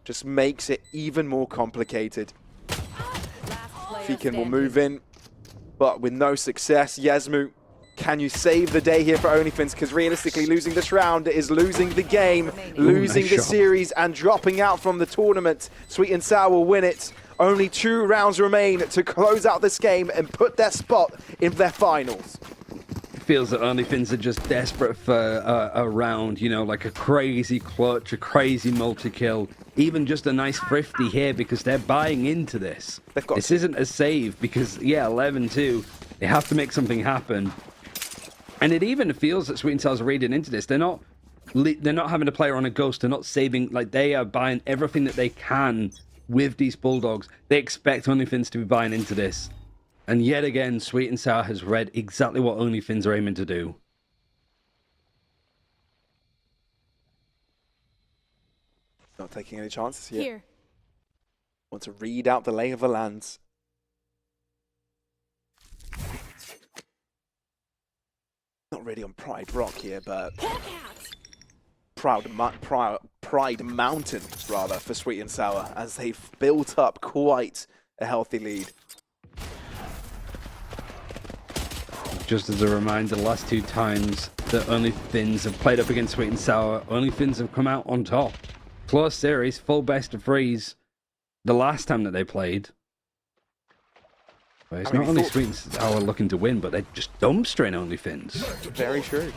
Speaker 4: just makes it even more complicated. Feekin will move in, but with no success. Yasmu, can you save the day here for OnlyFins? Because realistically, losing this round is losing the game, losing the series, and dropping out from the tournament. Sweet and Sour will win it. Only 2 rounds remain to close out this game and put their spot in their finals.
Speaker 5: It feels that OnlyFins are just desperate for a round, you know, like a crazy clutch, a crazy multi-kill, even just a nice thrifty here because they're buying into this. This isn't a save because, yeah, 11-2, they have to make something happen. And it even feels that Sweet and Sour's reading into this. They're not having a player on a ghost. They're not saving, like they are buying everything that they can with these Bulldogs. They expect OnlyFins to be buying into this. And yet again, Sweet and Sour has read exactly what OnlyFins are aiming to do.
Speaker 4: Not taking any chances here. Want to read out the lay of the lands. Not really on Pride Rock here, but Pride Mountain, rather, for Sweet and Sour, as they've built up quite a healthy lead.
Speaker 5: Just as a reminder, the last 2 times that OnlyFins have played up against Sweet and Sour, OnlyFins have come out on top. Close series, full best of 3s the last time that they played. But it's not only Sweet and Sour looking to win, but they're just dumpstering OnlyFins.
Speaker 4: Very true.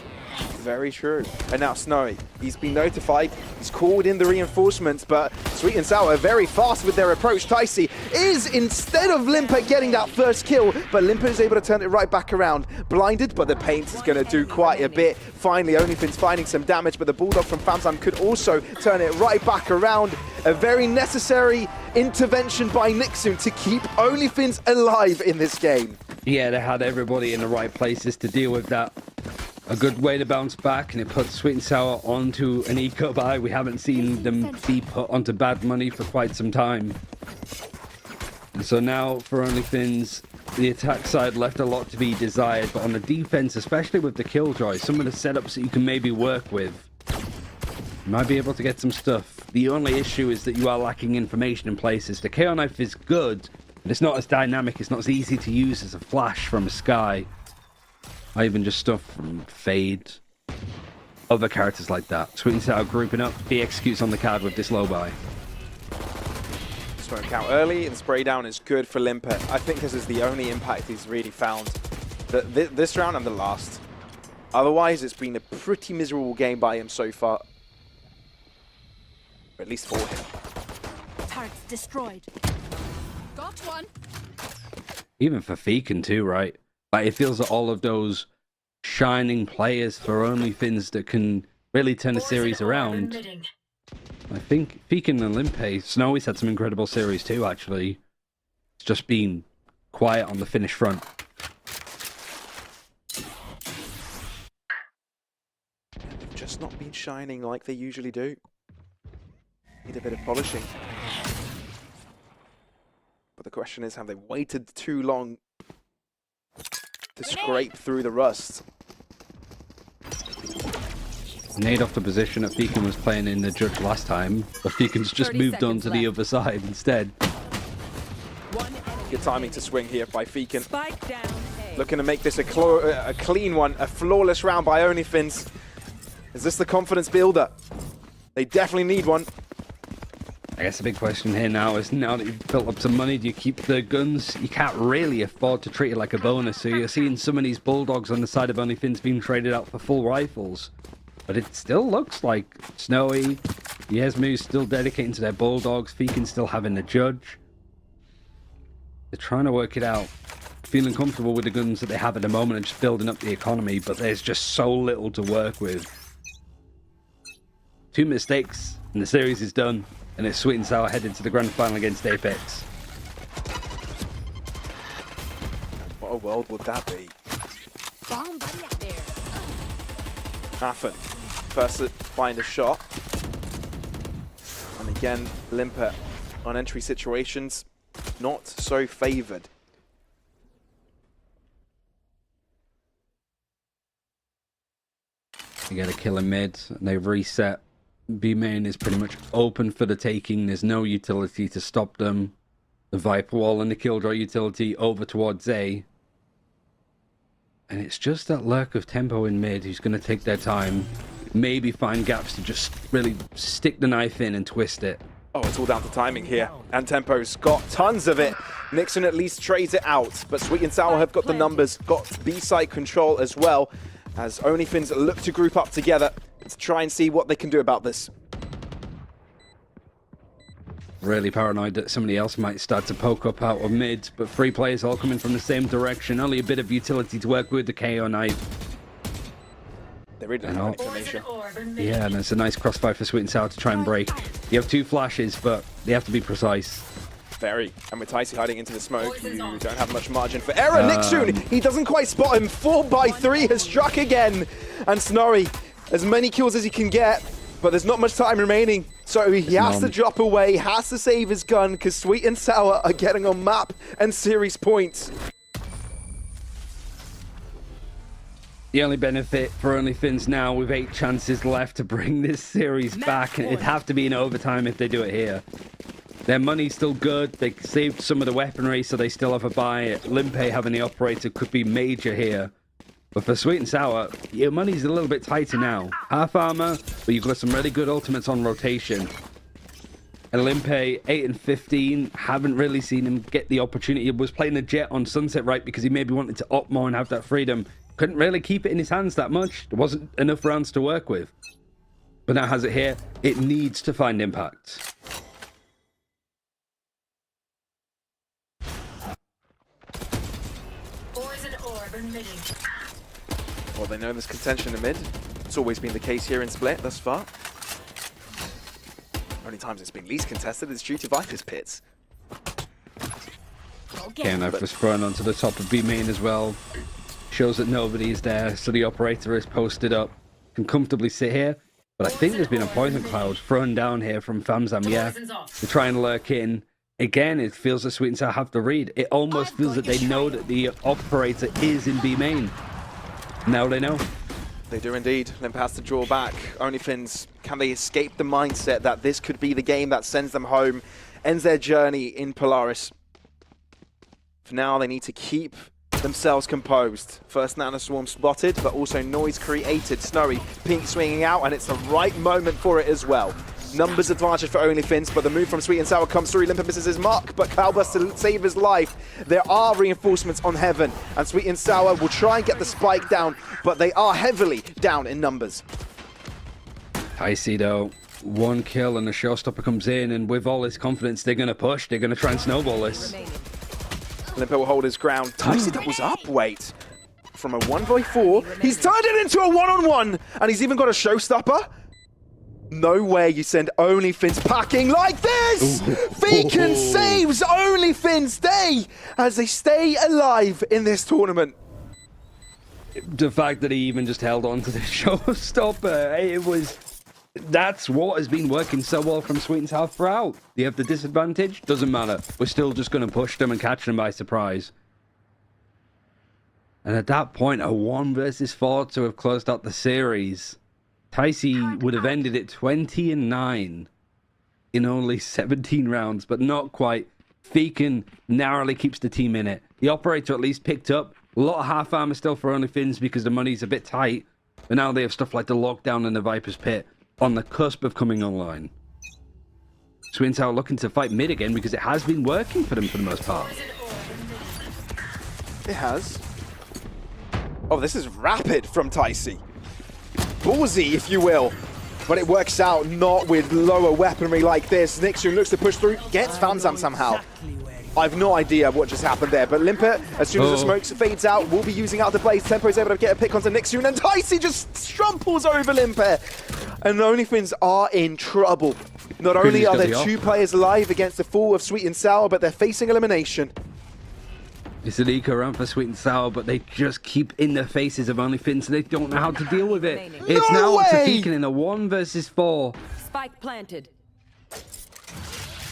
Speaker 4: Very true. And now Snowy, he's been notified, he's called in the reinforcements, but Sweet and Sour are very fast with their approach. Ticey is, instead of Limpet getting that first kill, but Limpet is able to turn it right back around. Blinded, but the paint is going to do quite a bit. Finally, OnlyFins finding some damage, but the Bulldog from Famsam could also turn it right back around. A very necessary intervention by Nixon to keep OnlyFins alive in this game.
Speaker 5: Yeah, they had everybody in the right places to deal with that. A good way to bounce back, and it puts Sweet and Sour onto an eco buy. We haven't seen them be put onto bad money for quite some time. And so now for OnlyFins, the attack side left a lot to be desired, but on the defense, especially with the Killjoy, some of the setups that you can maybe work with, you might be able to get some stuff. The only issue is that you are lacking information in places. The KO knife is good, but it's not as dynamic, it's not as easy to use as a flash from a Sky. Or even just stuff from Fade. Other characters like that. Sweet and Sour grouping up. He executes on the card with this low buy.
Speaker 4: Smoke out early and spray down is good for Limpet. I think this is the only impact he's really found this round and the last. Otherwise, it's been a pretty miserable game by him so far. Or at least for him.
Speaker 8: destroyed. Got one.
Speaker 5: Even for Feekin too, right? Like, it feels that all of those shining players for OnlyFins that can really turn a series around. I think Feekin and Limpe, Snowy's had some incredible series too, actually. It's just been quiet on the finish front.
Speaker 4: They've just not been shining like they usually do. Need a bit of polishing. But the question is, have they waited too long to scrape through the rust?
Speaker 5: Nade off the position that Feekin was playing in the judge last time, but Feekin's just moved on to the other side instead.
Speaker 4: Good timing to swing here by Feekin.
Speaker 8: Spike down A.
Speaker 4: Looking to make this a clean one, a flawless round by OnlyFins. Is this the confidence builder? They definitely need one.
Speaker 5: I guess the big question here now is, now that you've built up some money, do you keep the guns? You can't really afford to treat it like a bonus, so you're seeing some of these bulldogs on the side of OnlyFins being traded out for full rifles. But it still looks like Snowy, Yesmu's still dedicating to their bulldogs, Feekin still having the judge. They're trying to work it out, feeling comfortable with the guns that they have at the moment and just building up the economy, but there's just so little to work with. 2 mistakes and the series is done. And it's Sweet and Sour headed to the grand final against Apex.
Speaker 4: What a world would that be? Affen, first to find a shot. And again, Limpet on entry situations, not so favoured.
Speaker 5: You get a kill in mid, and they've reset. B main is pretty much open for the taking. There's no utility to stop them. The Viper Wall and the Killjoy utility over towards A. And it's just that lurk of tempo in mid who's going to take their time. Maybe find gaps to just really stick the knife in and twist it.
Speaker 4: Oh, it's all down to timing here. And Tempo's got tons of it. Nixon at least trades it out. But Sweet and Sour have got the numbers, got B-side control as well. As OnlyFins look to group up together to try and see what they can do about this.
Speaker 5: Really paranoid that somebody else might start to poke up out of mid, but 3 players all coming from the same direction. Only a bit of utility to work with the KO knife.
Speaker 4: They really don't have information.
Speaker 5: Yeah, and it's a nice crossfire for Sweet and Sour to try and break. You have 2 flashes, but they have to be precise.
Speaker 4: Very. And with Ticey hiding into the smoke, you don't have much margin for error. Nixon, he doesn't quite spot him. 4x3 has struck again. And Snorri, as many kills as he can get, but there's not much time remaining. So he has to drop away, has to save his gun, because Sweet and Sour are getting on map and series points.
Speaker 5: The only benefit for OnlyFins now, with 8 chances left to bring this series back, and it'd have to be in overtime if they do it here. Their money's still good. They saved some of the weaponry, so they still have a buy. Limpe having the operator could be major here. But for Sweet and Sour, your money's a little bit tighter now. Half armor, but you've got some really good ultimates on rotation. And Limpe, 8 and 15, haven't really seen him get the opportunity. He was playing the Jet on Sunset, right, because he maybe wanted to up more and have that freedom. Couldn't really keep it in his hands that much. There wasn't enough rounds to work with. But now has it here. It needs to find impact.
Speaker 4: Well, they know there's contention in mid. It's always been the case here in Split thus far. Only times it's been least contested is due to Viper's pits.
Speaker 5: Okay, and I've just thrown onto the top of B main as well. Shows that nobody is there, so the operator is posted up. Can comfortably sit here. But I think there's been a poison cloud thrown down here from Famzam, yeah. To try and lurk in. Again, it feels that Sweet and Sour have to read. It almost feels that they know that the operator is in B main. Now they know.
Speaker 4: They do indeed. Limp has to draw back. OnlyFins, can they escape the mindset that this could be the game that sends them home, ends their journey in Polaris? For now, they need to keep themselves composed. First Nano Swarm spotted, but also noise created. Snowy, pink swinging out, and it's the right moment for it as well. Numbers advantage for OnlyFins, but the move from Sweet and Sour comes through. Limper misses his mark, but Cloudburst to save his life. There are reinforcements on Heaven, and Sweet and Sour will try and get the spike down, but they are heavily down in numbers.
Speaker 5: Ticey, though, One kill and a showstopper comes in, and with all this confidence, they're going to push. They're going to try and snowball this.
Speaker 4: Limpet will hold his ground. Tyson doubles up, wait. From a 1v4, he's turned it into a 1-on-1, and he's even got a showstopper. No way you send OnlyFins packing like this! Feekin saves OnlyFins Day as they stay alive in this tournament.
Speaker 5: The fact that he even just held on to the showstopper, it was... That's what has been working so well from Sweet and Sour throughout. You have the disadvantage, doesn't matter. We're still just going to push them and catch them by surprise. And at that point, a 1 versus 4 to have closed out the series. Ticey would have ended it 20-9 in only 17 rounds, but not quite. Feekin narrowly keeps the team in it. The operator at least picked up. A lot of half armor still for OnlyFins because the money's a bit tight. But now they have stuff like the Lockdown and the Viper's Pit on the cusp of coming online. Sweet and Sour looking to fight mid again because it has been working for them for the most part.
Speaker 4: It has. Oh, this is rapid from Ticey. Ballsy, if you will. But it works out not with lower weaponry like this. Nixon looks to push through, gets Fanzam somehow. I have no idea what just happened there, but Limpet, as soon as the smoke fades out, will be using out the blaze. Tempo is able to get a pick onto Nixon, and Ticey just strumples over Limpet. And the OnlyFins are in trouble. Not only are there 2 players alive against the full of Sweet and Sour, but they're facing elimination.
Speaker 5: It's an eco round for Sweet and Sour, but they just keep in the faces of OnlyFins, so they don't know how to deal with it. It's now up to Feekin in a 1 versus 4.
Speaker 8: Spike planted.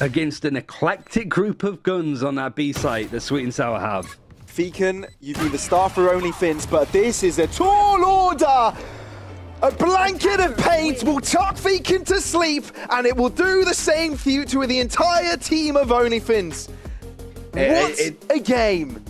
Speaker 5: Against an eclectic group of guns on that B site that Sweet and Sour have.
Speaker 4: Feekin, you've been the star for OnlyFins, but this is a tall order. A blanket of paint will tuck Feekin to sleep, and it will do the same to the entire team of OnlyFins. What a game!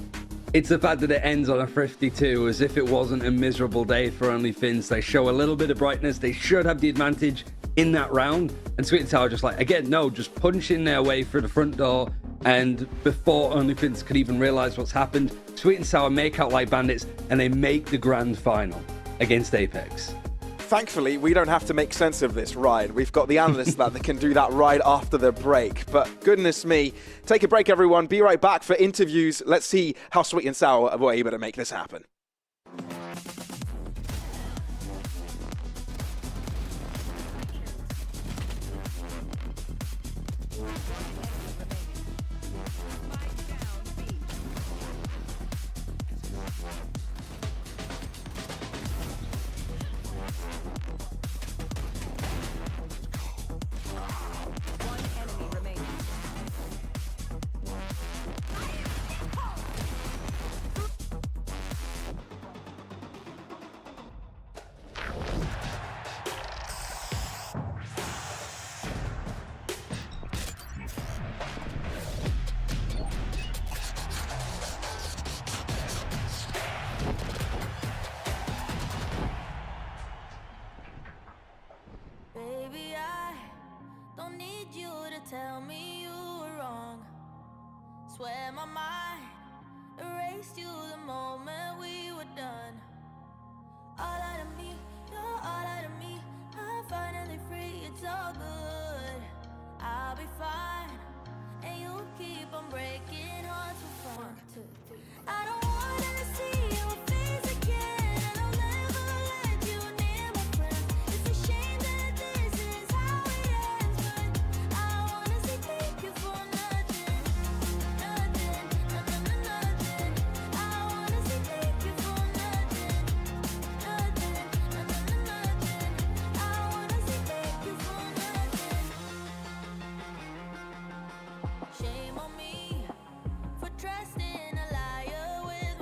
Speaker 5: It's the fact that it ends on a 52, as if it wasn't a miserable day for OnlyFins. They show a little bit of brightness. They should have the advantage in that round. And Sweet and Sour just like, again, no, just punching their way through the front door. And before OnlyFins could even realize what's happened, Sweet and Sour make out like bandits, and they make the grand final against Apex.
Speaker 4: Thankfully, we don't have to make sense of this ride. We've got the analysts that can do that right after the break. But goodness me, take a break, everyone. Be right back for interviews. Let's see how Sweet and Sour were able to make this happen.
Speaker 7: Tell me you were wrong. Swear my mind erased you the moment we were done. All out of me, you're all out of me. I'm finally free, it's all good. I'll be fine, and you'll keep on breaking hearts for fun. 1, 2, 3, 4. I don't wanna see your face again, and I'll never let you near my friends. It's a shame that this is how it ends, but I wanna say thank you for nothing, nothing, nothing, nothing. I wanna say thank you for nothing, nothing, nothing, nothing. I wanna say thank you for nothing. Shame on me for trusting a liar with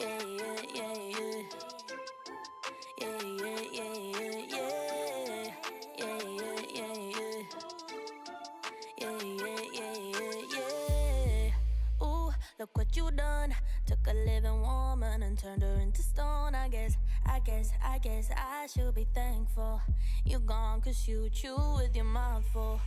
Speaker 7: Yeah, yeah, yeah, yeah. Yeah, yeah, yeah, yeah, yeah. Yeah, yeah, yeah, yeah. Yeah, yeah, yeah, yeah, yeah. Ooh, look what you done. Took a living woman and turned her into stone. I guess I should be thankful. You gone 'cause you chew with your mouth full.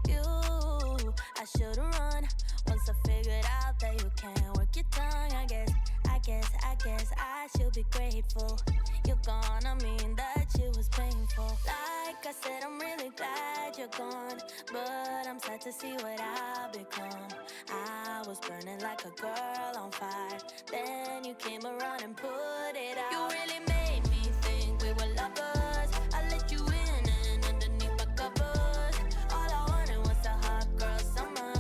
Speaker 7: You, I should've run once I figured out that you can't work your tongue. I guess I should be grateful. You're gone, I mean that shit was painful. Like I said, I'm really glad you're gone, but I'm sad to see what I've become. I was burning like a girl on fire, then you came around and put it out. You really made me think we were lovers. I let you in and underneath my covers. All I wanted was a hot girl summer,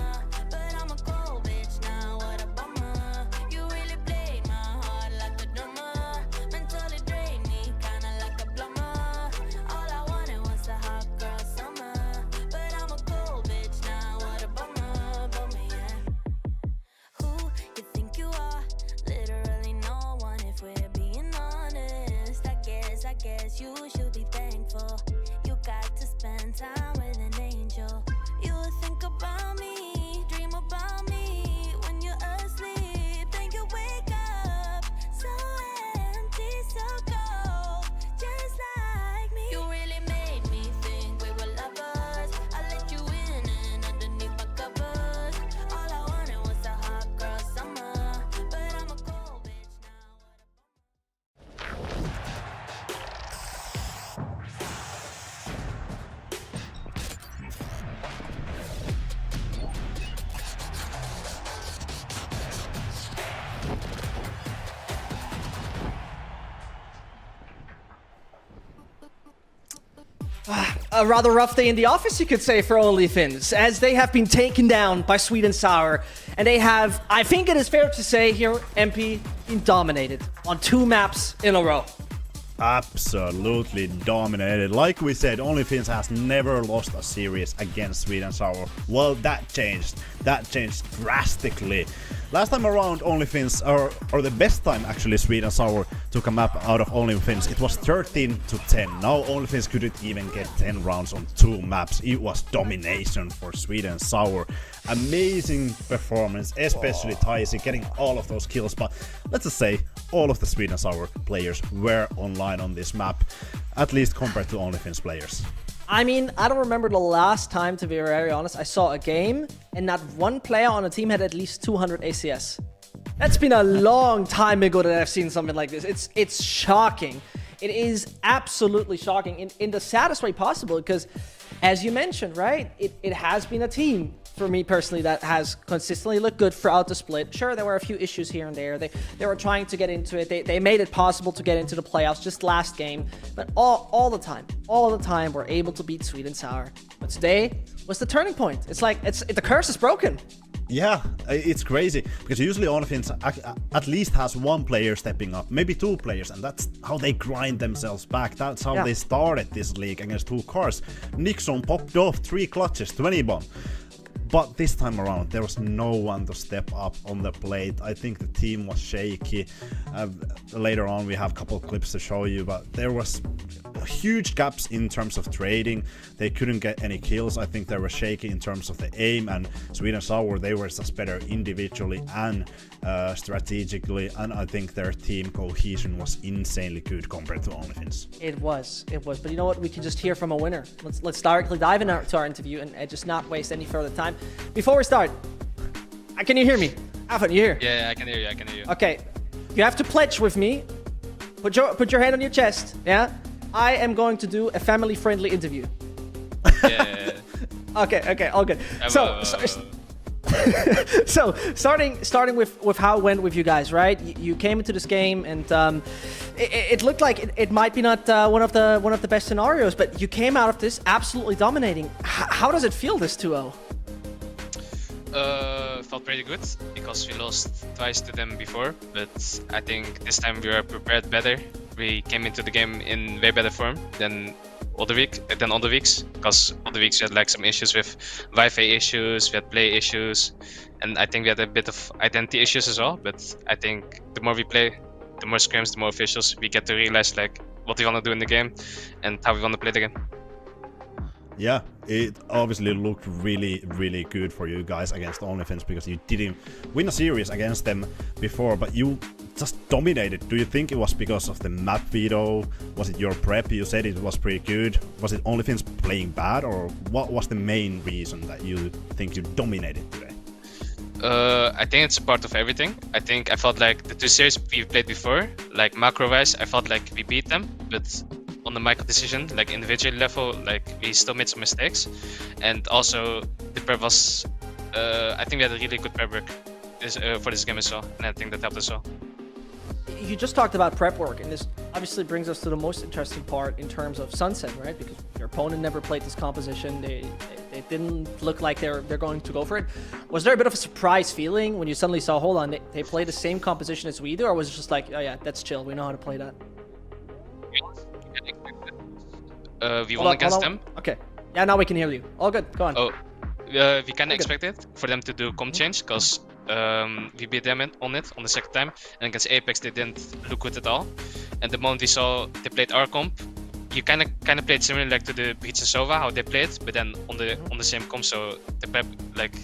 Speaker 7: but I'm a cold bitch now, what a bummer. You really played my heart like a drummer, mentally drained me kinda like a plumber. All I wanted was a hot girl summer, but I'm a cold bitch now, what a bummer, bummer, yeah. Who you think you are? Literally no one, if we're being honest. I guess you should be thankful. You got to spend time with an angel. You think about me, dream about me when you're asleep. Then you wake up so empty, so cold, just like me. You really made me think we were lovers. I let you in and underneath my covers. All I wanted was a hot girl summer, but I'm a cold bitch now.
Speaker 3: A rather rough day in the office, you could say, for OnlyFins, as they have been taken down by Sweet and Sour, and they have, I think it is fair to say here, MP, been dominated on 2 maps in a row.
Speaker 2: Absolutely dominated. Like we said, OnlyFins has never lost a series against Sweet and Sour. Well, that changed. That changed drastically. Last time around, OnlyFins, or the best time actually, Sweet and Sour took a map out of OnlyFins, it was 13-10. Now OnlyFins couldn't even get 10 rounds on 2 maps. It was domination for Sweet and Sour. Amazing performance, especially Taisi getting all of those kills. But let's just say, all of the Sweet and Sour players were online on this map, at least compared to OnlyFins players.
Speaker 3: I mean, I don't remember the last time, to be very honest, I saw a game and not one player on a team had at least 200 ACS. That's been a long time ago that I've seen something like this. It's shocking. It is absolutely shocking in the saddest way possible, because as you mentioned, right, it has been a team, for me personally, that has consistently looked good throughout the split. Sure, there were a few issues here and there. They were trying to get into it. They made it possible to get into the playoffs just last game. But all the time, we're able to beat Sweet and Sour. But today was the turning point. It's like, the curse is broken.
Speaker 2: Yeah, it's crazy, because usually OnlyFins at least has 1 player stepping up, maybe 2 players, and that's how they grind themselves back. That's how they started this league against 2 cars. Nixon popped off 3 clutches, 20 bomb. But this time around, there was no one to step up on the plate. I think the team was shaky. Later on, we have a couple of clips to show you, but there was huge gaps in terms of trading. They couldn't get any kills. I think they were shaky in terms of the aim, and Sweet and Sour, they were just better individually and strategically, and I think their team cohesion was insanely good compared to OnlyFins.
Speaker 3: It was. But you know what? We can just hear from a winner. Let's directly dive into our interview and just not waste any further time. Before we start, can you hear me? Afan, you hear?
Speaker 9: Yeah, I can hear you.
Speaker 3: Okay, you have to pledge with me. Put your hand on your chest. Yeah, I am going to do a family-friendly interview.
Speaker 9: Yeah.
Speaker 3: Okay, all good. So starting with how it went with you guys, right? You came into this game and it looked like it might be not one of the best scenarios, but you came out of this absolutely dominating. How does it feel, this 2-0?
Speaker 9: Felt pretty good because we lost twice to them before, but I think this time we were prepared better. We came into the game in way better form than other weeks, because other weeks we had like some issues with Wi-Fi issues, we had play issues, and I think we had a bit of identity issues as well. But I think the more we play, the more scrims, the more officials, we get to realize like what we want to do in the game and how we want to play the game.
Speaker 2: Yeah, it obviously looked really, really good for you guys against OnlyFins because you didn't win a series against them before, but you just dominated. Do you think it was because of the map veto? Was it your prep? You said it was pretty good. Was it OnlyFins playing bad, or what was the main reason that you think you dominated today?
Speaker 9: I think it's a part of everything. I felt like the 2 series we played before, like macro-wise, I felt like we beat them, but on the micro decision, like individual level, like we still made some mistakes. And also the prep was, I think we had a really good prep work for this game as well, and I think that helped as well.
Speaker 3: You just talked about prep work, and this obviously brings us to the most interesting part in terms of Sunset, right? Because your opponent never played this composition. They didn't look like they're going to go for it. Was there a bit of a surprise feeling when you suddenly saw, hold on, they play the same composition as we do, or was it just like, oh yeah, that's chill, we know how to play that?
Speaker 9: We won against them.
Speaker 3: Okay. Yeah, now we can hear you. All good. Go on.
Speaker 9: Oh, we kind of expected for them to do comp change because we beat them on the second time, and against Apex they didn't look good at all. And the moment we saw they played our comp, you kind of played similar like to the Breach and Sova how they played, but then on the same comp, so the prep like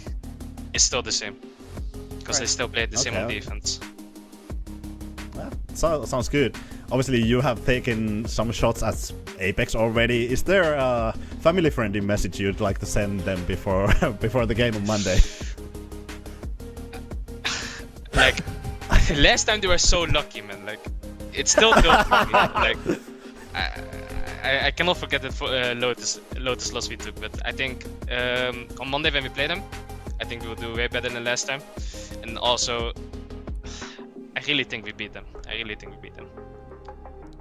Speaker 9: is still the same because they still played the same on defense.
Speaker 2: Yeah, sounds good. Obviously, you have taken some shots at Apex already. Is there a family-friendly message you'd like to send them before before the game on Monday?
Speaker 9: Like last time they were so lucky, man. Like it still feels lucky. Like I cannot forget that for Lotus loss we took. But I think on Monday when we play them, I think we will do way better than last time. And also, I really think we beat them.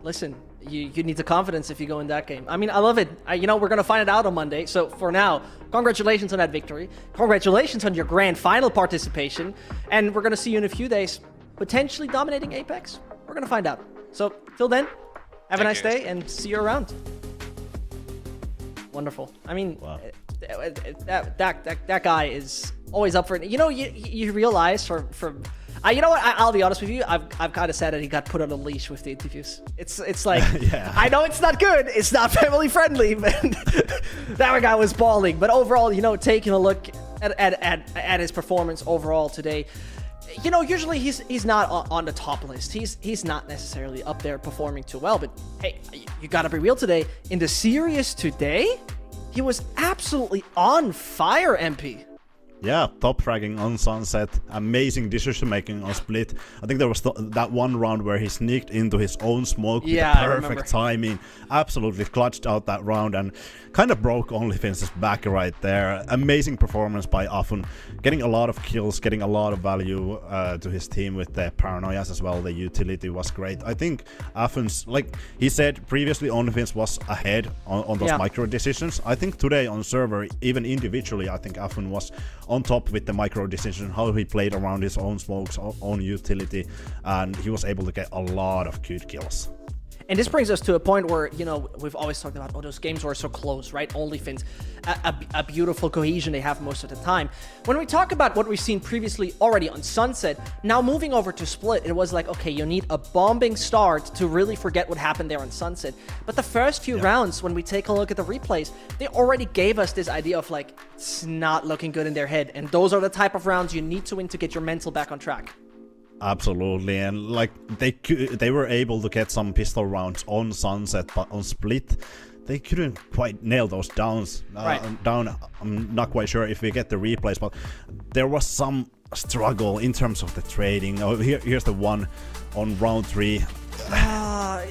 Speaker 3: Listen, you need the confidence if you go in that game. I mean, I love it. We're going to find it out on Monday. So for now, congratulations on that victory. Congratulations on your grand final participation. And we're going to see you in a few days, potentially dominating Apex. We're going to find out. So till then, have a nice day and see you around. Wonderful. I mean, wow. That guy is always up for it. You realize from you know what? I'll be honest with you. I've kind of said that he got put on a leash with the interviews. It's like
Speaker 2: yeah.
Speaker 3: I know it's not good. It's not family friendly, but that guy was balling. But overall, taking a look at his performance overall today, usually he's not on the top list. He's not necessarily up there performing too well. But hey, you gotta be real today. In the series today, he was absolutely on fire, MP.
Speaker 2: Yeah, top fragging on Sunset, amazing decision making on Split. I think there was that one round where he sneaked into his own smoke with the perfect timing. Absolutely clutched out that round and kind of broke OnlyFins' back right there. Amazing performance by Afun, getting a lot of kills, getting a lot of value to his team with the paranoias as well. The utility was great. I think Afun's, like he said previously, OnlyFins was ahead on those micro decisions. I think today on server, even individually, I think Afun was on top with the micro decision, how he played around his own smokes, own utility, and he was able to get a lot of good kills.
Speaker 3: And this brings us to a point where, we've always talked about, those games were so close, right? OnlyFins, a beautiful cohesion they have most of the time. When we talk about what we've seen previously already on Sunset, now moving over to Split, it was like, okay, you need a bombing start to really forget what happened there on Sunset. But the first few rounds, when we take a look at the replays, they already gave us this idea of like, it's not looking good in their head. And those are the type of rounds you need to win to get your mental back on track.
Speaker 2: Absolutely, and like they were able to get some pistol rounds on Sunset, but on Split they couldn't quite nail those down. I'm not quite sure if we get the replays, but there was some struggle in terms of the trading. Here's the one on round 3.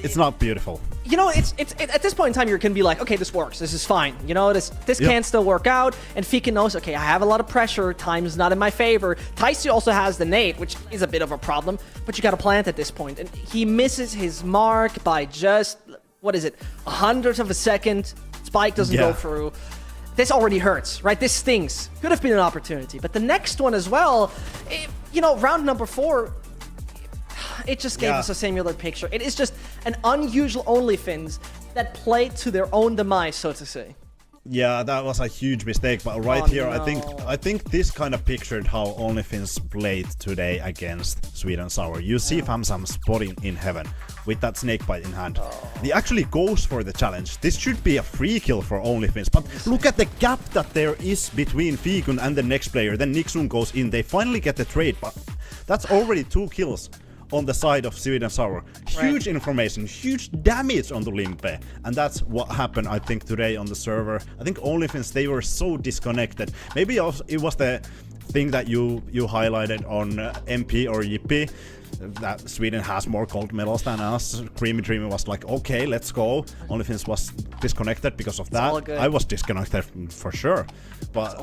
Speaker 2: It's not beautiful.
Speaker 3: It's at this point in time you can be like, okay, this works, this is fine. This can still work out. And Fika knows, okay, I have a lot of pressure. Time is not in my favor. Taisi also has the nade, which is a bit of a problem, but you got to plant at this point. And he misses his mark by just, what is it, 100th of a second. Spike doesn't go through. This already hurts, right? This stings. Could have been an opportunity, but the next one as well. Round number 4. It just gave us a similar picture. It is just an unusual OnlyFins that played to their own demise, so to say.
Speaker 2: Yeah, that was a huge mistake, but right here,
Speaker 3: no.
Speaker 2: I think this kind of pictured how OnlyFins played today against Sweet and Sour. You see Famsam spotting in heaven with that snake bite in hand. He actually goes for the challenge. This should be a free kill for OnlyFins, but look at the gap that there is between Fikun and the next player. Then Nixun goes in, they finally get the trade, but that's already 2 kills on the side of Sweet and Sour. Huge information, huge damage on the Limpe. And that's what happened, I think, today on the server. I think OnlyFins, they were so disconnected. Maybe it was the thing that you highlighted on MP or Yippi, that Sweden has more gold medals than us. Creamy Dreamy was like, okay, let's go. OnlyFins was disconnected because of that. I was disconnected for sure. But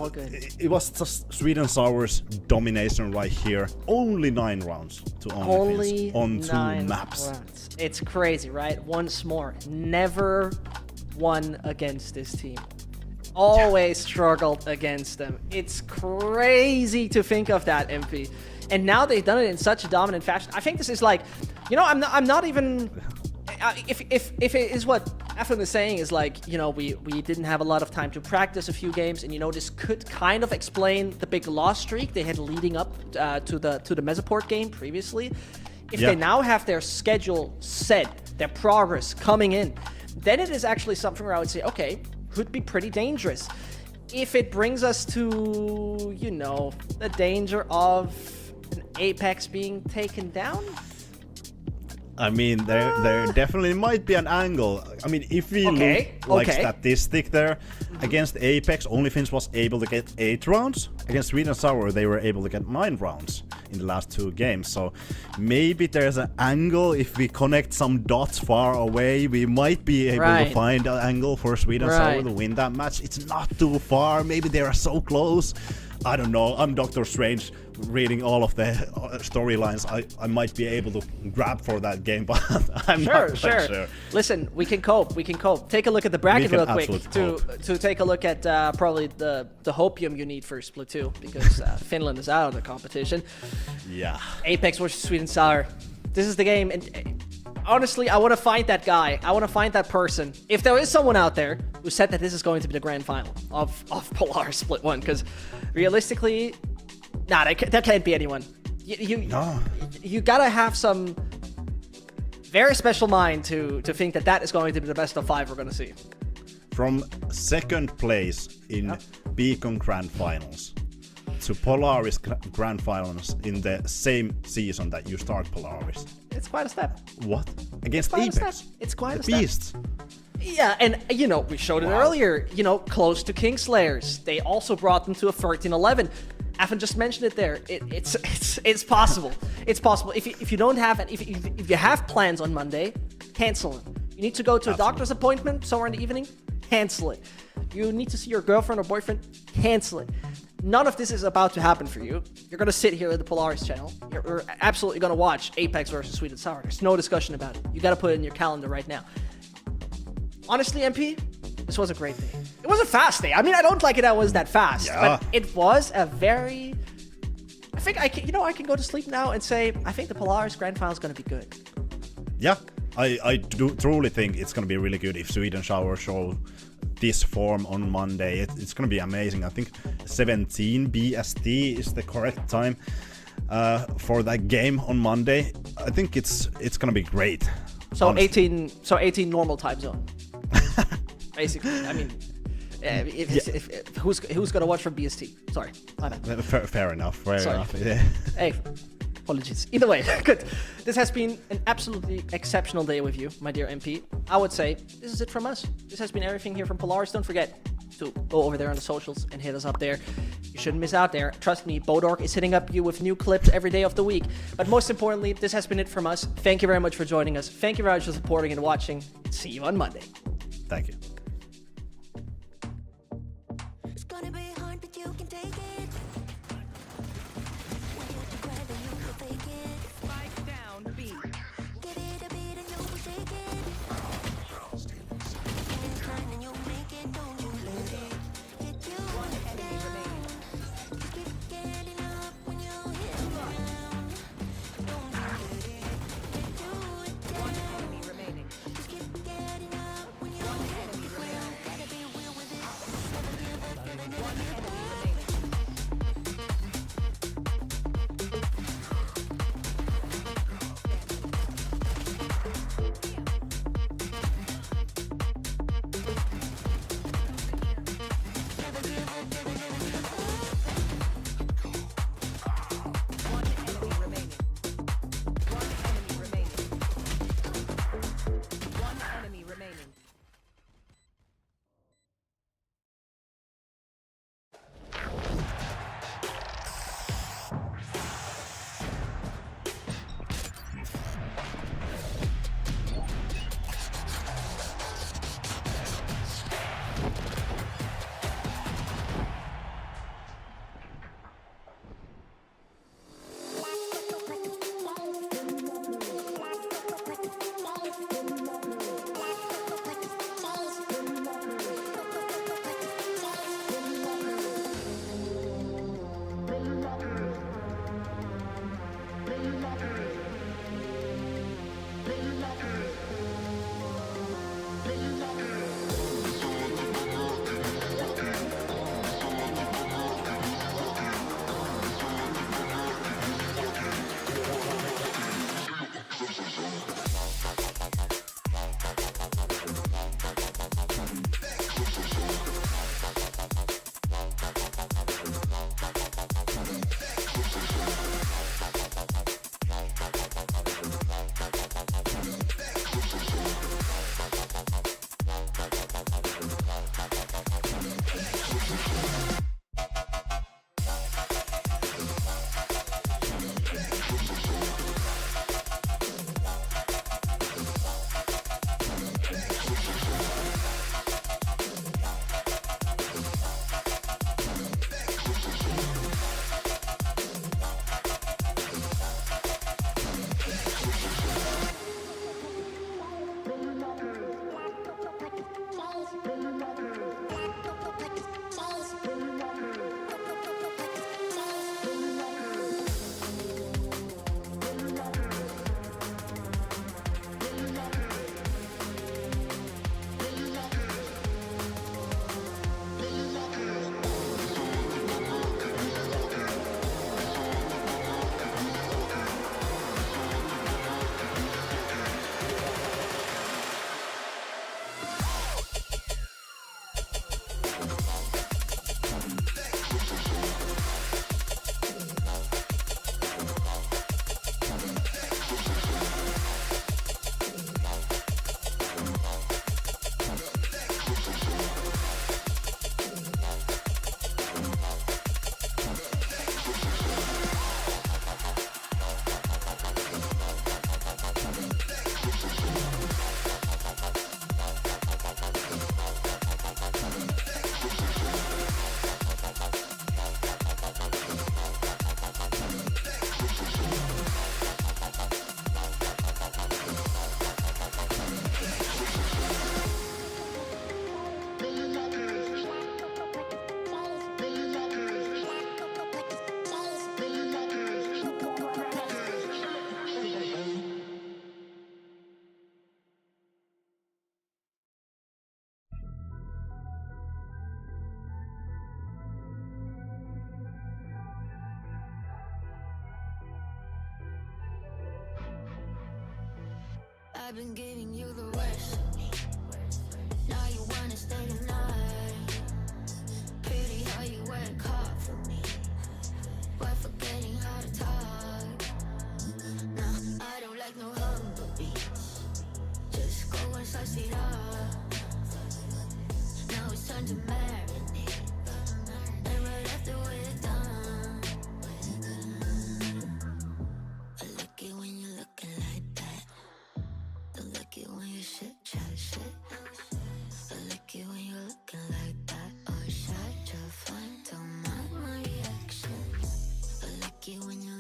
Speaker 2: it was just Sweden Sour's domination right here. Only 9 rounds to OnlyFins on 2 maps.
Speaker 3: Rounds. It's crazy, right? Once more, never won against this team. Always struggled against them. It's crazy to think of that, MP. And now they've done it in such a dominant fashion. I think this is like, you know, I'm not even. If it is what Eflin is saying is like, you know, we didn't have a lot of time to practice a few games, and you know this could kind of explain the big loss streak they had leading up to the Mesoport game previously. If they now have their schedule set, their progress coming in, then it is actually something where I would say, okay, could be pretty dangerous. If it brings us to, you know, the danger of an Apex being taken down?
Speaker 2: I mean, there definitely might be an angle. I mean, if we look like statistic there, against Apex, OnlyFins was able to get 8 rounds. Against Sweet and Sour, they were able to get 9 rounds in the last 2 games. So maybe there's an angle. If we connect some dots far away, we might be able to find an angle for Sweet and Sour to win that match. It's not too far. Maybe they are so close. I don't know. I'm Doctor Strange, reading all of the storylines. I might be able to grab for that game, but I'm not quite sure.
Speaker 3: Listen, we can cope. We can cope. Take a look at the bracket real quick to take a look at probably the hopium you need for Split 2, because Finland is out of the competition.
Speaker 2: Yeah.
Speaker 3: Apex versus Sweet and Sour. This is the game, and honestly, I want to find that guy. I want to find that person. If there is someone out there who said that this is going to be the grand final of Polaris Split 1, because realistically, that can't be anyone. You gotta have some very special mind to think that is going to be the best of 5 we're gonna see.
Speaker 2: From 2nd place in Beacon Grand Finals to Polaris Grand Finals in the same season that you start Polaris.
Speaker 3: It's quite a step.
Speaker 2: What? Against Apex?
Speaker 3: It's quite a
Speaker 2: step. Beasts.
Speaker 3: Yeah, and you know, we showed it earlier, you know, close to Kingslayers. They also brought them to a 13-11. Afin just mentioned it there. It's possible. It's possible. If you don't have it, if you have plans on Monday, cancel them. You need to go to a doctor's appointment somewhere in the evening, cancel it. You need to see your girlfriend or boyfriend, cancel it. None of this is about to happen for you. You're gonna sit here at the Polaris channel. You're absolutely gonna watch Apex versus Sweet and Sour. There's no discussion about it. You gotta put it in your calendar right now. Honestly, MP, this was a great day. It was a fast day. I mean, I don't like it that was that fast, but it was a very... I think I can go to sleep now and say, I think the Polaris Grand Final is going to be good.
Speaker 2: Yeah, I do truly think it's going to be really good if Sweden show this form on Monday. It's going to be amazing. I think 17 BST is the correct time for that game on Monday. I think it's going to be great.
Speaker 3: So honestly. 18 normal time zone. Basically, I mean, who's gonna watch from BST? Sorry, my bad.
Speaker 2: Fair enough. Fair enough. Yeah.
Speaker 3: Hey, apologies. Either way, good. This has been an absolutely exceptional day with you, my dear MP. I would say this is it from us. This has been everything here from Polaris. Don't forget to go over there on the socials and hit us up there. You shouldn't miss out there. Trust me, Bodork is hitting up you with new clips every day of the week. But most importantly, this has been it from us. Thank you very much for joining us. Thank you very much for supporting and watching. See you on Monday.
Speaker 2: Thank you.
Speaker 1: It's gonna be hard, but you can take it. When you declare that you will take it.
Speaker 8: Spike down, B.
Speaker 1: Give it a beat and you will take it. When it's time and you'll make it, don't you let it hit you down. Just keep getting up when you hit the ground. Don't you let it hit you down.
Speaker 8: Enemy remaining.
Speaker 1: Just keep getting up when you hit the ground. Gotta be real with it. I've been giving you the worst of me. Now you wanna stay the night. Pretty how you work hard for me, while forgetting how to talk. Nah, I don't like no humble beats. Just go and slice it up. Now it's time to make